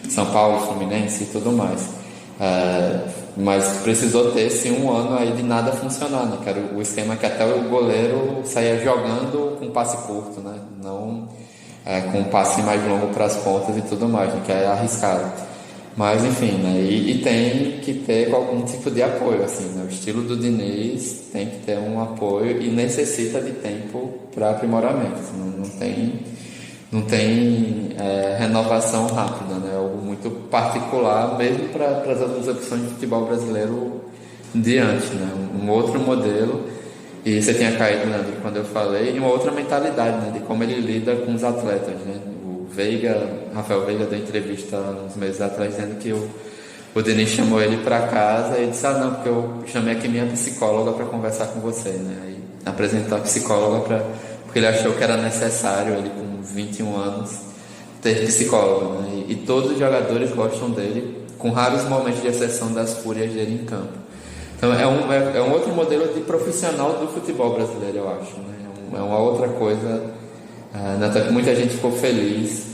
[SPEAKER 2] São Paulo, Fluminense e tudo mais. Mas precisou ter esse um ano aí de nada funcionar, né? Que era o esquema que até o goleiro saía jogando com passe curto, né? Não com um passe mais longo para as pontas e tudo mais, né? Que é arriscado. Mas enfim, né? E tem que ter algum tipo de apoio, assim, né? O estilo do Diniz tem que ter um apoio e necessita de tempo para aprimoramento, assim, não tem renovação rápida, né? É algo muito particular mesmo para as outras opções de futebol brasileiro diante, né? Um outro modelo, e você tinha caído, né, quando eu falei, e uma outra mentalidade, né, de como ele lida com os atletas, né? Rafael Veiga deu entrevista uns meses atrás dizendo que o Diniz chamou ele para casa e disse, não, porque eu chamei aqui minha psicóloga para conversar com você, né? Aí apresentou a psicóloga porque ele achou que era necessário, ele com 21 anos, ter psicólogo, né? E todos os jogadores gostam dele, com raros momentos de exceção das fúrias dele em campo. Então é um outro modelo de profissional do futebol brasileiro, eu acho, né? É uma outra coisa. Até que muita gente ficou feliz,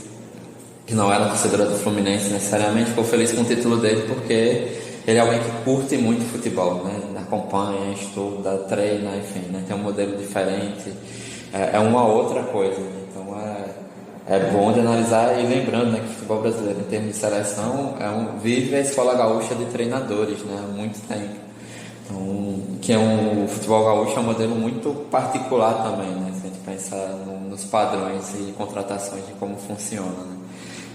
[SPEAKER 2] que não era torcedora do Fluminense necessariamente, ficou feliz com o título dele porque ele é alguém que curte muito futebol, né? Acompanha, estuda, treina, enfim, né? Tem um modelo diferente, é uma outra coisa, né? Então é bom de analisar, e lembrando, né, que o futebol brasileiro, em termos de seleção, vive a escola gaúcha de treinadores, né? Há muito tempo. Então, o futebol gaúcho é um modelo muito particular também, né? Se a gente pensar nos padrões e contratações de como funciona, né?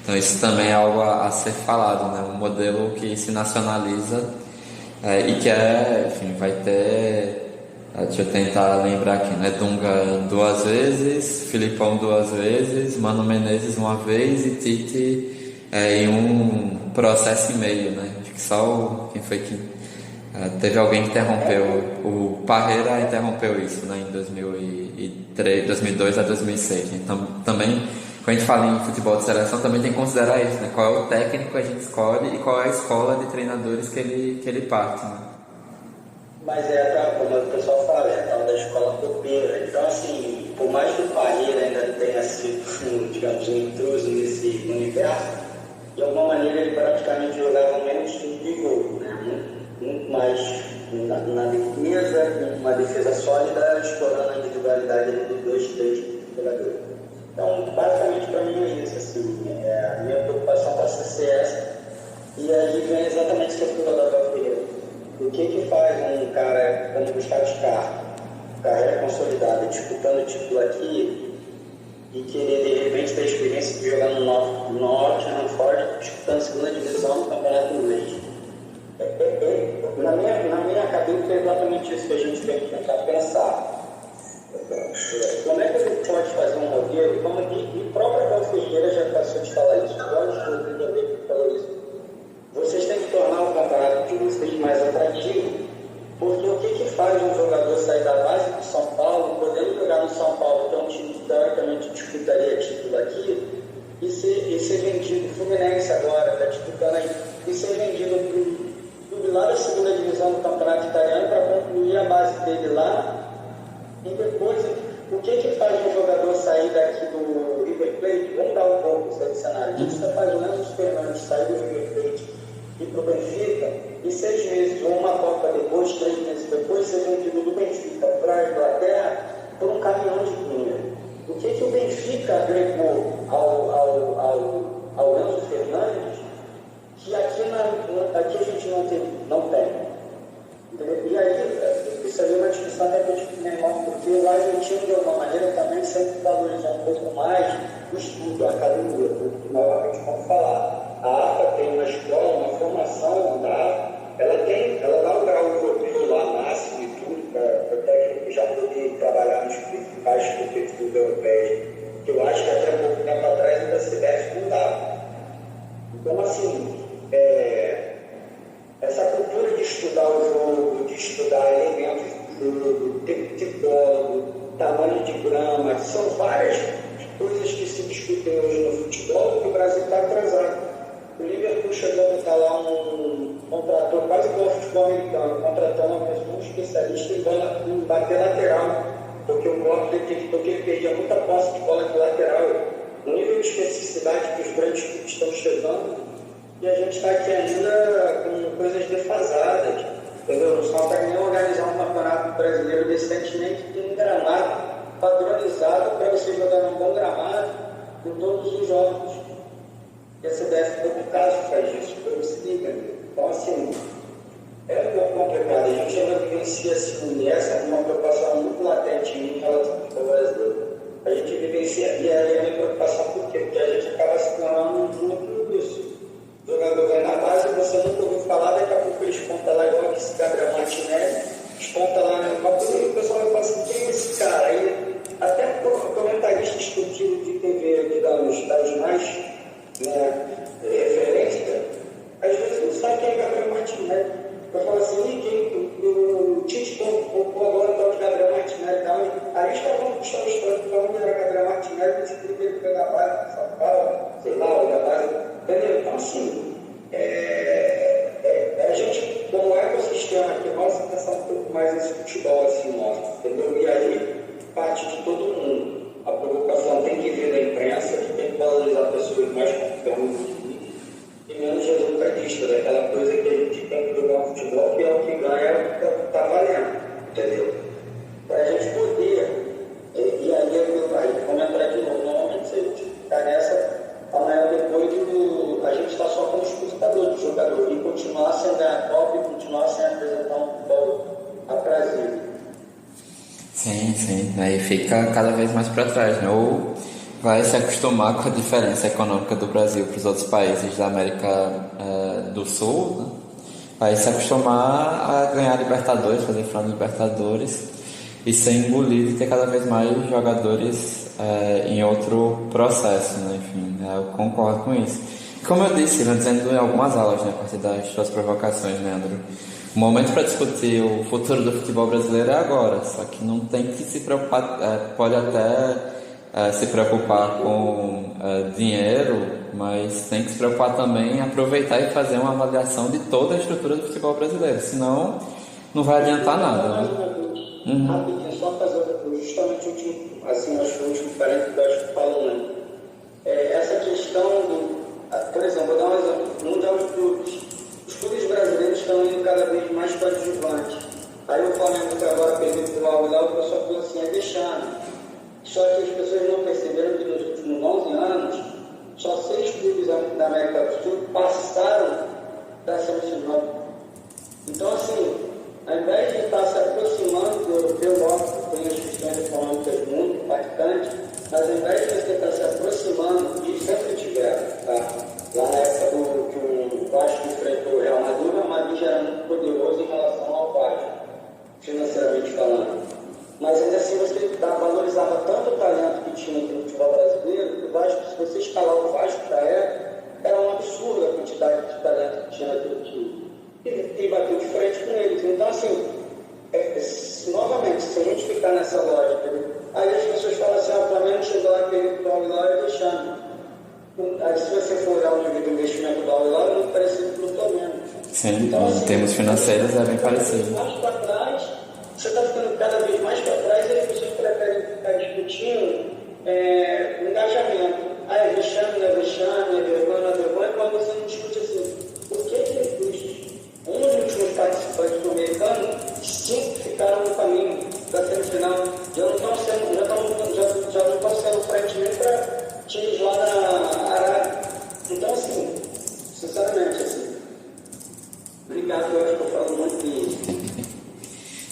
[SPEAKER 2] Então isso também é algo a ser falado, né? Um modelo que se nacionaliza e que enfim, vai ter, deixa eu tentar lembrar aqui, né? Dunga 2 vezes, Filipão 2 vezes, Mano Menezes 1 vez e Tite em um processo e meio, né? Acho que só quem foi que teve alguém que interrompeu, o Parreira interrompeu isso, né, em 2002 a 2006. Então, também, quando a gente fala em futebol de seleção, também tem que considerar isso, né, qual é o técnico que a gente escolhe e qual é a escola de treinadores que ele parte, né.
[SPEAKER 4] Mas como o pessoal fala, é a tal da escola copeira. Então, assim, por mais que o Parreira ainda tenha sido, digamos, um intruso nesse universo, de alguma maneira ele praticamente jogava o mesmo estilo de jogo, né, muito mais na defesa, uma defesa sólida, explorando a individualidade dos 2, 3 jogadores. Então, basicamente, para mim é isso. Assim, a minha preocupação passa a ser essa. E aí vem exatamente o que eu falei da Ferreira. O que faz um cara, como Gustavo Scarpa, carreira consolidada, disputando o título aqui, e querer de repente ter a experiência de jogar no Nottingham Forest, disputando a segunda divisão do campeonato inglês? Na minha cabeça é exatamente isso que a gente tem que tentar pensar. Como é que ele pode fazer um modelo? E própria Paulo Ferreira já cansou de falar isso. Vários outros também falou isso. Vocês têm que tornar o campeonato de vocês mais atrativo, porque o que faz um jogador sair da base do São Paulo, podendo jogar no São Paulo, que é um time que teoricamente disputaria título aqui, e ser vendido, o Fluminense agora está disputando aí, e ser vendido para o clube lá da segunda divisão do campeonato italiano para concluir a base dele lá. E depois, o que faz um jogador sair daqui do River Plate? Vamos dar um pouco desse cenário. O que faz o Leandro Fernandes sair do River Plate e para o Benfica, e 6 meses ou uma Copa depois, 3 meses depois, ser vendido do Benfica para a Inglaterra por um caminhão de dinheiro? O que o Benfica agregou ao Leandro Fernandes que aqui a gente não tem? E aí, isso aí é uma discussão até que eu tive com meu irmão, porque lá eu tinha, de alguma maneira, também sempre valorizar um pouco mais o estudo, a academia, porque novamente, como falar, a AFA tem uma escola, uma formação da AFA, ela dá o grau europeu lá máximo e tudo, para técnico que já poder trabalhar nos principais competições europeias, que eu acho que até pouco tempo atrás ainda a CBF não dava. Então, assim, essa cultura de estudar o jogo, de estudar elementos do jogo, tempo de bola, tamanho de grama, são várias coisas que se discutem hoje no futebol que o Brasil está atrasado. O Liverpool chegou a botar lá contratou quase igual ao futebol americano, contratou uma pessoa, um especialista em bater lateral, porque o Klopp ele perdia muita posse de bola de lateral. O nível de especificidade que os grandes clubes estão chegando, e a gente está aqui ainda com coisas defasadas, entendeu? Não só está nem organizar um campeonato brasileiro decentemente com um gramado padronizado para você jogar num bom gramado em todos os jogos. E a CBF, por caso, faz isso, então se liga. Então, assim, é um pouco complicado. A gente ainda vivencia assim, essa uma preocupação muito latente em relação ao futebol brasileiro. A gente vivencia, e aí a minha preocupação por quê? Porque a gente acaba se tornando muito isso. O jogador vai na base, você nunca ouviu falar, daqui a pouco ele desconta lá igual esse Gabriel Martinelli, desconta lá no campo, e o pessoal vai falar assim, quem é esse cara? Aí, até comentarista esportivo de TV, digamos, das mais referência, às vezes não sabe quem é Gabriel Martinelli. Vai falar assim, o Tite colocou agora o tal de Gabriel Martinelli, aí estavam puxando os histórico para onde era Gabriel Martinelli, esse primeiro foi da base de São Paulo, sei lá, ou da base. Entendeu? Então, assim, a gente, como ecossistema aqui, nossa, pensar um pouco mais nesse futebol assim, nosso, entendeu? E aí, parte de todo mundo. A provocação tem que vir da imprensa, que tem que valorizar pessoas mais confiantes e menos resultadistas, daquela coisa que a gente tem que jogar um futebol, que é o que ganha, é o que está valendo, entendeu? Para a gente poder, e aí, vamos entrar de novo, normalmente se a gente ficar nessa, amanhã depois a gente está só como espectador do jogador e continuar sem ganhar Copa e continuar sem apresentar um futebol aprazível.
[SPEAKER 2] Sim, aí fica cada vez mais para trás, né? Ou vai se acostumar com a diferença econômica do Brasil para os outros países da América do Sul, né? Vai se acostumar a ganhar Libertadores, fazer final de Libertadores e ser engolido e ter cada vez mais jogadores em outro processo, né? Enfim, eu concordo com isso. Como eu disse, dizendo em algumas aulas, né, a partir das suas provocações, Leandro, o momento para discutir o futuro do futebol brasileiro é agora, só que não tem que se preocupar, pode até se preocupar com dinheiro, mas tem que se preocupar também em aproveitar e fazer uma avaliação de toda a estrutura do futebol brasileiro, senão não vai adiantar nada, né?
[SPEAKER 4] Rapidinho, só fazer justamente o último, assim, acho que o último parênteses que eu acho que falou, né? Essa questão por exemplo, vou dar um exemplo, no Mundial de Clubes. Os clubes brasileiros estão indo cada vez mais coadjuvantes. Aí o Flamengo que agora perdeu para o Al-Hilal, o pessoal falou assim, vexame. Só que as pessoas não perceberam que nos últimos 11 anos, só 6 clubes da América do Sul passaram da semifinal. Então, assim, ao invés de estar se aproximando do europeu, lógico, tem as questões econômicas muito impactantes, mas ao invés de você estar se aproximando, e sempre tiveram, tá? Lá na época que Vasco enfrentou o Real Madrid, o Real Madrid já era muito poderoso em relação ao Vasco, financeiramente falando. Mas ainda assim você valorizava tanto o talento que tinha aqui no futebol brasileiro, o Vasco, se você escalar o Vasco para era um absurdo a quantidade de talento que tinha naquele time. E bateu de frente com eles. Então, assim, novamente, se a gente ficar nessa lógica, aí as pessoas falam assim, o Flamengo chegou lá, teve o Al-Hilal e deixando. Aí se você for olhar o nível do investimento do Al-Hilal, é muito parecido com o Flamengo.
[SPEAKER 2] Sim,
[SPEAKER 4] então, assim,
[SPEAKER 2] em termos financeiros é bem parecido.
[SPEAKER 4] Mais para trás, você está ficando cada vez mais para trás e as pessoas preferem ficar discutindo engajamento. É vexame, não é vexame, é vergonha, não é vergonha, quando você não discute assim, por que os 11 últimos participantes do americano, 5 ficaram no caminho da semifinal, já não estão sendo frente nem para times lá na Arábia. Então, assim, sinceramente, assim, obrigado, eu acho que eu falo muito disso.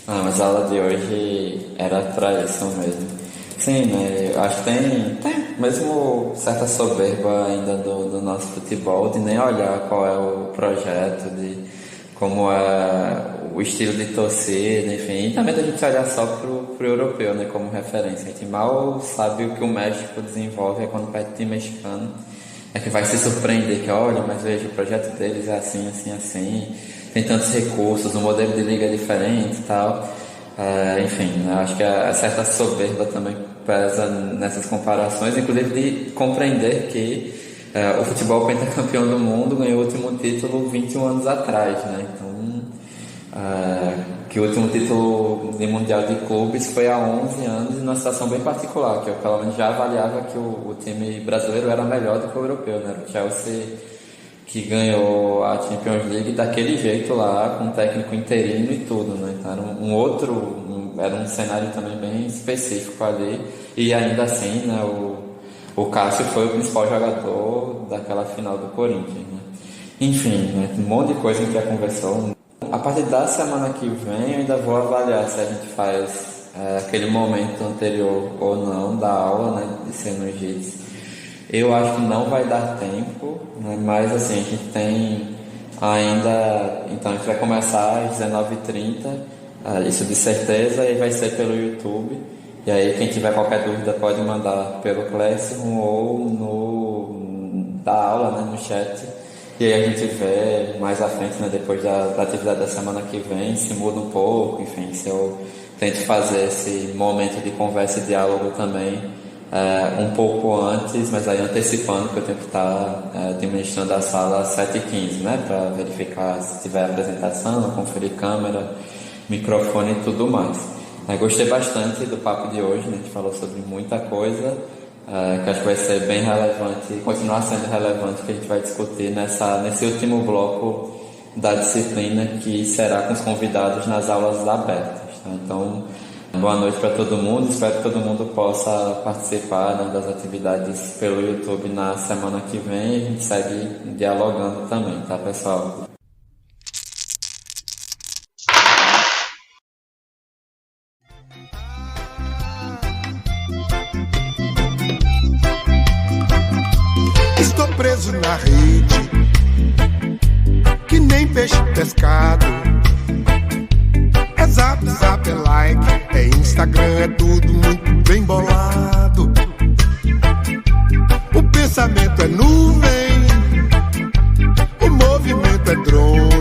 [SPEAKER 2] Mas a aula de hoje era para isso mesmo. Sim, né? Eu acho que tem mesmo certa soberba ainda do nosso futebol, de nem olhar qual é o projeto, de como é o estilo de torcida, enfim, e também da gente olhar só pro europeu, né, como referência. A gente mal sabe o que o México desenvolve, é quando pede time mexicano, é que vai se surpreender, que olha, mas veja, o projeto deles é assim, assim, assim, tem tantos recursos, o modelo de liga é diferente e tal. Enfim, eu acho que a certa soberba também pesa nessas comparações, inclusive de compreender que o futebol pentacampeão do mundo ganhou o último título 21 anos atrás, né? Então, que o último título de mundial de clubes foi há 11 anos, em uma situação bem particular, que eu pelo menos já avaliava que o time brasileiro era melhor do que o europeu, né? O Chelsea, que ganhou a Champions League daquele jeito lá, com um técnico interino e tudo, né? Então era era um cenário também bem específico ali, e ainda assim, né, o Cássio foi o principal jogador daquela final do Corinthians, né? Enfim, né, um monte de coisa que a gente já conversou. A partir da semana que vem eu ainda vou avaliar se a gente faz aquele momento anterior ou não da aula, né, de Senogis. Eu acho que não vai dar tempo, né, mas assim, a gente tem ainda... Então a gente vai começar às 19h30, isso de certeza, e vai ser pelo YouTube. E aí quem tiver qualquer dúvida pode mandar pelo Classroom ou da aula, né, no chat. E aí a gente vê mais à frente, né, depois da atividade da semana que vem, se muda um pouco, enfim, se eu tento fazer esse momento de conversa e diálogo também um pouco antes, mas aí antecipando que eu tenho que estar administrando a sala às 7h15, né, para verificar se tiver apresentação, conferir câmera, microfone e tudo mais. Gostei bastante do papo de hoje, né? A gente falou sobre muita coisa, que acho que vai ser bem relevante, continuar sendo relevante, que a gente vai discutir nesse último bloco da disciplina, que será com os convidados nas aulas abertas. Tá? Então, boa noite para todo mundo, espero que todo mundo possa participar, né, das atividades pelo YouTube na semana que vem, e a gente segue dialogando também, tá, pessoal?
[SPEAKER 7] Estou preso na rede, que nem peixe pescado. É zap, zap, é like, é Instagram, é tudo muito bem bolado. O pensamento é nuvem, o movimento é drone.